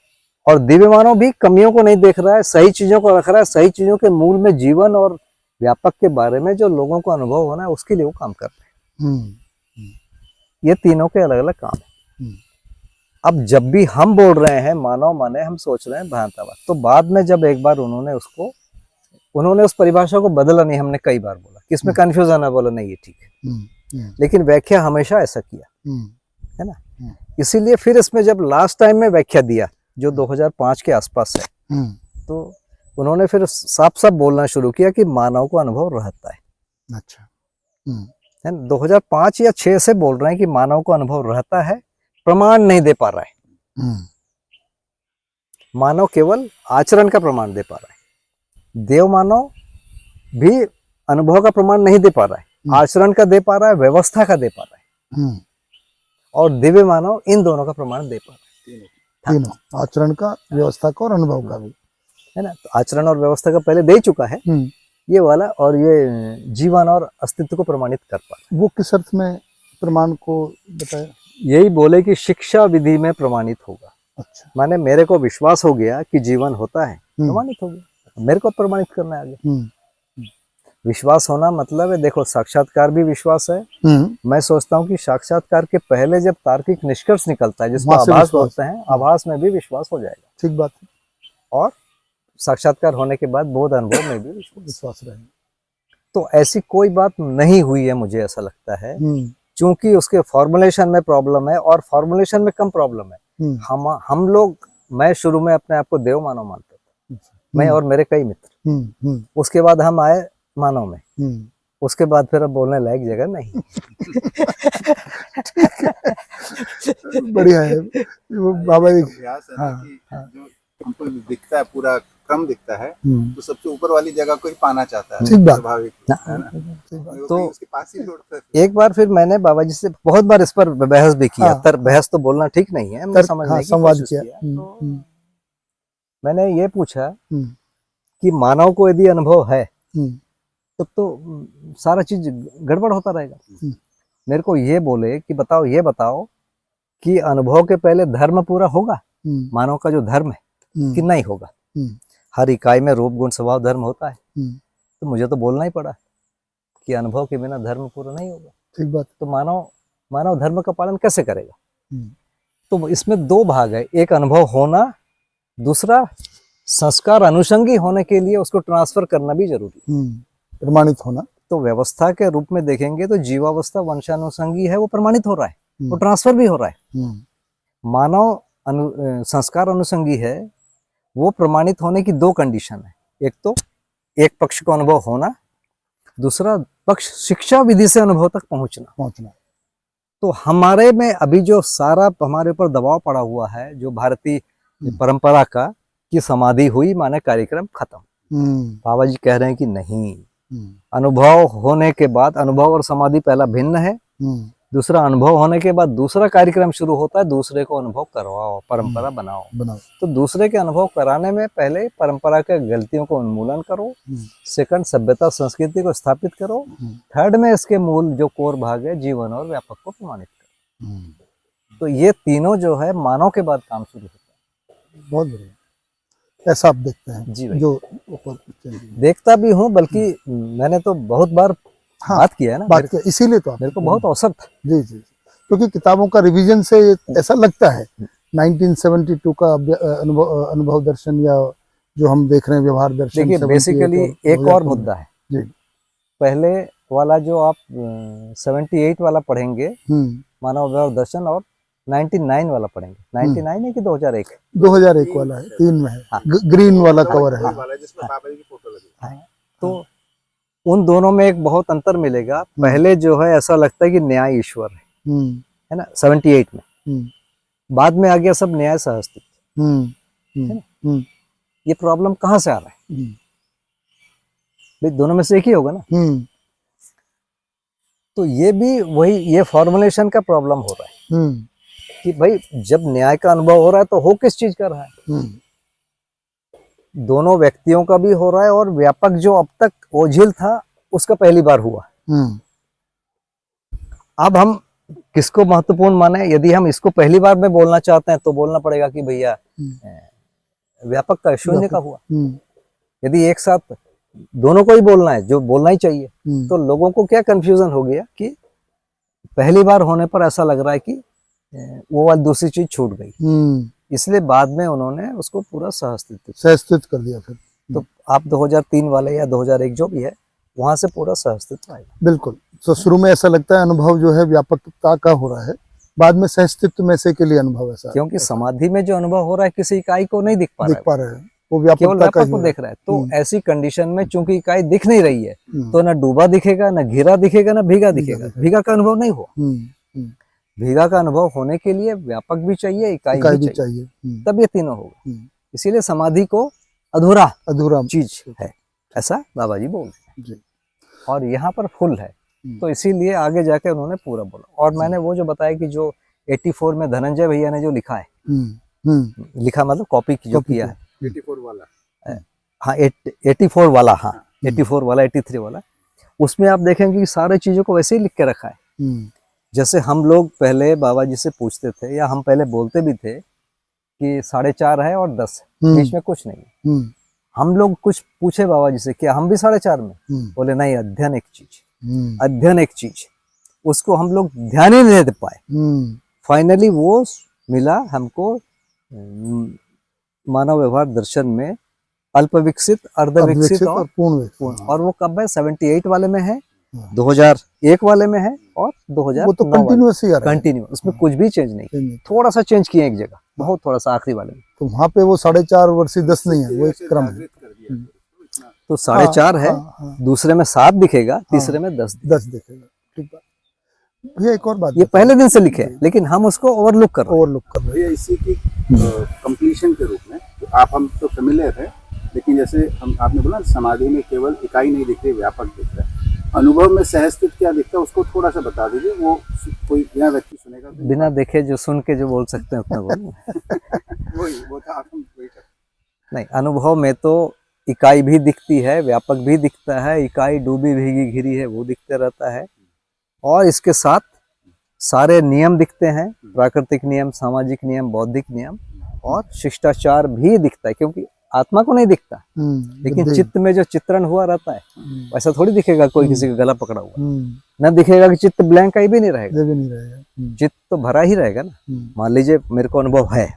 और दिव्य मानव भी कमियों को नहीं देख रहा है, सही चीजों को रख रहा है। सही चीजों के मूल में जीवन और व्यापक के बारे में जो लोगों को अनुभव होना है, उसके लिए वो काम कर रहे हैं। ये तीनों के अलग अलग काम है। अब जब भी हम बोल रहे हैं मानव माने, हम सोच रहे हैं भ्रांतावाद, तो बाद में जब एक बार उन्होंने उसको उन्होंने उस परिभाषा को बदला नहीं, हमने कई बार बोला कि इसमें कंफ्यूजन है, बोला नहीं ये ठीक है, लेकिन व्याख्या हमेशा ऐसा किया, है ना। इसीलिए फिर इसमें जब लास्ट टाइम में व्याख्या दिया जो 2005 के आसपास है, तो उन्होंने फिर साफ साफ बोलना शुरू किया कि मानव को अनुभव रहता है। अच्छा। है ना, 2005 या 6 से बोल रहे हैं कि मानव को अनुभव रहता है, प्रमाण नहीं दे पा रहा है। मानव केवल आचरण का प्रमाण दे पा रहा है, देव मानव भी अनुभव का प्रमाण नहीं दे पा रहा है, आचरण का दे पा रहा है, व्यवस्था का दे पा रहा है, और दिव्य मानव इन दोनों का प्रमाण दे पा रहा है। तीनों, आचरण का, व्यवस्था का और अनुभव का भी, है ना। तो आचरण और व्यवस्था का पहले दे चुका है ये वाला, और ये जीवन और अस्तित्व को प्रमाणित कर पा रहा है। वो किस अर्थ में प्रमाण को बताया? यही बोले कि शिक्षा विधि में प्रमाणित होगा। अच्छा। माने मेरे को विश्वास हो गया कि जीवन होता है, प्रमाणित हो गया, मेरे को प्रमाणित करना है आगे। विश्वास होना मतलब है, देखो साक्षात्कार भी विश्वास है। मैं सोचता हूँ कि साक्षात्कार के पहले जब तार्किक निष्कर्ष निकलता है जिसको आभास बोलते हैं, आभास में भी विश्वास हो जाएगा। ठीक बात है। और साक्षात्कार होने के बाद बोध अनुभव में भी विश्वास रहेगा। तो ऐसी कोई बात नहीं हुई है, मुझे ऐसा लगता है, क्योंकि उसके फॉर्मुलेशन में प्रॉब्लम है और फॉर्मुलेशन में कम प्रॉब्लम है। हम लोग, मैं शुरू में अपने आप को देव मानव मानता था, मैं और मेरे कई मित्र। उसके बाद हम आए मानव में, उसके बाद फिर अब बोलने लायक जगह नहीं। बढ़िया है वो बाबा जी। अभ्यास है ना कि जो हमको दिखता है, पूरा क्रम दिखता है, तो सबसे ऊपर वाली जगह को ही पाना चाहता है, ठीक बात स्वाभाविक है ना। तो उसके पास ही छोड़ता है। एक बार फिर मैंने बाबा जी से बहुत बार इस पर बहस भी किया। बहस तो बोलना ठीक नहीं है, मैं समझने की संवाद कोशिश किया। तो मैंने ये पूछा कि मानव को यदि अनुभव है तो सारा चीज गड़बड़ होता रहेगा। मेरे को ये बोले कि बताओ, ये बताओ कि अनुभव के पहले धर्म पूरा होगा, मानव का जो धर्म है, कि नहीं होगा। हर इकाई में रूप गुण स्वभाव धर्म होता है। तो मुझे तो बोलना ही पड़ा कि अनुभव के बिना धर्म पूरा नहीं होगा। ठीक बात। तो मानव धर्म का पालन कैसे करेगा? तो इसमें दो भाग है, एक अनुभव होना, दूसरा संस्कार अनुषंगी होने के लिए उसको ट्रांसफर करना भी जरूरी है, प्रमाणित होना। तो व्यवस्था के रूप में देखेंगे तो जीवावस्था वंशानुषंगी है, वो प्रमाणित हो रहा है, वो ट्रांसफर भी हो रहा है। मानव संस्कार अनुषंगी है, वो प्रमाणित होने की दो कंडीशन है, एक तो एक पक्ष को अनुभव होना, दूसरा पक्ष शिक्षा विधि से अनुभव तक पहुंचना। तो हमारे में अभी जो सारा हमारे ऊपर दबाव पड़ा हुआ है, जो भारतीय परंपरा का, कि समाधि हुई माने कार्यक्रम खत्म। बाबा जी कह रहे हैं कि नहीं, अनुभव होने के बाद, अनुभव और समाधि पहला भिन्न है, दूसरा अनुभव होने के बाद दूसरा कार्यक्रम शुरू होता है, दूसरे को अनुभव करवाओ, परंपरा बनाओ। तो दूसरे के अनुभव कराने में पहले परंपरा के गलतियों को उन्मूलन करो, सेकंड सभ्यता संस्कृति को स्थापित करो, थर्ड में इसके मूल जो कोर भाग है जीवन और व्यापक को प्रमाणित करो। तो ये तीनों जो है मानव के बाद काम शुरू होता है। बहुत बढ़िया, ऐसा आप देखते हैं? जी भाई, जो देखता भी हूँ, बल्कि मैंने तो बहुत बार बात किया है ना, बात किया, इसीलिए तो मेरे को बहुत अवसर था। जी, क्योंकि किताबों का रिवीजन से ऐसा लगता है 1972 का अनुभव दर्शन, या जो हम देख रहे हैं व्यवहार दर्शन। देखिए बेसिकली एक और मुद्दा है जी। पहले वाला जो आप 78 वाला पढ़ेंगे मानव व्यवहार दर्शन, और 99 वाला पढ़ेंगे। 99 है कि 2001? 2001 वाला है, 3 में है, ग्रीन वाला कवर है। जिसमें बाबा जी की फोटो लगी। तो उन दोनों में एक बहुत अंतर मिलेगा। पहले जो है ऐसा लगता है कि न्याय ईश्वर है ना, 78 में। बाद में आ गया सब न्याय सहअस्तित्व। ये प्रॉब्लम कहाँ से आ रहा है? भाई दोनों में से एक ही होगा ना। तो ये भी वही, ये फॉर्मुलेशन का प्रॉब्लम हो रहा है कि भाई जब न्याय का अनुभव हो रहा है तो हो किस चीज का रहा है? दोनों व्यक्तियों का भी हो रहा है, और व्यापक जो अब तक ओझिल था उसका पहली बार हुआ। अब हम किसको महत्वपूर्ण माने? यदि हम इसको पहली बार में बोलना चाहते हैं तो बोलना पड़ेगा कि भैया व्यापक का शून्य का हुआ। यदि एक साथ दोनों को ही बोलना है, जो बोलना ही चाहिए, तो लोगों को क्या कंफ्यूजन हो गया कि पहली बार होने पर ऐसा लग रहा है कि वो वाली दूसरी चीज छूट गई। इसलिए बाद में उन्होंने उसको पूरा सहअस्तित्व कर दिया फिर। तो आप 2003 वाले या 2001 जो भी है वहां से पूरा सहअस्तित्व आएगा। बिल्कुल। तो शुरू में ऐसा लगता है अनुभव जो है व्यापकता का हो रहा है, बाद में सहअस्तित्व में से के लिए अनुभव ऐसा क्योंकि समाधि में जो अनुभव हो रहा है किसी इकाई को नहीं दिख पा दिख रहा पा रहे हैं, वो है, केवल व्यापकता का व्यापक ही को हो देख रहा है। तो हम्म। ऐसी कंडीशन में चूंकि इकाई दिख नहीं रही है हम्म। तो ना डूबा दिखेगा, ना घिरा दिखेगा, ना भीगा दिखेगा। दिखेगा। भीगा का अनुभव नहीं हुआ। हम्म। भीगा का अनुभव होने के लिए व्यापक भी चाहिए, इकाई इकाई भी भी चाहिए, चाहिए। तब ये तीनों होगा। हम्म। इसीलिए समाधि को अधूरा अधूरा चीज है, ऐसा बाबा जी बोल रहे हैं। जी। और यहाँ पर फुल है, हम्म। तो इसीलिए आगे जाके उन्होंने पूरा बोला। और मैंने वो जो बताया कि जो 84 में धनंजय भैया ने जो लिखा है, लिखा मतलब कॉपी जो कॉपी किया है, 84 वाला हाँ 84 वाला, हाँ हम्म। 84 वाला, 83 वाला, उसमें आप देखेंगे कि सारे चीजों को वैसे ही लिख के रखा है। जैसे हम लोग पहले बाबा जी से पूछते थे, या हम पहले बोलते भी थे कि 4.5 है और 10 है, बीच में कुछ नहीं है। हम लोग कुछ पूछे बाबा जी से, क्या हम भी 4.5 में? बोले नहीं, अध्ययन एक चीज, अध्ययन एक चीज, उसको हम लोग ध्यान ही नहीं दे पाए। फाइनली वो मिला हमको मानव व्यवहार दर्शन में, अल्प विकसित, अर्ध विकसित और पूर्ण। और वो कब है? 78 वाले में है, 2001 वाले में है और 2009 वो तो कंटिन्यूअस ही आ रहा है। कंटिन्यू, उसमें कुछ भी चेंज नहीं, थोड़ा सा चेंज किए एक जगह, बहुत थोड़ा सा आखिरी वाले में। तो वहाँ पे वो 4.5 वर्ष 10 नहीं है, वो एक क्रम है। तो 4.5 है, दूसरे में 7 दिखेगा, तीसरे में 10 दिखेगा। ठीक बात भैया। एक और बात, ये पहले दिन से लिखे हैं, लेकिन हम उसको ओवरलुक कर रहे हैं। भैया इसी की कंप्लीशन के रूप में, तो आप हम तो फेमिलियर है, लेकिन जैसे हम आपने बोला समाधि में केवल इकाई नहीं दिख रही, व्यापक दिख रहा है। अनुभव में सहअस्तित्व क्या दिखता है, उसको थोड़ा सा बता दीजिए, वो कोई नया व्यक्ति सुनेगा तो बिना देखे जो सुन के जो बोल सकते हैं उतना बोलो। वो था आप हम वही करते। नहीं, अनुभव में तो इकाई भी दिखती है, व्यापक भी दिखता है, इकाई डूबी भीगी घिरी है वो दिखते रहता है, और इसके साथ सारे नियम दिखते हैं, प्राकृतिक नियम, सामाजिक नियम, बौद्धिक नियम, और शिष्टाचार भी दिखता है, क्योंकि आत्मा को नहीं दिखता, लेकिन चित्त में जो चित्रण हुआ रहता है वैसा थोड़ी दिखेगा कोई किसी का गला पकड़ा हुआ, न दिखेगा कि चित्त ब्लैंक कहीं भी नहीं रहेगा, चित्त तो भरा ही रहेगा ना। मान लीजिए मेरे को अनुभव है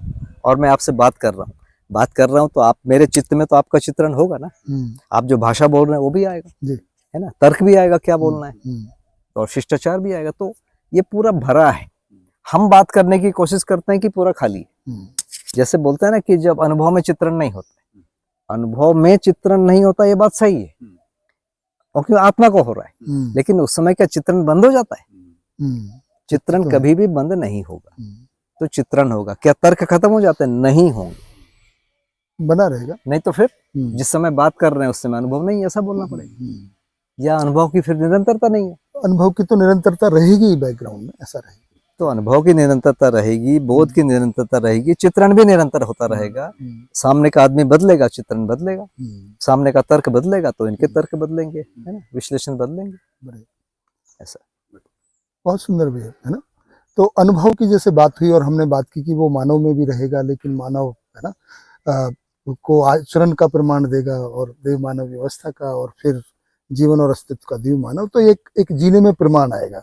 और मैं आपसे बात कर रहा हूँ तो आप मेरे चित्त में तो आपका चित्रण होगा ना, आप जो भाषा बोल रहे हैं वो भी आएगा, है ना, तर्क भी आएगा क्या बोलना है, और शिष्टाचार भी आएगा। तो ये पूरा भरा है। हम बात करने की कोशिश करते हैं कि पूरा खाली है। जैसे बोलते हैं ना कि जब अनुभव में चित्रण नहीं होता, अनुभव में चित्रण नहीं होता, ये बात सही है, क्योंकि आत्मा को हो रहा है, लेकिन उस समय क्या चित्रण बंद हो जाता है? चित्रण कभी भी बंद नहीं होगा, तो चित्रण होगा। क्या तर्क खत्म हो जाते हैं? नहीं होंगे, बना रहेगा। नहीं तो फिर जिस समय बात कर रहे हैं उस समय अनुभव नहीं, ऐसा बोलना पड़ेगा। या अनुभव की फिर निरंतरता नहीं है? अनुभव की तो निरंतरता रहेगी बैकग्राउंड में, ऐसा रहेगा। तो अनुभव की निरंतरता रहेगी, बोध की निरंतरता रहेगी, चित्रण भी निरंतर होता रहेगा। सामने का आदमी बदलेगा, चित्रण बदलेगा, सामने का तर्क बदलेगा तो इनके तर्क बदलेंगे, है ना, विश्लेषण बदलेंगे, ऐसा। बहुत सुंदर भी है ना। तो अनुभव की जैसे बात हुई और हमने बात की कि वो मानव में भी रहेगा, लेकिन मानव है ना को आचरण का प्रमाण देगा, और देव मानव व्यवस्था का, और फिर जीवन और अस्तित्व का दिव्य मानव, तो एक जीने में प्रमाण आएगा।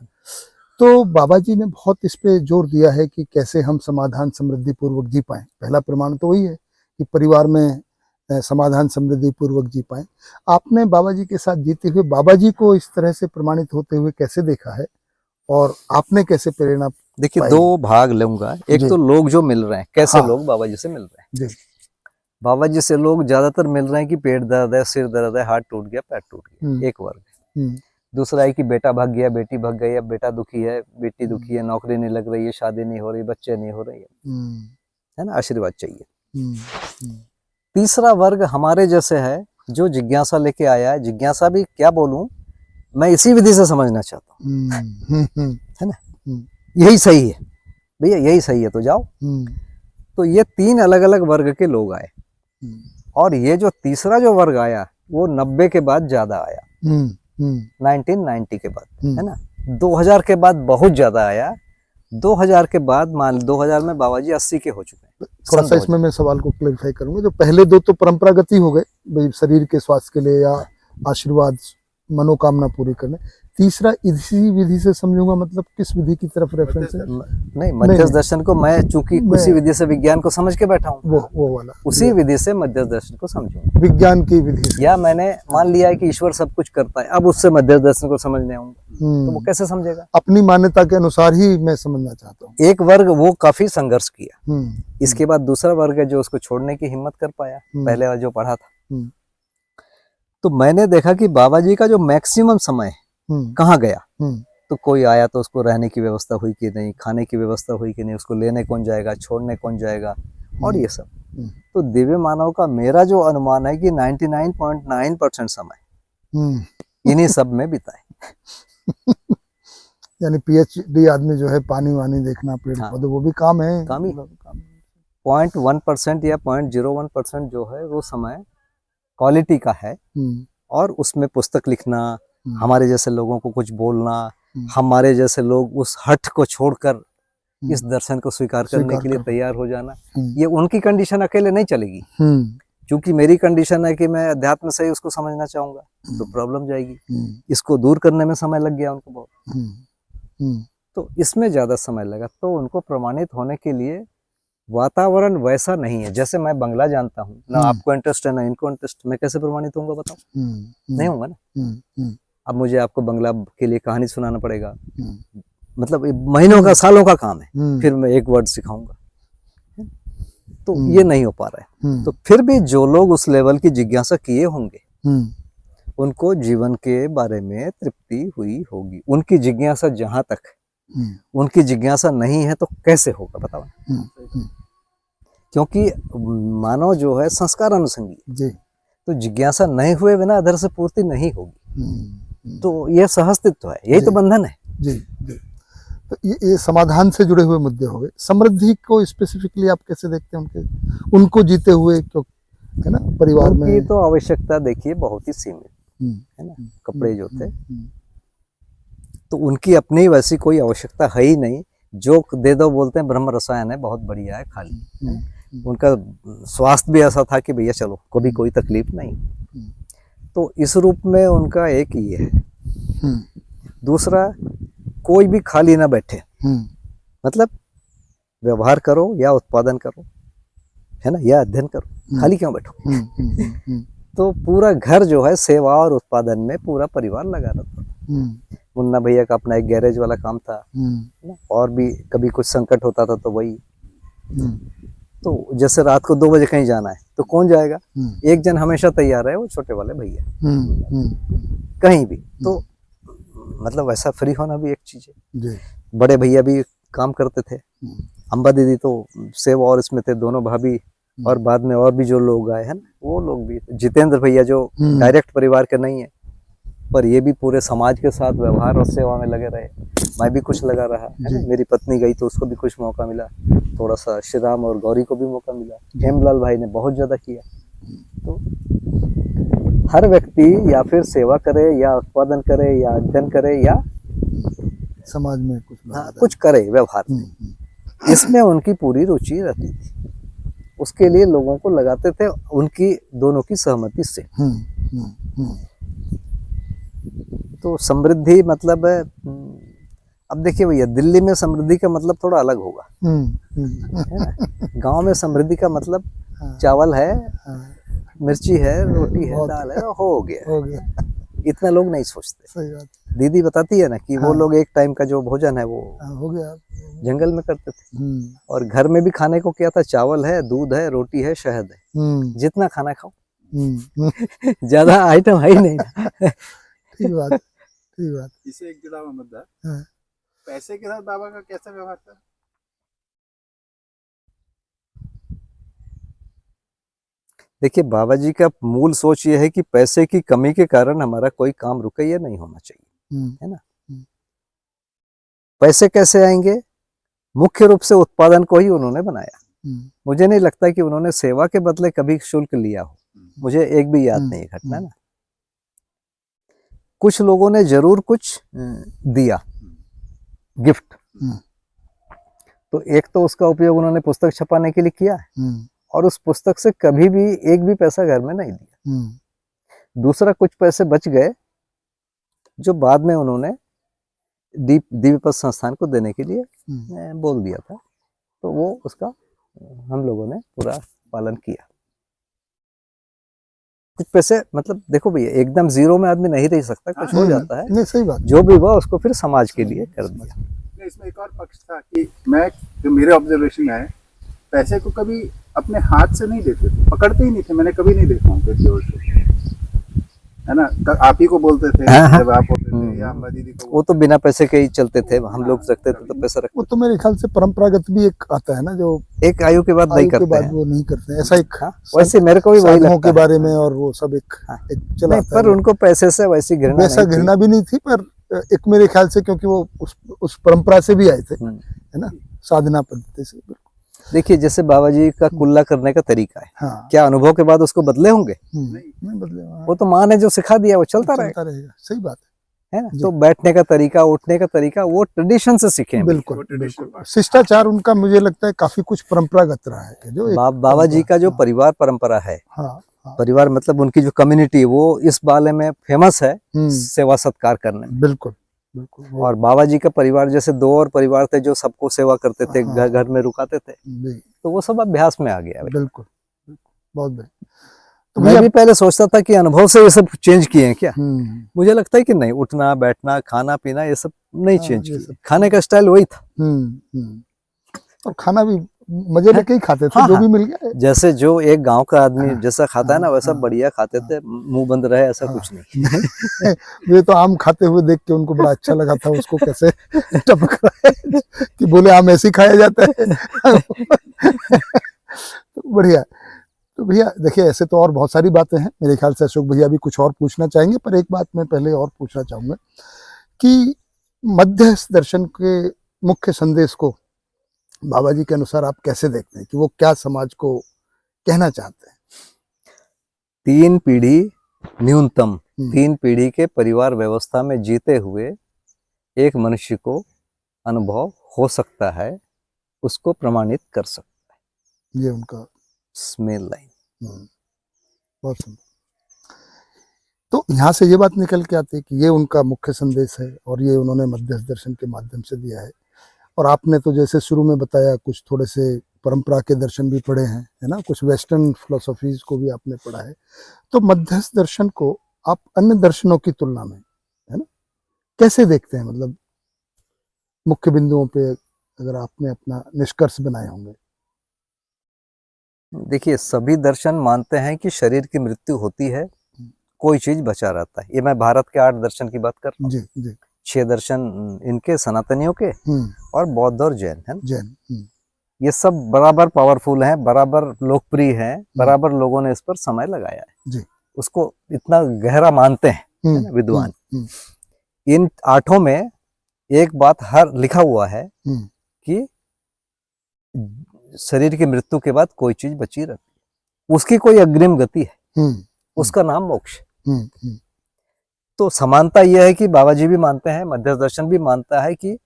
तो बाबा जी ने बहुत इस पे जोर दिया है कि कैसे हम समाधान समृद्धि पूर्वक जी पाएं। पहला प्रमाण तो वही है कि परिवार में समाधान समृद्धि पूर्वक जी पाएं। आपने बाबा जी के साथ जीते हुए बाबा जी को इस तरह से प्रमाणित होते हुए कैसे देखा है, और आपने कैसे प्रेरणा? देखिए, 2 भाग लूंगा। एक तो लोग जो मिल रहे हैं, कैसे लोग बाबा जी से मिल रहे हैं। बाबा जी से लोग ज्यादातर मिल रहे हैं कि पेट दर्द है, सिर दर्द है, हाथ टूट गया, पैर टूट गया, एक वर्ग। दूसरा है कि बेटा भाग गया, बेटी भाग गई, अब बेटा दुखी है, बेटी दुखी है, नौकरी नहीं लग रही है, शादी नहीं हो रही, बच्चे नहीं हो रही है ना, आशीर्वाद चाहिए। तीसरा वर्ग हमारे जैसे है जो जिज्ञासा लेके आया है। जिज्ञासा भी क्या बोलूं, मैं इसी विधि से समझना चाहता हूँ, है ना, यही सही है भैया, यही सही है, तो जाओ। तो ये 3 अलग अलग वर्ग के लोग आए, और ये जो तीसरा जो वर्ग आया वो 90 के बाद ज्यादा आया, 1990 के बाद, है ना। 2000 के बाद बहुत ज्यादा आया। 2000 के बाद, मान 2000 में बाबा जी 80 के हो चुके हैं। थोड़ा सा इसमें मैं सवाल को क्लैरिफाई करूंगा। जो पहले 2 तो परंपरागत ही हो गए, भाई शरीर के स्वास्थ्य के लिए या आशीर्वाद मनोकामना पूरी करने। तीसरा इसी विधि से समझूंगा, मतलब किस विधि की तरफ रेफरेंस है? नहीं, मध्यस्थ नहीं। दर्शन को मैं चूंकि मैं- उसी विधि से विज्ञान को समझ के बैठा हूँ, वो वाला उसी विधि से मध्यस्थ दर्शन को समझूंगा। विज्ञान की विधि से। या मैंने मान लिया है कि ईश्वर सब कुछ करता है, अब उससे मध्यस्थ दर्शन को समझने आऊंगा, तो वो हम्म, कैसे समझेगा? अपनी मान्यता के अनुसार ही मैं समझना चाहता हूँ। एक वर्ग वो काफी संघर्ष किया, हम्म, इसके बाद दूसरा वर्ग है जो उसको छोड़ने की हिम्मत कर पाया, पहले वाला जो पढ़ा था। हम्म, तो मैंने देखा कि बाबा जी का जो मैक्सिमम समय हम्म, कहाँ गया, हम्म, तो कोई आया तो उसको रहने की व्यवस्था हुई कि नहीं, खाने की व्यवस्था हुई कि नहीं, उसको लेने कौन जाएगा, छोड़ने कौन जाएगा, और ये सब। हम्म, तो दिव्य मानव का मेरा जो अनुमान है कि 99.9% समय हम्म। इन्हीं सब में बिताए। यानी पीएचडी आदमी जो है पानी वानी देखना, पेड़ हाँ। पौधे, वो भी काम है। काम ही। काम। 0.1% या 0.01% जो है वो समय क्वालिटी का है, हम्म, और उसमें पुस्तक लिखना, हम्म, हमारे जैसे लोगों को कुछ बोलना, हम्म, हमारे जैसे लोग उस हठ को छोड़कर हम्म, इस दर्शन को स्वीकार करने स्वीकार के लिए कर- तैयार हो जाना, हम्म, ये उनकी कंडीशन अकेले नहीं चलेगी। हम्म, क्योंकि मेरी कंडीशन है कि मैं अध्यात्म से ही उसको समझना चाहूंगा, तो प्रॉब्लम जाएगी। हम्म, इसको दूर करने में समय लग गया उनको बहुत, हम्म, हम्म, तो इसमें ज्यादा समय लगा। तो उनको प्रमाणित होने के लिए वातावरण वैसा नहीं है। जैसे मैं बंगला जानता हूँ ना, आपको इंटरेस्ट है ना इनको इंटरेस्ट, मैं कैसे प्रमाणित होऊंगा बताओ? नहीं होऊंगा ना। हम्म, अब मुझे आपको बंगला के लिए कहानी सुनाना पड़ेगा, हम्म, मतलब ये महीनों का सालों का काम है, हम्म, फिर मैं एक वर्ड सिखाऊंगा, तो हम्म, ये नहीं हो पा रहा है। हम्म, तो फिर भी जो लोग उस लेवल की जिज्ञासा किए होंगे, हम्म, उनको जीवन के बारे में तृप्ति हुई होगी। उनकी जिज्ञासा जहां तक हम्म, उनकी जिज्ञासा नहीं है तो कैसे होगा बताओ? हम्म, क्योंकि मानव जो है संस्कार अनुसंगी, जी। तो जिज्ञासा नहीं हुए बिना अधर से पूर्ति नहीं होगी। हम्म, तो यह सहअस्तित्व है, यही तो जी। बंधन है। जी, जी। तो ये समाधान से जुड़े हुए मुद्दे हो गए। समृद्धि को स्पेसिफिकली आप कैसे देखते हैं, उनको जीते हुए, क्यों है ना परिवार उनकी में? तो आवश्यकता देखिए बहुत ही सीमित हम्म, है ना, कपड़े जो थे, हम्म, तो उनकी अपनी वैसी कोई आवश्यकता है ही नहीं। जो दे दो बोलते हैं ब्रह्म रसायन है, बहुत बढ़िया है, खा ली। उनका स्वास्थ्य भी ऐसा था कि भैया चलो कभी कोई तकलीफ नहीं। तो इस रूप में उनका एक ये है। दूसरा, कोई भी खाली ना बैठे, मतलब व्यवहार करो या उत्पादन करो, है ना, या अध्ययन करो, खाली क्यों बैठो? तो पूरा घर जो है सेवा और उत्पादन में पूरा परिवार लगा रहता था। मुन्ना भैया का अपना एक गैरेज वाला काम था, है ना, और भी कभी कुछ संकट होता था तो वही। तो जैसे रात को 2 बजे कहीं जाना है तो कौन जाएगा? एक जन हमेशा तैयार है, वो छोटे वाले भैया, कहीं भी। तो मतलब वैसा फ्री होना भी एक चीज है। बड़े भैया भी काम करते थे, अम्बा दीदी तो सेवा और इसमें थे, दोनों भाभी, और बाद में और भी जो लोग आए हैं ना, वो लोग भी। जितेंद्र भैया जो डायरेक्ट परिवार के नहीं है, पर ये भी पूरे समाज के साथ व्यवहार और सेवा में लगे रहे। मैं भी कुछ लगा रहा है ना, मेरी पत्नी गई तो उसको भी कुछ मौका मिला, थोड़ा सा श्री राम और गौरी को भी मौका मिला, हेमलाल भाई ने बहुत ज्यादा किया। तो हर व्यक्ति या फिर सेवा करे या उत्पादन करे या अध्ययन करे या समाज में कुछ करे व्यवहार में, इसमें उनकी पूरी रुचि रहती थी। उसके लिए लोगों को लगाते थे, उनकी दोनों की सहमति से। तो समृद्धि मतलब अब देखिए भैया, दिल्ली में समृद्धि का मतलब थोड़ा अलग होगा, है ना। गांव में समृद्धि का मतलब चावल है, मिर्ची है, रोटी है, दाल है, हो गया। इतना लोग नहीं सोचते। सही बात। दीदी बताती है ना कि वो लोग एक टाइम का जो भोजन है वो हो गया, जंगल में करते थे, और घर में भी खाने को क्या था? चावल है, दूध है, रोटी है, शहद है, जितना खाना खाओ, ज्यादा आइटम है ही नहीं। ठीक बात, ठीक बात। इससे एक जुड़ा हुआ मुद्दा, पैसे के साथ बाबा का कैसा व्यवहार था? देखिए, बाबा जी का मूल सोच ये है कि पैसे की कमी के कारण हमारा कोई काम रुके, ये नहीं होना चाहिए, है ना। पैसे कैसे आएंगे? मुख्य रूप से उत्पादन को ही उन्होंने बनाया। मुझे नहीं लगता कि उन्होंने सेवा के बदले कभी शुल्क लिया हो, मुझे एक भी याद नहीं घटना ना। कुछ लोगों ने जरूर कुछ दिया, गिफ्ट, तो एक तो उसका उपयोग उन्होंने पुस्तक छपाने के लिए किया है, और उस पुस्तक से कभी भी एक भी पैसा घर में नहीं दिया। दूसरा, कुछ पैसे बच गए जो बाद में उन्होंने दिव्यपथ संस्थान को देने के लिए बोल दिया था। तो वो उसका हम लोगों ने पूरा पालन किया। कुछ पैसे मतलब देखो भैया, एकदम जीरो में आदमी नहीं रह सकता, कुछ हो जाता है। नहीं, सही बात। जो भी हुआ उसको फिर समाज के लिए कर दिया। इसमें एक और पक्ष था कि मैं, जो मेरे ऑब्जर्वेशन में है, पैसे को कभी अपने हाथ से नहीं देते थे, पकड़ते ही नहीं थे। मैंने कभी नहीं देखा उनके जोर से, है ना। आप ही को बोलते थे जब आप होते थे, या अम्मा दीदी को। वो तो बिना पैसे के ही चलते थे, हम लोग रखते थे तो पैसा रखते। वो तो मेरे ख्याल से परंपरागत भी एक आता है ना, जो एक आयु के बाद नहीं करते हैं। वो नहीं करते हैं, ऐसा एक। वैसे मेरे को भी वही लगता के बारे में, और वो सब एक चला आता है। पर उनको पैसे से वैसी घृणा, वैसा घृणा भी नहीं थी, पर एक मेरे ख्याल से, क्योंकि वो उस परंपरा से भी आए थे, है ना, साधना पद्धति से। देखिए जैसे बाबा जी का कुल्ला करने का तरीका है, हाँ। क्या अनुभव के बाद उसको बदले होंगे? नहीं बदले। वो तो माँ ने जो सिखा दिया वो चलता रहेगा। सही बात है ना। तो बैठने का तरीका, उठने का तरीका वो ट्रेडिशन से सीखे हैं। बिल्कुल। शिष्टाचार उनका मुझे लगता है काफी कुछ परंपरागत रहा है। जो बाबा जी का जो परिवार परंपरा है, परिवार मतलब उनकी जो कम्युनिटी, वो इस बारे में फेमस है, सेवा सत्कार करने में। बिल्कुल। और बाबा जी का परिवार जैसे 2 और परिवार थे जो सबको सेवा करते थे, घर में रुकाते थे, तो वो सब अभ्यास में आ गया। बिल्कुल, बहुत बढ़िया। तो मैं भी पहले सोचता था कि अनुभव से ये सब चेंज किए हैं क्या। मुझे लगता है कि नहीं, उठना बैठना खाना पीना ये सब नहीं चेंज किया, खाने का स्टाइल वही था। और खाना भी मजे लेके ही खाते थे, जो भी मिल गया। जैसे जो एक गांव का आदमी जैसा खाता है ना, वैसा बढ़िया खाते थे, मुंह बंद रहे ऐसा कुछ नहीं। ये तो आम खाते हुए देख के उनको बड़ा अच्छा लगा था, उसको कैसे टपक रहा है कि बोले आम ऐसे ही खाया जाता है। तो बढ़िया। तो भैया देखिए, ऐसे तो और बहुत सारी बातें हैं, मेरे ख्याल से अशोक भैया भी कुछ और पूछना चाहेंगे, पर एक बात मैं पहले और पूछना चाहूंगा कि मध्यस्थ दर्शन के मुख्य संदेश को बाबा जी के अनुसार आप कैसे देखते हैं, कि वो क्या समाज को कहना चाहते हैं? 3 पीढ़ी न्यूनतम 3 पीढ़ी के परिवार व्यवस्था में जीते हुए एक मनुष्य को अनुभव हो सकता है, उसको प्रमाणित कर सकता है। ये उनका स्मेल लाइन। बहुत सुंदर। तो यहाँ से ये बात निकल के आती है कि ये उनका मुख्य संदेश है, और ये उन्होंने मध्यस्थ दर्शन के माध्यम से दिया है। और आपने तो जैसे शुरू में बताया, कुछ थोड़े से परंपरा के दर्शन भी पढ़े हैं, है ना, कुछ वेस्टर्न फिलोसॉफीज को भी आपने पढ़ा है। तो मध्यस्थ दर्शन को आप अन्य दर्शनों की तुलना में, है ना, कैसे देखते हैं? मतलब मुख्य बिंदुओं पे अगर आपने अपना निष्कर्ष बनाए होंगे। देखिए, सभी दर्शन मानते हैं कि शरीर की मृत्यु होती है, कोई चीज बचा रहता है। ये मैं भारत के 8 दर्शन की बात कर रहा हूँ। जी जी। 6 दर्शन इनके सनातनियों के, और बौद्ध और जैन है। जैन ये सब बराबर पावरफुल हैं, बराबर लोकप्रिय हैं, बराबर लोगों ने इस पर समय लगाया है जी। उसको इतना गहरा मानते हैं विद्वान। इन 8 में एक बात हर लिखा हुआ है कि शरीर की मृत्यु के बाद कोई चीज बची रहती है, उसकी कोई अग्रिम गति है, उसका नाम मोक्ष। तो समानता यह है कि बाबा जी भी मानते हैं, मध्यस्थ दर्शन भी मानता है कि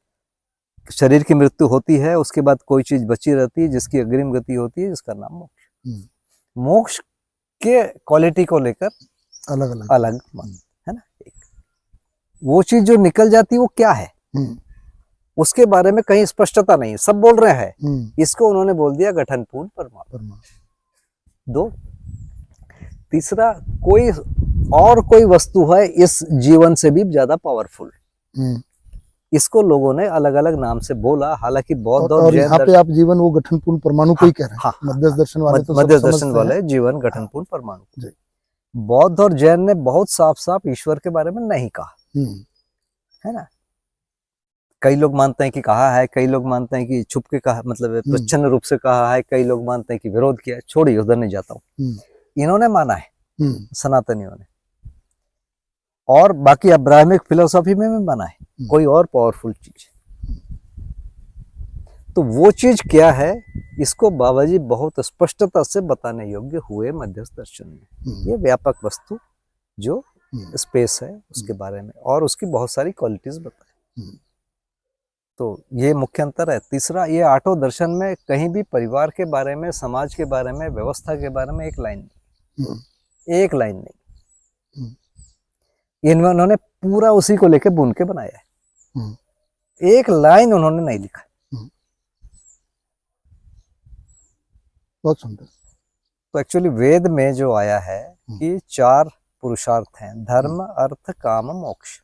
शरीर की मृत्यु होती है, उसके बाद कोई चीज बची रहती है जिसकी अग्रिम गति होती है, जिसका नाम मोक्ष। मोक्ष के क्वालिटी को लेकर अलग है ना। वो चीज जो निकल जाती है वो क्या है, उसके बारे में कहीं स्पष्टता नहीं है, सब बोल रहे हैं। इसको उन्होंने बोल दिया गठनपूर्ण परमात्मा। 2, तीसरा, कोई वस्तु है इस जीवन से भी ज्यादा पावरफुल। इसको लोगों ने अलग अलग नाम से बोला, हालांकि बौद्ध और जैन यहाँ पे आप जीवन वो गठनपूर्ण परमाणु को ही कह रहे हैं। मध्यस्थ दर्शन वाले तो मध्यस्थ दर्शन वाले जीवन गठनपूर्ण परमाणु। बौद्ध और जैन ने बहुत साफ साफ ईश्वर के बारे में नहीं कहा, है ना। कई लोग मानते हैं कि कहा है, कई लोग मानते हैं कि छुप के कहा, मतलब प्रच्छन्न रूप से कहा है, कई लोग मानते हैं कि विरोध किया। छोड़िए, उधर नहीं जाता हूँ। इन्होंने माना है, सनातनियों ने, और बाकी अब्राहमिक फिलोसॉफी में भी माना है कोई और पावरफुल चीज। तो वो चीज क्या है, इसको बाबा जी बहुत स्पष्टता से बताने योग्य हुए मध्यस्थ दर्शन में। ये व्यापक वस्तु जो स्पेस है उसके बारे में, और उसकी बहुत सारी क्वालिटीज बताए। तो ये मुख्य अंतर है। तीसरा, ये 8 दर्शन में कहीं भी परिवार के बारे में, समाज के बारे में, व्यवस्था के बारे में एक लाइन नहीं, एक लाइन नहीं। इन्होंने पूरा उसी को लेके बुन के बनाया है। हम्म। एक लाइन उन्होंने नहीं लिखा। बहुत सुंदर। तो एक्चुअली वेद में जो आया है कि 4 पुरुषार्थ हैं, धर्म अर्थ काम मोक्ष।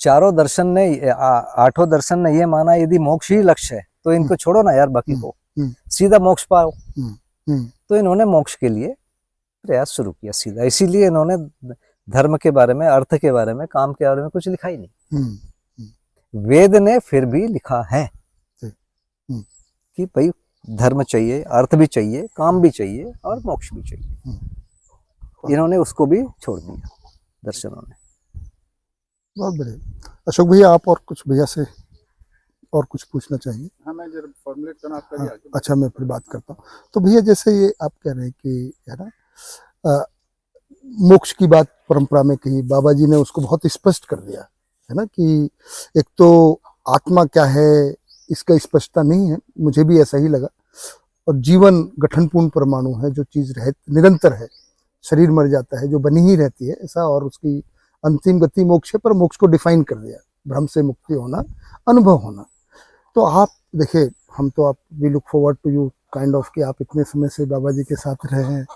चारों दर्शन ने 8 दर्शन ने ये माना यदि मोक्ष ही लक्ष्य है तो इनको छोड़ो ना यार, बाकी को सीधा मोक्ष पाओ। तो इन्होंने मोक्ष के लिए प्रयास शुरू किया सीधा। इसीलिए इन्होंने धर्म के बारे में, अर्थ के बारे में, काम के बारे में कुछ लिखा ही नहीं। वेद ने फिर भी लिखा है कि भाई धर्म चाहिए, अर्थ भी चाहिए, काम भी चाहिए और मोक्ष भी चाहिए। इन्होंने उसको भी छोड़ दिया दर्शनों ने। बहुत बढ़िया। अशोक भैया, आप और कुछ भैया से और कुछ पूछना चाहिए? हाँ, मैं जरा फॉर्मुलेट करना आप करिए आगे। अच्छा, मैं फिर बात करता हूँ। तो भैया जैसे ये आप कह रहे हैं कि है ना, मोक्ष की बात परंपरा में कही, बाबा जी ने उसको बहुत स्पष्ट कर दिया है ना, कि एक तो आत्मा क्या है इसका स्पष्टता नहीं है, मुझे भी ऐसा ही लगा। और जीवन गठनपूर्ण परमाणु है, जो चीज निरंतर है, शरीर मर जाता है, जो बनी ही रहती है ऐसा, और उसकी अंतिम गति मोक्ष है। पर मोक्ष को डिफाइन कर दिया, भ्रम से मुक्ति होना, अनुभव होना। तो आप देखिए, हम तो आप we look forward to you kind of, कि आप इतने समय से बाबा जी के साथ रहे हैं,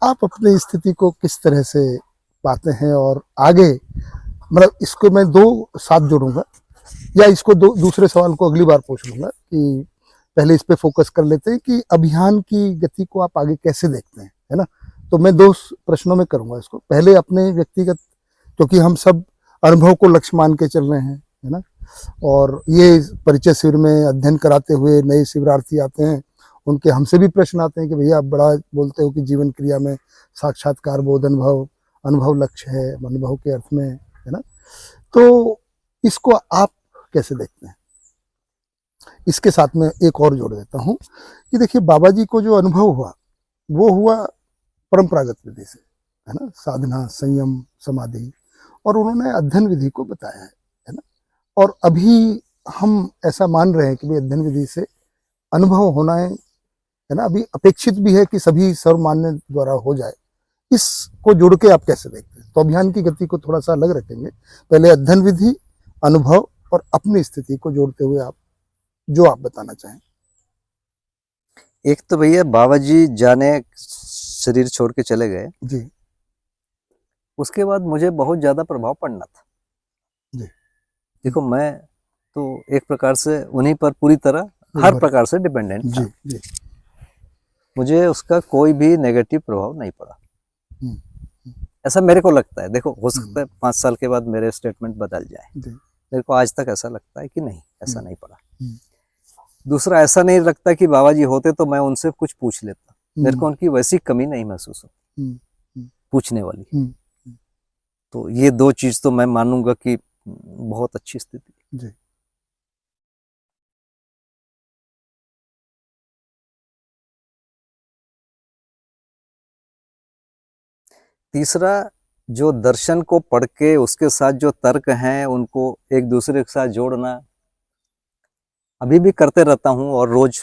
आप अपनी स्थिति को किस तरह से पाते हैं और आगे, मतलब इसको मैं 2 साथ जोड़ूंगा, या इसको दूसरे सवाल को अगली बार पूछ लूंगा, कि पहले इस पे फोकस कर लेते हैं कि अभियान की गति को आप आगे कैसे देखते हैं, है ना। तो मैं 2 प्रश्नों में करूंगा इसको। पहले अपने व्यक्तिगत, क्योंकि हम सब अनुभव को लक्ष्य मान के चल रहे हैं, है ना, और ये परिचय शिविर में अध्ययन कराते हुए नए शिविरार्थी आते हैं, उनके हमसे भी प्रश्न आते हैं कि भैया आप बड़ा बोलते हो कि जीवन क्रिया में साक्षात्कार, बोध, अनुभव लक्ष्य है, अनुभव के अर्थ में, है ना। तो इसको आप कैसे देखते हैं? इसके साथ में एक और जोड़ देता हूं कि देखिए, बाबा जी को जो अनुभव हुआ वो हुआ परंपरागत विधि से, है ना, साधना, संयम, समाधि, और उन्होंने अध्ययन विधि को बताया है ना। और अभी हम ऐसा मान रहे हैं कि भाई अध्ययन विधि से अनुभव होना है ना, अभी अपेक्षित भी है कि सभी सर्वमान्य द्वारा हो जाए। इसको जोड़ के आप कैसे देखते हैं? तो अभियान की गति को थोड़ा सा अलग रखेंगे, पहले अध्ययन विधि, अनुभव और अपनी स्थिति को जोड़ते हुए आप जो आप बताना चाहें। एक तो भैया बाबा जी जाने शरीर छोड़ के चले गए जी, उसके बाद मुझे बहुत ज्यादा प्रभाव पड़ना था जी। देखो, मैं तो एक प्रकार से उन्हीं पर पूरी तरह हर प्रकार से डिपेंडेंट था। जी, जी। मुझे उसका कोई भी नेगेटिव प्रभाव नहीं पड़ा, ऐसा मेरे को लगता है। देखो, हो सकता है 5 साल के बाद मेरे स्टेटमेंट बदल जाए, मेरे को आज तक ऐसा लगता है कि नहीं, ऐसा नहीं पड़ा। दूसरा, ऐसा नहीं लगता कि बाबा जी होते तो मैं उनसे कुछ पूछ लेता, मेरे को उनकी वैसी कमी नहीं महसूस होती पूछने वाली। तो ये 2 चीज तो मैं मानूंगा कि बहुत अच्छी स्थिति जी। तीसरा, जो दर्शन को पढ़ के उसके साथ जो तर्क हैं उनको एक दूसरे के साथ जोड़ना, अभी भी करते रहता हूँ और रोज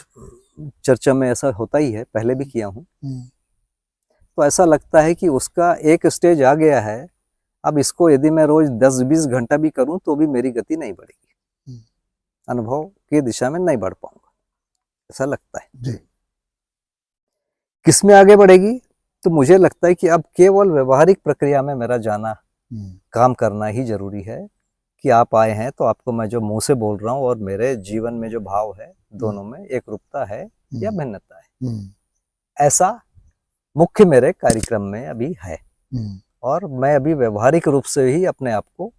चर्चा में ऐसा होता ही है, पहले भी किया हूँ। तो ऐसा लगता है कि उसका एक स्टेज आ गया है, अब इसको यदि मैं रोज 10-20 घंटा भी करूं तो भी मेरी गति नहीं बढ़ेगी, अनुभव की दिशा में नहीं बढ़ पाऊंगा, ऐसा लगता है जी। किस में आगे बढ़ेगी? तो मुझे लगता है कि अब केवल व्यवहारिक प्रक्रिया में मेरा जाना, काम करना ही जरूरी है। कि आप आए हैं तो आपको मैं जो मुंह से बोल रहा हूँ और मेरे जीवन में जो भाव है, दोनों में एक रूपता है या भिन्नता है, ऐसा मुख्य मेरे कार्यक्रम में अभी है। और मैं अभी व्यवहारिक रूप से ही अपने आप को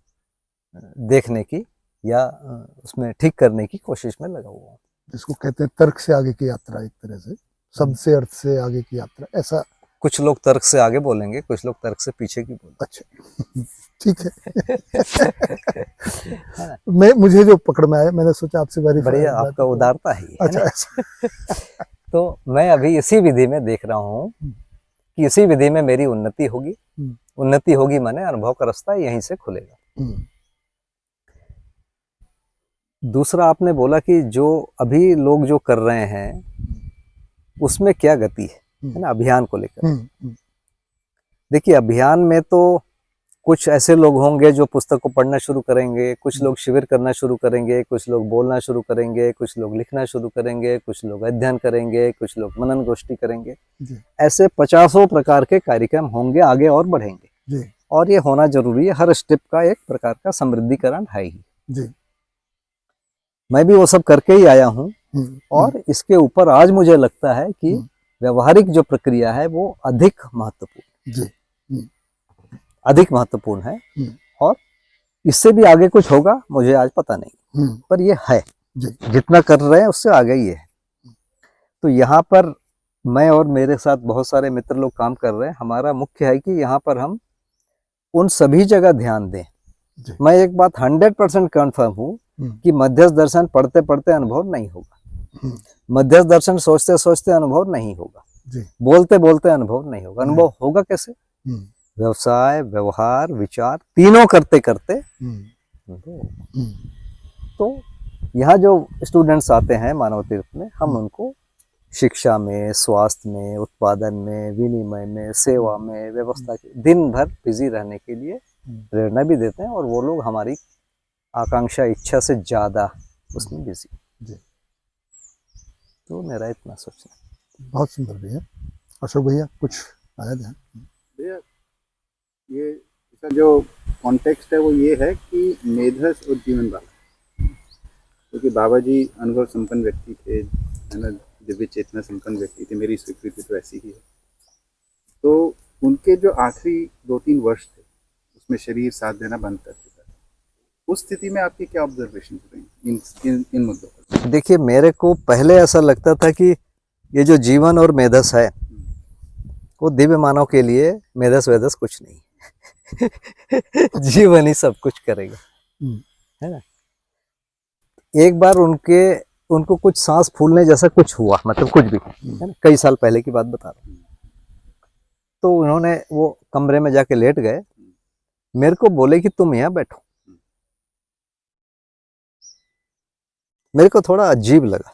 देखने की या उसमें ठीक करने की कोशिश में लगा हुआ हूँ। जिसको कहते हैं तर्क से आगे की यात्रा, एक तरह से शब्द से अर्थ से आगे की यात्रा, ऐसा। कुछ लोग तर्क से आगे बोलेंगे, कुछ लोग तर्क से पीछे की बोलेंगे। अच्छा, ठीक है। मुझे जो पकड़ में आया, मैंने सोचा आपसे बढ़िया, आपका उदारता है। अच्छा। तो मैं अभी इसी विधि में देख रहा हूँ कि इसी विधि में मेरी उन्नति होगी। उन्नति होगी माने अनुभव का रास्ता यहीं से खुलेगा। दूसरा, आपने बोला कि जो अभी लोग जो कर रहे हैं उसमें क्या गति है ना, अभियान को लेकर। देखिए, अभियान में तो कुछ ऐसे लोग होंगे जो पुस्तक को पढ़ना शुरू करेंगे, कुछ लोग शिविर करना शुरू करेंगे, कुछ लोग बोलना शुरू करेंगे, कुछ लोग लिखना शुरू करेंगे, कुछ लोग अध्ययन करेंगे, कुछ लोग मनन गोष्ठी करेंगे। जी ऐसे 50 प्रकार के कार्यक्रम होंगे, आगे और बढ़ेंगे। जी और ये होना जरूरी है, हर स्टेप का एक प्रकार का समृद्धिकरण है ही। जी मैं भी वो सब करके ही आया हूँ, और इसके ऊपर आज मुझे लगता है कि व्यवहारिक जो प्रक्रिया है वो अधिक महत्वपूर्ण जी है। हम्म। और इससे भी आगे कुछ होगा मुझे आज पता नहीं, पर ये है जी जितना कर रहे हैं उससे आगे ही है। तो यहाँ पर मैं और मेरे साथ बहुत सारे मित्र लोग काम कर रहे हैं। हमारा मुख्य है कि यहाँ पर हम उन सभी जगह ध्यान दें। जी मैं एक बात 100% कन्फर्म हूँ कि मध्यस्थ दर्शन पढ़ते पढ़ते अनुभव नहीं होगा, मध्यस्थ दर्शन सोचते सोचते अनुभव नहीं होगा, जी बोलते बोलते अनुभव नहीं होगा। अनुभव होगा कैसे? व्यवसाय, व्यवहार, विचार तीनों करते करते अनुभव होगा। तो यहाँ जो स्टूडेंट्स आते हैं मानव तीर्थ में, हम उनको शिक्षा में, स्वास्थ्य में, उत्पादन में, विनिमय में, सेवा में, व्यवस्था के दिन भर बिजी रहने के लिए प्रेरणा भी देते हैं, और वो लोग हमारी आकांक्षा इच्छा से ज्यादा उसमें बिजी। जी तो मेरा इतना सोचना। बहुत सुंदर भैया। अशोक भैया कुछ आया ध्यान? भैया ये इसका जो कॉन्टेक्स्ट है वो ये है कि मेधस और जीवन वाला, क्योंकि बाबा जी अनुभव संपन्न व्यक्ति थे, है ना, दिव्य चेतना संपन्न व्यक्ति थे, मेरी स्वीकृति तो ऐसी ही है। तो उनके जो आखिरी 2-3 वर्ष थे उसमें शरीर साथ देना बंद कर चुका था। उस स्थिति में आपकी क्या ऑब्जर्वेशन रही इन मुद्दों पर? देखिए, मेरे को पहले ऐसा लगता था कि ये जो जीवन और मेधस है वो दिव्य मानव के लिए मेधस वेधस कुछ नहीं जीवन ही सब कुछ करेगा, है ना। एक बार उनको कुछ सांस फूलने जैसा कुछ हुआ, मतलब कुछ भी, है ना, कई साल पहले की बात बता रहा हूँ। तो उन्होंने वो कमरे में जाके लेट गए, मेरे को बोले कि तुम यहाँ बैठो। मेरे को थोड़ा अजीब लगा।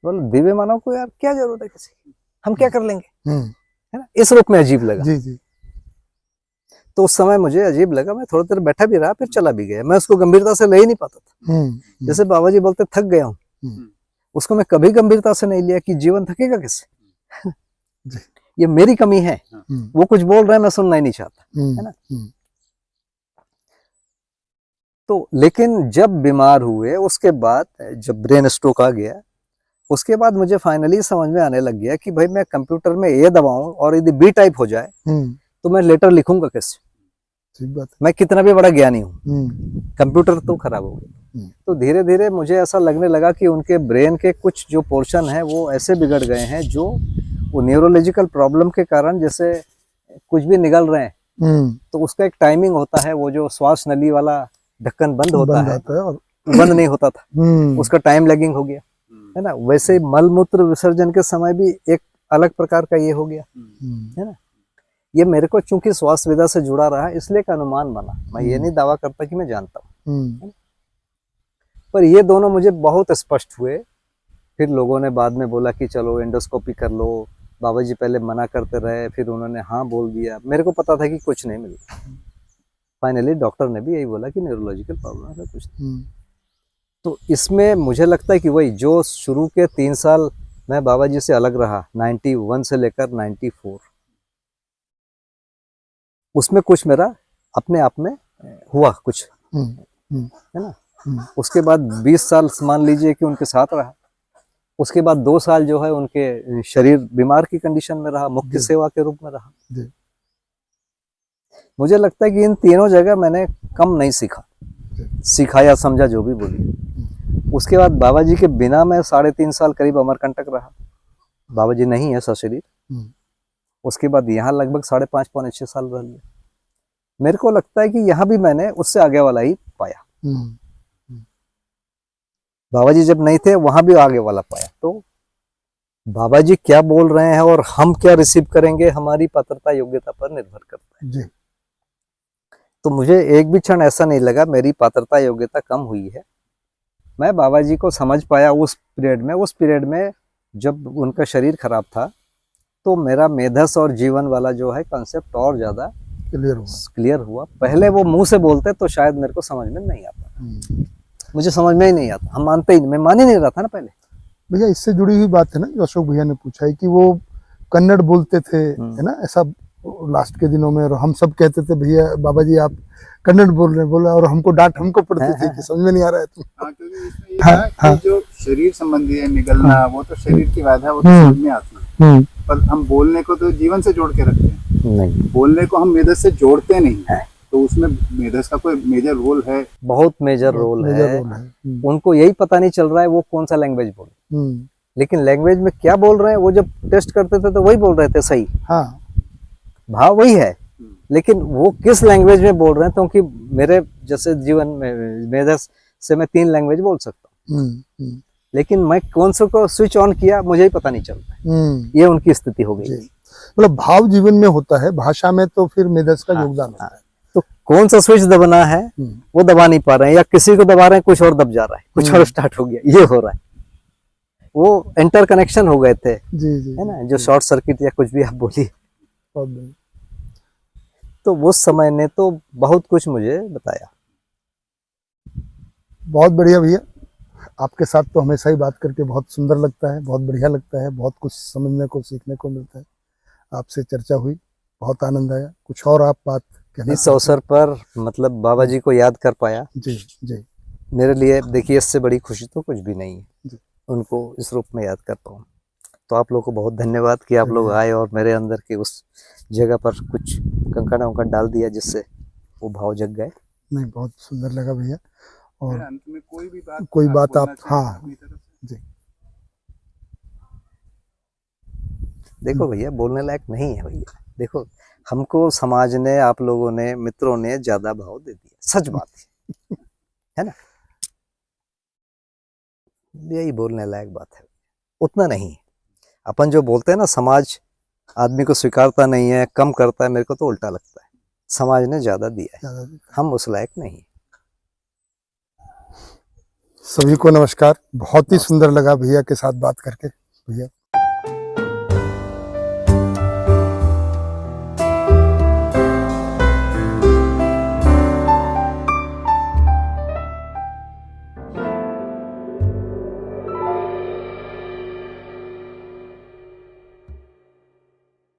बोले दिव्य मानव को यार क्या जरूरत है किसी की, हम क्या कर लेंगे, है ना, इस रूप में अजीब लगा। जी जी। तो उस समय मुझे अजीब लगा, मैं थोड़ी देर बैठा भी रहा, फिर चला भी गया। मैं उसको गंभीरता से ले ही नहीं पाता था। जैसे बाबा जी बोलते थक गया हूँ, उसको मैं कभी गंभीरता से नहीं लिया कि जीवन थकेगा कैसे ये मेरी कमी है। वो कुछ बोल रहे हैं, मैं सुनना ही नहीं चाहता, है ना। तो लेकिन जब बीमार हुए, उसके बाद जब ब्रेन स्ट्रोक आ गया, उसके बाद मुझे फाइनली समझ में आने लग गया कि भाई मैं कंप्यूटर में ए दबाऊं और यदि बी टाइप हो जाए तो मैं लेटर लिखूंगा कैसे। ठीक बात। मैं कितना भी बड़ा ज्ञानी हूँ, कंप्यूटर तो खराब हो गया। तो धीरे धीरे मुझे ऐसा लगने लगा कि उनके ब्रेन के कुछ जो पोर्शन है वो ऐसे बिगड़ गए हैं, जो वो न्यूरोलॉजिकल प्रॉब्लम के कारण जैसे कुछ भी निगल रहे हैं तो उसका एक टाइमिंग होता है। वो जो श्वास नली वाला ढक्कन बंद होता है और बंद नहीं होता था, उसका टाइम लैगिंग हो गया, है ना। वैसे ही मल मूत्र विसर्जन के समय भी एक अलग प्रकार का ये हो गया, है ना। ये मेरे को चूंकि स्वास्थ्य विधा से जुड़ा रहा इसलिए का अनुमान बना। मैं ये नहीं दावा करता कि मैं जानता हूँ, पर ये दोनों मुझे बहुत स्पष्ट हुए। फिर लोगों ने बाद में बोला कि चलो एंडोस्कोपी कर लो। बाबा जी पहले मना करते रहे, फिर उन्होंने हाँ बोल दिया। मेरे को पता था कि कुछ नहीं मिलेगा। फाइनली डॉक्टर ने भी यही बोला कि न्यूरोलॉजिकल प्रॉब्लम है, कुछ नहीं। तो इसमें मुझे लगता है कि वही जो शुरू के 3 साल मैं बाबा जी से अलग रहा, 91 से लेकर 94, उसमें कुछ मेरा अपने आप में हुआ कुछ, है ना। उसके बाद 20 साल मान लीजिए कि उनके साथ रहा। उसके बाद 2 साल जो है उनके शरीर बीमार की कंडीशन में रहा, मुख्य सेवा के रूप में रहा। मुझे लगता है कि इन तीनों जगह मैंने कम नहीं सीखा, सीखा या समझा, जो भी बोलिए। उसके बाद बाबा जी के बिना मैं 3.5 साल करीब अमरकंटक रहा। बाबा जी नहीं है सशरीर। उसके बाद यहाँ लगभग 5.5 पौने 6 साल रह लिया। मेरे को लगता है कि यहाँ भी मैंने उससे आगे वाला ही पाया। बाबा जी जब नहीं थे वहां भी आगे वाला पाया। तो बाबा जी क्या बोल रहे हैं और हम क्या रिसीव करेंगे, हमारी पात्रता योग्यता पर निर्भर करता है जी। तो मुझे एक भी क्षण ऐसा नहीं लगा मेरी पात्रता योग्यता कम हुई है। मैं बाबा जी को समझ पाया उस पीरियड में जब उनका शरीर खराब था। तो मेरा मेधस और जीवन वाला जो है कॉन्सेप्ट और ज़्यादा क्लियर हुआ। क्लियर हुआ। पहले वो मुंह से बोलते तो शायद मेरे को समझ में नहीं आता, मुझे समझ में ही नहीं आता, हम मानते ही नहीं, मैं मान ही नहीं रहा था ना पहले। भैया इससे जुड़ी हुई बात है ना जो अशोक भैया ने पूछा है कि वो कन्नड़ बोलते थे, है ना, ऐसा लास्ट के दिनों में, और हम सब कहते थे भैया बाबा जी आप कन्नड़ बोल रहे हैं, बोला, और हमको डांट हमको पड़ती थी कि समझ में नहीं आ रहा है तुम। हाँ, क्योंकि इसमें ये था कि जो शरीर संबंधी है निगलना, वो तो शरीर की बात है, वो तो समझ में आती है, पर हम बोलने को तो जीवन से जोड़ के रखते हैं, नहीं, बोलने को हम मेधस से जोड़ते नहीं है। तो उसमें मेधस का कोई मेजर रोल है? बहुत मेजर रोल है। उनको यही पता नहीं चल रहा है वो कौन सा लैंग्वेज बोले, लेकिन लैंग्वेज में क्या बोल रहे हैं वो जब टेस्ट करते थे तो वही बोल रहे थे सही, हाँ भाव वही है, लेकिन वो किस लैंग्वेज में बोल रहे हैं, क्योंकि मेरे जैसे जीवन में मेधस से मैं 3 लैंग्वेज बोल सकता हूँ, लेकिन मैं कौन सा को स्विच ऑन किया मुझे ही पता नहीं चल रहा है। ये उनकी स्थिति हो गई। मतलब भाव जीवन में होता है, भाषा में तो फिर मेधस का योगदान होता है। तो कौन सा स्विच दबाना है वो दबा नहीं पा रहे हैं, या किसी को दबा रहे हैं कुछ और दब जा रहा है, कुछ और स्टार्ट हो गया, ये हो रहा है। वो इंटर कनेक्शन हो गए थे, जी है ना, जो शॉर्ट सर्किट या कुछ भी आप बोलिए। तो वो समय ने तो बहुत कुछ मुझे बताया। बहुत बढ़िया भैया, आपके साथ तो हमेशा ही बात करके बहुत सुंदर लगता है, बहुत बढ़िया लगता है, बहुत कुछ समझने को सीखने को मिलता है। आपसे चर्चा हुई, बहुत आनंद आया। कुछ और आप बात कहना? इस अवसर पर मतलब बाबा जी को याद कर पाया, जी जी, मेरे लिए देखिए इससे बड़ी खुशी तो कुछ भी नहीं है, जी। उनको इस रूप में याद कर पाऊँ। तो आप लोगों को बहुत धन्यवाद कि आप लोग आए और मेरे अंदर के उस जगह पर कुछ कंकड़ वंकड़ डाल दिया जिससे वो भाव जग गए। नहीं, बहुत सुंदर लगा भैया। और अंत में कोई बात आप, बोलना हाँ अपनी तरफ से? जी, देखो भैया बोलने लायक नहीं है भैया, देखो हमको समाज ने, आप लोगों ने, मित्रों ने ज्यादा भाव दे दिया, सच बात है ना, यही बोलने लायक बात है, उतना नहीं। अपन जो बोलते हैं ना समाज आदमी को स्वीकारता नहीं है, कम करता है, मेरे को तो उल्टा लगता है, समाज ने ज्यादा दिया है, हम उस लायक नहीं। सभी को नमस्कार। बहुत ही सुंदर लगा भैया के साथ बात करके। भैया